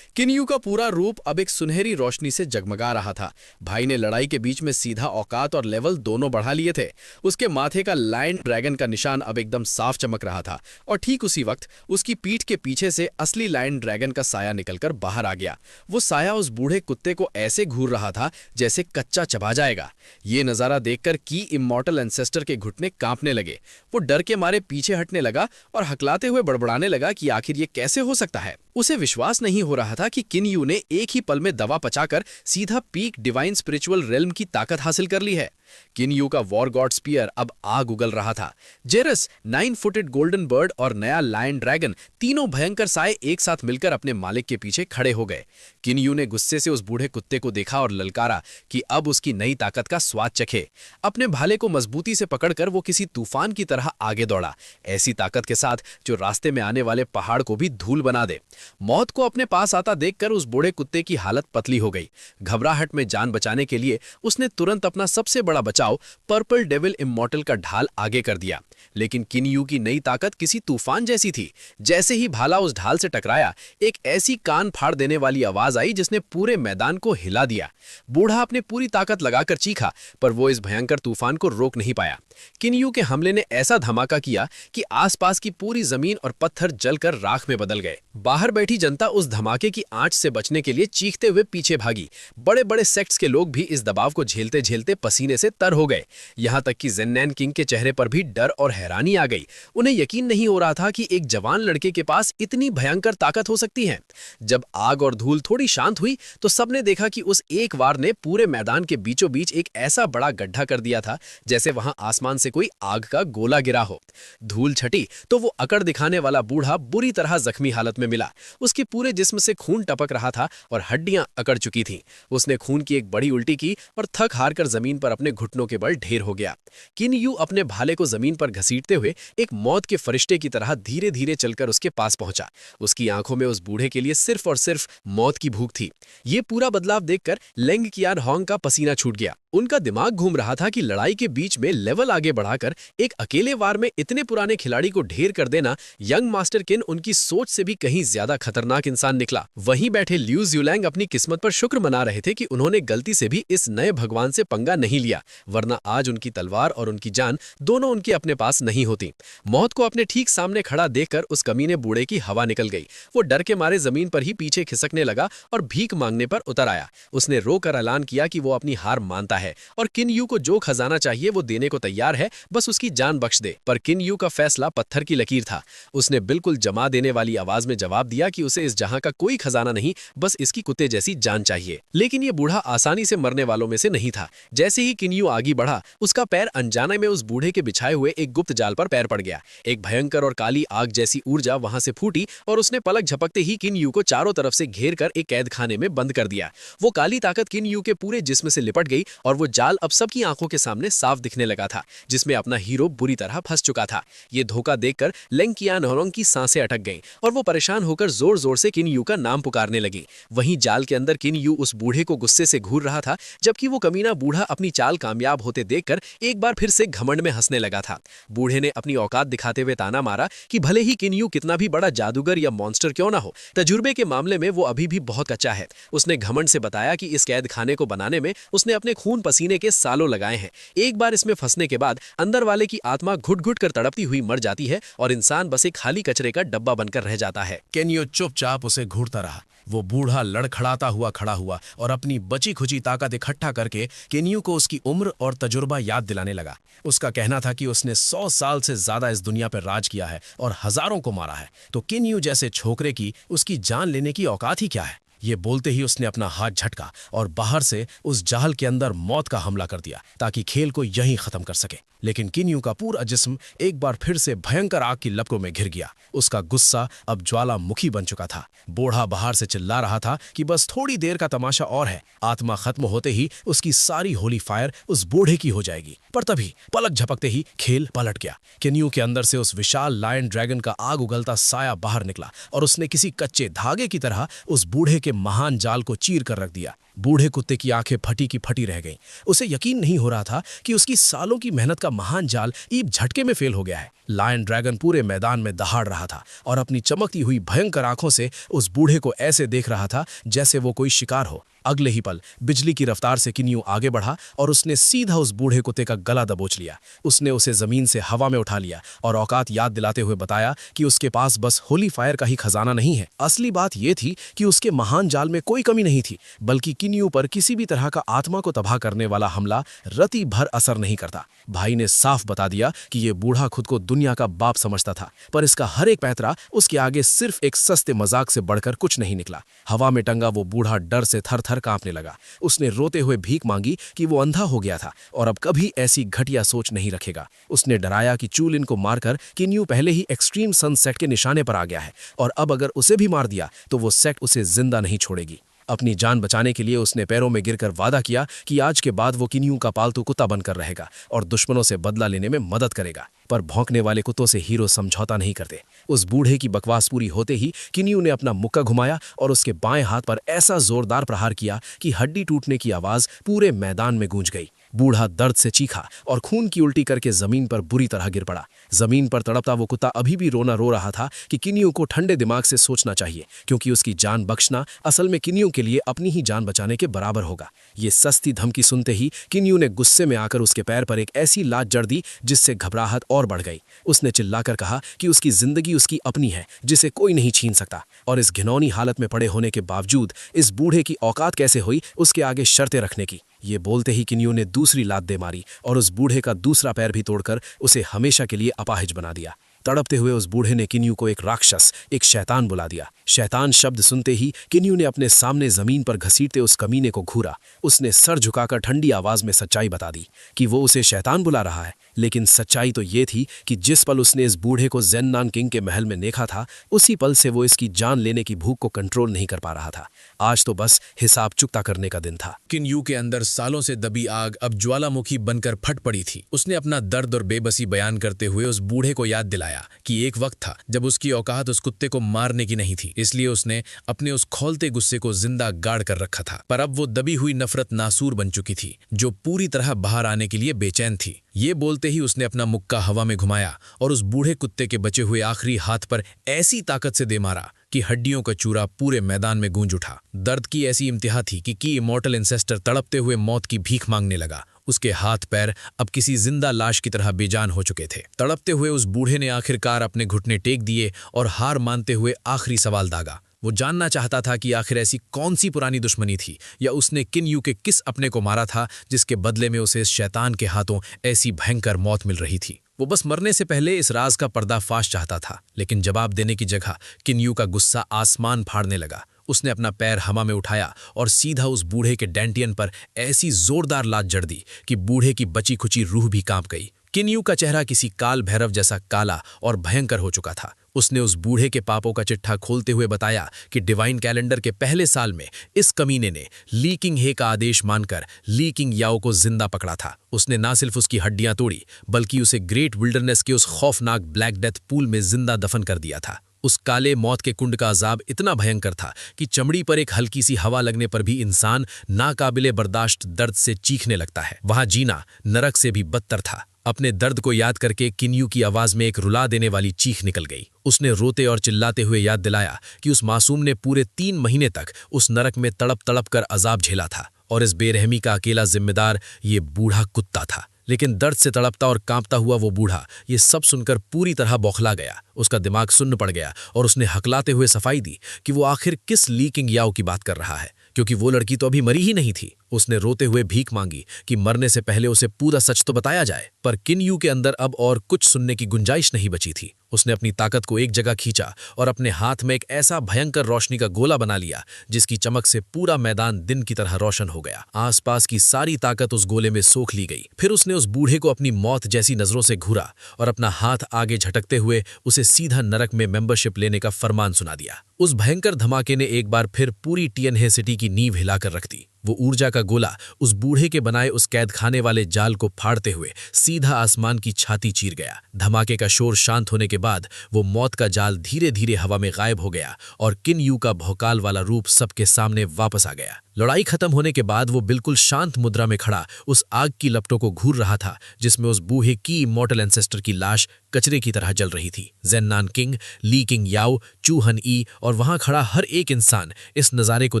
किन यू का पूरा रूप अब एक सुनहरी रोशनी से जगमगा रहा था। भाई ने लड़ाई के बीच में सीधा औकात और लेवल दोनों बढ़ा लिए थे। उसके माथे का लायन ड्रैगन का निशान अब एकदम साफ चमक रहा था और ठीक उसी वक्त उसकी पीठ के पीछे से असली लायन ड्रैगन का साया निकलकर बाहर आ गया। वो साया उस बूढ़े कुत्ते को ऐसे घूर रहा था जैसे कच्चा चबा जाएगा। ये नजारा देखकर की इमॉर्टल एंसेस्टर के घुटने कांपने लगे। वो डर के मारे पीछे हटने लगा और हकलाते हुए बड़बड़ाने लगा कि आखिर ये कैसे हो सकता है। उसे विश्वास नहीं हो रहा था कि किन यू ने एक ही पल में दवा पचाकर सीधा पीक डिवाइन स्पिरिचुअल रेल्म की ताकत हासिल कर ली है। किन यू का वॉर गॉड स्पीयर अब आग उगल रहा था। जेरस, 9 फुटेड गोल्डन बर्ड और नया लायन ड्रैगन, तीनों भयंकर साए एक साथ मिलकर अपने मालिक के पीछे खड़े हो गए। किन यू ने गुस्से से उस बूढ़े कुत्ते को देखा और ललकारा कि अब उसकी नई ताकत का स्वाद चखे। अपने भाले को मजबूती से पकड़कर वो किसी तूफान की तरह आगे दौड़ा, ऐसी ताकत के साथ जो रास्ते में आने वाले पहाड़ को भी धूल बना दे। मौत को अपने पास आता देखकर उस बूढ़े कुत्ते की हालत पतली हो गई। घबराहट में जान बचाने के लिए उसने तुरंत अपना सबसे बड़ा बचाव पर्पल डेविल इमॉर्टल का ढाल आगे कर दिया। लेकिन किन यू की नई ताकत किसी तूफान जैसी थी। जैसे ही भाला उस ढाल से टकराया, एक ऐसी कान फाड़ देने वाली आवाज आई जिसने पूरे मैदान को हिला दिया। बूढ़ा अपने पूरी ताकत लगाकर चीखा, पर वो इस भयंकर तूफान को रोक नहीं पाया। किन यू के हमले ने ऐसा धमाका किया कि आसपास की पूरी जमीन और पत्थर जलकर राख में बदल गए। बाहर बैठी जनता उस धमाके की आंच से बचने के लिए चीखते हुए पीछे भागी। बड़े बड़े सेक्ट्स के लोग भी इस दबाव को झेलते झेलते पसीने से तर हो गए। यहां तक कि ज़ेन्नैन किंग के चेहरे पर भी डर और हैरानी आ गई। उन्हें यकीन नहीं हो रहा था कि एक जवान लड़के के पास इतनी भयंकर ताकत हो सकती है। जब आग और धूल थोड़ी शांत हुई तो सबने देखा कि उस एक वार ने पूरे मैदान के बीचों बीच एक ऐसा बड़ा गड्ढा कर दिया था जैसे वहां आसमान से कोई आग का गोला गिरा हो। धूल छटी तो वो अकड़ दिखाने वाला बूढ़ा बुरी तरह जख्मी हालत में मिला। उसके पूरे जिस्म से खून टपक रहा था और हड्डियां अकड़ चुकी थीं। उसने खून की एक बड़ी उल्टी की और थक हार कर जमीन पर अपने घुटनों के बल ढेर हो गया। किन यू अपने भाले को जमीन पर घसीटते हुए एक मौत के फरिश्ते की तरह धीरे धीरे चलकर उसके पास पहुंचा। उसकी आंखों में उस बूढ़े के लिए सिर्फ और सिर्फ मौत की भूख थी। ये पूरा बदलाव देखकर लेंग कियान होंग का पसीना छूट गया। उनका दिमाग घूम रहा था कि लड़ाई के बीच में लेवल आगे बढ़ाकर एक अकेले वार में इतने पुराने खिलाड़ी को ढेर कर देना यंग मास्टर किन उनकी सोच से भी कहीं ज्यादा खतरनाक इंसान निकला। वहीं बैठे लियू ज़्यूलैंग अपनी किस्मत पर शुक्र मना रहे थे कि उन्होंने गलती से भी इस नए भगवान से पंगा नहीं लिया, वरना आज उनकी तलवार और उनकी जान दोनों उनके अपने पास नहीं होती। मौत को अपने ठीक सामने खड़ा देखकर उस कमीने बूढ़े की हवा निकल गई। वो डर के मारे जमीन पर ही पीछे खिसकने लगा और भीख मांगने पर उतर आया। उसने रोकर ऐलान किया कि वो अपनी हार मानता है और किन यू को जो खजाना चाहिए वो देने को तैयार है, बस उसकी जान बख्श दे। पर किन यू का फैसला पत्थर की लकीर था। उसने बिल्कुल जमा देने वाली आवाज में जवाब दिया कि उसे इस जहां का कोई खजाना नहीं, बस इसकी कुत्ते जैसी जान चाहिए। लेकिन ये बूढ़ा आसानी से मरने वालों में से नहीं था। जैसे ही किन यू आगे बढ़ा, उसका पैर अनजाने में उस बूढ़े के बिछाए हुए एक गुप्त जाल पर पैर पड़ गया। एक भयंकर और काली आग जैसी ऊर्जा वहां से फूटी और उसने पलक झपकते ही किन यू को चारों तरफ से घेर कर एक कैद खाने में बंद कर दिया। वो काली ताकत किन यू के पूरे जिस्म से लिपट गई और वो जाल अब सबकी आंखों के सामने साफ दिखने लगा था, जिसमें अपना हीरो बुरी तरह फंस चुका था। ये धोखा देखकर लेंग कियान होंग की सांसें अटक गईं और वो परेशान होकर जोर जोर से किन यू का नाम पुकारने लगी। वहीं जाल के अंदर किन यू उस बूढ़े को गुस्से से घूर रहा था, जबकि वो कमीना बूढ़ा अपनी चाल कामयाब होते देखकर एक बार फिर से घमंड में हंसने लगा था। बूढ़े ने अपनी औकात दिखाते हुए ताना मारा कि भले ही किन यू कितना भी बड़ा जादूगर या मॉन्स्टर क्यों ना हो, तजुर्बे के मामले में वो अभी भी बहुत कच्चा है। उसने घमंड से बताया कि इस कैद खाने को बनाने में उसने अपने खून पसीने के सालों लगाए हैं। एक बार इसमें फंसने के बाद अंदर वाले की आत्मा घुट घुट कर तड़पती हुई मर जाती है और इंसान बस एक खाली कचरे का डब्बा बनकर रह जाता है। किन यू चुपचाप उसे घूरता रहा। वो बूढ़ा लड़खड़ाता हुआ खड़ा हुआ और अपनी बची खुची ताकत इकट्ठा करके किन यू को उसकी उम्र और तजुर्बा याद दिलाने लगा। उसका कहना था कि उसने 100 साल से ज्यादा इस दुनिया पर राज किया है और हजारों को मारा है, तो किन यू जैसे छोकरे की उसकी जान लेने की औकात ही क्या है। ये बोलते ही उसने अपना हाथ झटका और बाहर से उस जाल के अंदर मौत का हमला कर दिया ताकि खेल को यहीं खत्म कर सके। लेकिन किन यू का पूरा जिस्म एक बार फिर से भयंकर आग की लपटों में घिर गया। उसका गुस्सा अब ज्वालामुखी बन चुका था। बूढ़ा बाहर से चिल्ला रहा था कि बस थोड़ी देर का तमाशा और है। आत्मा खत्म होते ही उसकी सारी होली फायर उस बूढ़े की हो जाएगी। पर तभी पलक झपकते ही खेल पलट गया। किन यू के अंदर से उस विशाल लायन ड्रैगन का आग उगलता साया बाहर निकला और उसने किसी कच्चे धागे की तरह उस बूढ़े के महान जाल को चीर कर रख दिया। बूढ़े कुत्ते की आंखें फटी की फटी रह गईं। उसे यकीन नहीं हो रहा था कि उसकी सालों की मेहनत का महान जाल एक झटके में फेल हो गया है। लायन ड्रैगन पूरे मैदान में दहाड़ रहा था और अपनी चमकती हुई भयंकर आंखों से उस बूढ़े को ऐसे देख रहा था जैसे वो कोई शिकार हो। अगले ही पल बिजली की रफ्तार से किन्यू आगे बढ़ा और उसने सीधा उस बूढ़े कुत्ते का गला दबोच लिया। उसने उसे जमीन से हवा में उठा लिया और औकात याद दिलाते हुए बताया कि उसके पास बस होली फायर का ही खजाना नहीं है, असली बात यह थी कि उसके महान जाल में कोई कमी नहीं थी, बल्कि किन्यू पर किसी भी तरह का आत्मा को तबाह करने वाला हमला रति भर असर नहीं करता। भाई ने साफ बता दिया कि यह बूढ़ा खुद को दुनिया का बाप समझता था, पर इसका हर एक पैतरा उसके आगे सिर्फ एक सस्ते मजाक से बढ़कर कुछ नहीं निकला। हवा में टंगा वो बूढ़ा डर से थर थर कांपने लगा। उसने रोते हुए भीख मांगी कि वो अंधा हो गया था और अब कभी ऐसी घटिया सोच नहीं रखेगा। उसने डराया कि चूलिन को मारकर किन्यू पहले ही एक्सट्रीम सनसेट के निशाने पर आ गया है और अब अगर उसे भी मार दिया तो वो सेट उसे जिंदा नहीं छोड़ेगी। अपनी जान बचाने के लिए उसने पैरों में गिरकर वादा किया कि आज के बाद वो किन्यू का पालतू कुत्ता बनकर रहेगा और दुश्मनों से बदला लेने में मदद करेगा। पर भौंकने वाले कुत्तों से हीरो समझौता नहीं करते। उस बूढ़े की बकवास पूरी होते ही किन्यू ने अपना मुक्का घुमाया और उसके बाएं हाथ पर ऐसा जोरदार प्रहार किया कि हड्डी टूटने की आवाज पूरे मैदान में गूंज गई। बूढ़ा दर्द से चीखा और खून की उल्टी करके जमीन पर बुरी तरह गिर पड़ा। जमीन पर तड़पता वो कुत्ता अभी भी रोना रो रहा था कि किन्यू को ठंडे दिमाग से सोचना चाहिए, क्योंकि उसकी जान बख्शना असल में किन्यू के लिए अपनी ही जान बचाने के बराबर होगा। ये सस्ती धमकी सुनते ही किन्यू ने गुस्से में आकर उसके पैर पर एक ऐसी लात जड़ दी जिससे घबराहट और बढ़ गई। उसने चिल्लाकर कहा कि उसकी जिंदगी उसकी अपनी है, जिसे कोई नहीं छीन सकता, और इस घिनौनी हालत में पड़े होने के बावजूद इस बूढ़े की औकात कैसे हुई उसके आगे शर्तें रखने की। ये बोलते ही किन्यू ने दूसरी लात दे मारी और उस बूढ़े का दूसरा पैर भी तोड़कर उसे हमेशा के लिए अपाहिज बना दिया। तड़पते हुए उस बूढ़े ने किन्यू को एक राक्षस, एक शैतान बुला दिया। शैतान शब्द सुनते ही किन्यू ने अपने सामने जमीन पर घसीटते उस कमीने को घूरा। उसने सर झुकाकर ठंडी आवाज में सच्चाई बता दी कि वो उसे शैतान बुला रहा है, लेकिन सच्चाई तो ये थी कि जिस पल उसने इस बूढ़े को ज़ेन्नान किंग के महल में देखा था, उसी पल से वो इसकी जान लेने की भूख को कंट्रोल नहीं कर पा रहा था। आज तो बस हिसाब चुकता करने का दिन था। किन्यू के अंदर सालों से दबी आग अब ज्वालामुखी बनकर फट पड़ी थी। उसने अपना दर्द और बेबसी बयान करते हुए उस बूढ़े को याद दिलाया कि एक वक्त था जब उसकी औकात उस कुत्ते को मारने की नहीं थी, इसलिए उसने अपने उस खौलते गुस्से को जिंदा गाड़ कर रखा था। पर अब वो दबी हुई नफरत नासूर बन चुकी थी, जो पूरी तरह बाहर आने के लिए बेचैन थी। ये बोलते ही उसने अपना मुक्का हवा में घुमाया और उस बूढ़े कुत्ते के बचे हुए आखिरी हाथ पर ऐसी ताकत से दे मारा कि हड्डियों का चूरा पूरे मैदान में गूंज उठा। दर्द की ऐसी इंतहा थी कि इमॉर्टल एंसेस्टर तड़पते हुए मौत की भीख मांगने लगा। उसके हाथ पैर अब किसी जिंदा लाश की तरह बेजान हो चुके थे। तड़पते हुए उस बूढ़े ने आखिरकार अपने घुटने टेक दिए और हार मानते हुए आखिरी सवाल दागा। वो जानना चाहता था कि आखिर ऐसी कौन सी पुरानी दुश्मनी थी, या उसने किन्यू के किस अपने को मारा था जिसके बदले में उसे इस शैतान के हाथों ऐसी भयंकर मौत मिल रही थी। वो बस मरने से पहले इस राज का पर्दाफाश चाहता था, लेकिन जवाब देने की जगह किन्यू का गुस्सा आसमान फाड़ने लगा। उसने अपना पैर हवा में उठाया और सीधा उस बूढ़े के डेंटियन पर ऐसी जोरदार लात जड़ दी कि बूढ़े की बची खुची रूह भी कांप गई। किन्यू का चेहरा किसी काल भैरव जैसा काला और भयंकर हो चुका था। उसने उस बूढ़े के पापों का चिट्ठा खोलते हुए बताया कि डिवाइन कैलेंडर के पहले साल में इस कमीने ने ली किंग हे का आदेश मानकर ली किंग याओ को जिंदा पकड़ा था। उसने न सिर्फ उसकी हड्डियां तोड़ी, बल्कि उसे ग्रेट विल्डरनेस के उस खौफनाक ब्लैक डेथ पूल में जिंदा दफन कर दिया था। उस काले मौत के कुंड का अजाब इतना भयंकर था कि चमड़ी पर एक हल्की सी हवा लगने पर भी इंसान नाकाबिले बर्दाश्त दर्द से चीखने लगता है। वहां जीना नरक से भी बदतर था। अपने दर्द को याद करके किन्यू की आवाज में एक रुला देने वाली चीख निकल गई। उसने रोते और चिल्लाते हुए याद दिलाया कि उस मासूम ने पूरे 3 महीने तक उस नरक में तड़प तड़प कर अजाब झेला था और इस बेरहमी का अकेला जिम्मेदार ये बूढ़ा कुत्ता था। लेकिन दर्द से तड़पता और कांपता हुआ वो बूढ़ा ये सब सुनकर पूरी तरह बौखला गया। उसका दिमाग सुन्न पड़ गया और उसने हकलाते हुए सफाई दी कि वो आखिर किस ली किंग याओ की बात कर रहा है, क्योंकि वो लड़की तो अभी मरी ही नहीं थी। उसने रोते हुए भीख मांगी कि मरने से पहले उसे पूरा सच तो बताया जाए, पर किन्यू के अंदर अब और कुछ सुनने की गुंजाइश नहीं बची थी। उसने अपनी ताकत को एक जगह खींचा और अपने हाथ में एक ऐसा भयंकर रोशनी का गोला बना लिया जिसकी चमक से पूरा मैदान दिन की तरह रोशन हो गया। आसपास की सारी ताकत उस गोले में सोख ली गई। फिर उसने उस बूढ़े को अपनी मौत जैसी नजरों से घूरा और अपना हाथ आगे झटकते हुए उसे सीधा नरक में मेंबरशिप लेने का फरमान सुना दिया। उस भयंकर धमाके ने एक बार फिर पूरी टियनहे सिटी की नींव हिलाकर रख दी। वो ऊर्जा का गोला उस बूढ़े के बनाए उस कैदखाने वाले जाल को फाड़ते हुए सीधा आसमान की छाती चीर गया। धमाके का शोर शांत होने के बाद वो मौत का जाल धीरे धीरे हवा में गायब हो गया और किन यू का भौकाल वाला रूप सबके सामने वापस आ गया। लड़ाई खत्म होने के बाद वो बिल्कुल शांत मुद्रा में खड़ा उस आग की लपटों को घूर रहा था जिसमें उस बूढ़े की इमॉर्टल एंसेस्टर की लाश कचरे की तरह जल रही थी। ज़ेन्नान किंग, ली किंग याओ, चू हन ई और वहां खड़ा हर एक इंसान इस नज़ारे को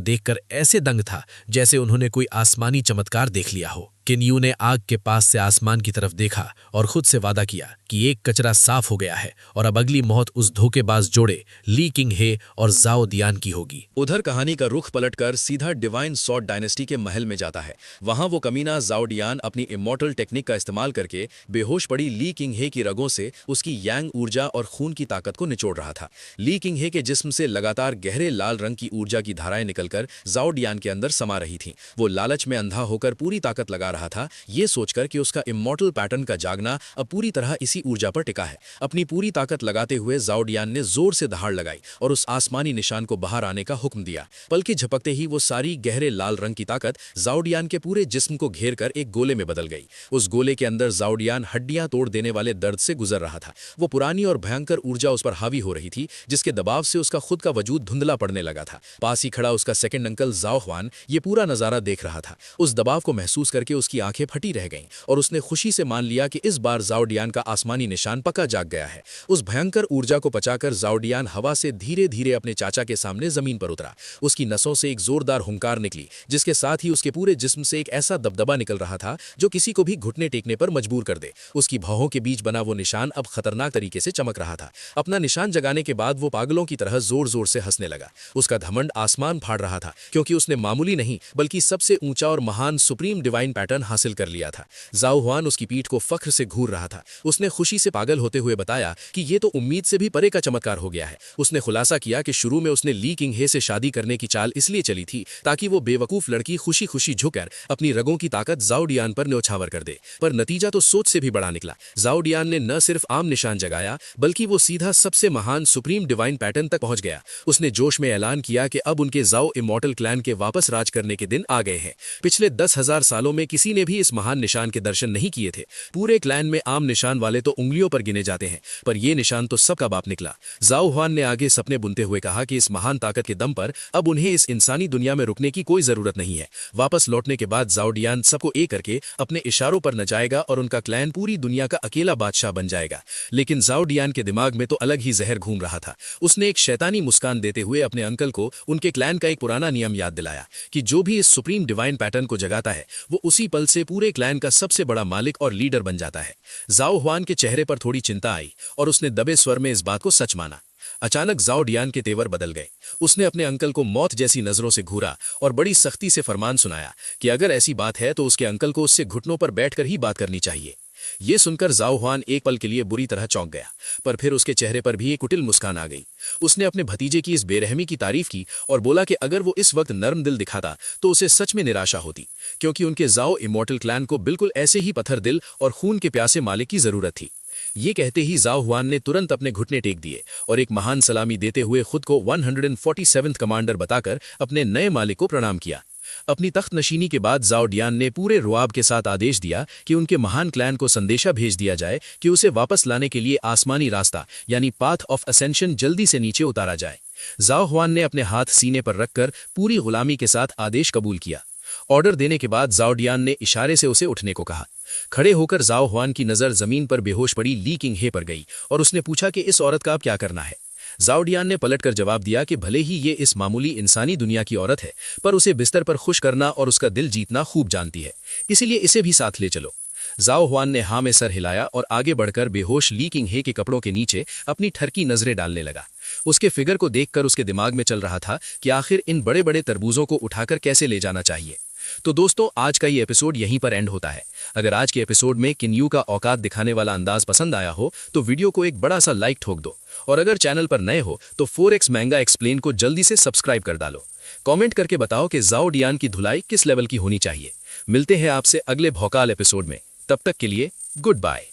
देखकर ऐसे दंग था जैसे उन्होंने कोई आसमानी चमत्कार देख लिया हो। किन यू ने आग के पास से आसमान की तरफ देखा और खुद से वादा किया कि एक कचरा साफ हो गया है और अब अगली मौत उस धोखेबाज जोड़े ली किंग हे और जाओ दियान की होगी। उधर कहानी का रुख पलटकर सीधा डिवाइन सॉर्ड डायनेस्टी के महल में जाता है। वहां वो कमीना जाओ डियान अपनी इमॉर्टल टेक्निक का इस्तेमाल करके बेहोश पड़ी ली किंग हे की रगों से उसकी यांग ऊर्जा और खून की ताकत को निचोड़ रहा था। ली किंग हे के जिस्म से लगातार गहरे लाल रंग की ऊर्जा की धाराएं निकलकर जाओ डियान के अंदर समा रही थीं। वो लालच में अंधा होकर पूरी ताकत लगा रहा था, ये सोचकर कि उसका इमॉर्टल पैटर्न का जागना अब पूरी तरह इसी ऊर्जा पर टिका है। अपनी पूरी ताकत लगाते हुए जाओ डियान ने जोर से दहाड़ लगाई और उस आसमानी निशान को बाहर आने का हुक्म दिया। पलके झपकते ही वो सारी गहरे लाल रंग की ताकत जाओ डियान के पूरे जिस्म को घेर कर एक गोले में बदल गई। उस गोले के अंदर जाओ डियान हड्डियां तोड़ देने वाले दर्द से गुजर रहा था। वो पुरानी और भयंकर ऊर्जा उस पर हावी हो रही थी जिसके दबाव से उसका खुद का वजूद धुंधला पड़ने लगा था। पास ही खड़ा उसका सेकंड अंकल जाओ हुआन ये पूरा नजारा देख रहा था। उस दबाव को महसूस करके उसकी आंखें फटी रह गईं और उसने खुशी से मान लिया कि इस बार जाओ डियान का आसमानी निशान पक्का जाग गया है। उस भयंकर ऊर्जा को पचाकर जाओ डियान हवा से धीरे धीरे अपने चाचा के सामने जमीन पर उतरा। उसकी नसों से एक जोरदार हुंकार निकली जिसके साथ ही उसके पूरे जिस्म से एक ऐसा दबदबा निकल रहा था जो किसी को भी घुटने टेकने पर मजबूर कर दे। उसकी भौहों के बीच बना वो निशान अब खतरनाक तरीके से चमक रहा था। अपना निशान जगाने के बाद वो पागलों की तरह जोर जोर से हंसने लगा। उसका घमंड आसमान फाड़ रहा था क्योंकि उसने मामूली नहीं बल्कि सबसे ऊंचा और महान सुप्रीम डिवाइन पैटर्न हासिल कर लिया था। जाओ हुआन उसकी पीठ को फख्र से घूर रहा था। उसने खुशी से पागल होते हुए बताया कि ये तो उम्मीद से भी परे का चमत्कार हो गया है। उसने खुलासा किया कि शुरू में उसने ली किंग हे से शादी करने की चाल इसलिए चली थी ताकि वो बेवकूफ लड़की खुशी खुशी झुककर अपनी रगों की ताकत जाओ डियान पर न्योछावर कर दे। पर नतीजा तो सोच से भी बड़ा निकला। जाओ डियान ने न सिर्फ आम निशान जगाया बल्कि वो सीधा सबसे महान सुप्रीम डिवाइन पैटर्न तक पहुंच गया। उसने जोश में ऐलान किया कि अब उनके जाओ इमॉर्टल क्लैन के वापस राज करने के दिन आ गए हैं। पिछले 10,000 सालों में किसी ने भी इस महान निशान के दर्शन नहीं किए थे। पूरे क्लैन में आम निशान वाले तो उंगलियों पर गिने जाते हैं पर यह निशान तो सबका बाप निकला। जाओ हुआन ने आगे सपने बुनते हुए कहा कि इस महान ताकत के दम पर अब उन्हें इस इंसानी दुनिया में रुकने की कोई जरूरत नहीं है। वापस लौटने के बाद जाओ डियान सबको एक करके अपने इशारों पर नचाएगा और उनका क्लैन पूरी दुनिया का अकेला बादशाह बन जाएगा। लेकिन जाओ डियान के दिमाग में तो अलग ही जहर घूम रहा था। उसने एक शैतानी मुस्कान देते हुए अपने अंकल को उनके क्लैन का एक पुराना नियम याद दिलाया कि जो भी इस सुप्रीम डिवाइन पैटर्न को जगाता है वो उसी पल से पूरे क्लैन का सबसे बड़ा मालिक और लीडर बन जाता है। जाओ हुआन के चेहरे पर थोड़ी चिंता आई और उसने दबे स्वर में इस बात को सच माना। अचानक जाओ डियान के तेवर बदल गए। उसने अपने अंकल को मौत जैसी नजरों से घूरा और बड़ी सख्ती से फरमान सुनाया कि अगर ऐसी बात है तो उसके अंकल को उससे घुटनों पर बैठकर ही बात करनी चाहिए। ये सुनकर जाओ हुआन एक पल के लिए बुरी तरह चौंक गया पर फिर उसके चेहरे पर भी एक कुटिल मुस्कान आ गई। उसने अपने भतीजे की इस बेरहमी की तारीफ की और बोला कि अगर वो इस वक्त नर्म दिल दिखाता तो उसे सच में निराशा होती क्योंकि उनके जाओ इमॉर्टल क्लैन को बिल्कुल ऐसे ही पत्थर दिल और खून के प्यासे मालिक की जरूरत थी। ये कहते ही जाओ हुआन ने तुरंत अपने घुटने टेक दिए और एक महान सलामी देते हुए खुद को 147th कमांडर बताकर अपने नए मालिक को प्रणाम किया। अपनी तख्त नशीनी के बाद जाओ डियान ने पूरे रुआब के साथ आदेश दिया कि उनके महान क्लैन को संदेशा भेज दिया जाए कि उसे वापस लाने के लिए आसमानी रास्ता यानी पाथ ऑफ असेंशन जल्दी से नीचे उतारा जाए। जाओ हुआन ने अपने हाथ सीने पर रखकर पूरी गुलामी के साथ आदेश कबूल किया। ऑर्डर देने के बाद जाओ डियान ने इशारे से उसे उठने को कहा। खड़े होकर जाओ हुआन की नजर जमीन पर बेहोश पड़ी ली किंग हे पर गई और उसने पूछा कि इस औरत का अब क्या करना है। जाओ डियान ने पलटकर जवाब दिया कि भले ही ये इस मामूली इंसानी दुनिया की औरत है पर उसे बिस्तर पर खुश करना और उसका दिल जीतना खूब जानती है, इसीलिए इसे भी साथ ले चलो। जाओ हुआन ने हाँ में सर हिलाया और आगे बढ़कर बेहोश ली किंग हे के कपड़ों के नीचे अपनी ठरकी नजरें डालने लगा। उसके फिगर को देखकर उसके दिमाग में चल रहा था कि आखिर इन बड़े बड़े तरबूजों को उठाकर कैसे ले जाना चाहिए। तो दोस्तों आज का ये एपिसोड यहीं पर एंड होता है। अगर आज के एपिसोड में किन यू का औकात दिखाने वाला अंदाज पसंद आया हो तो वीडियो को एक बड़ा सा लाइक ठोक दो और अगर चैनल पर नए हो तो 4x मैंगा एक्सप्लेन को जल्दी से सब्सक्राइब कर डालो। कमेंट करके बताओ कि जाओ डियान की धुलाई किस लेवल की होनी चाहिए। मिलते हैं आपसे अगले भौकाल एपिसोड में, तब तक के लिए गुड बाय।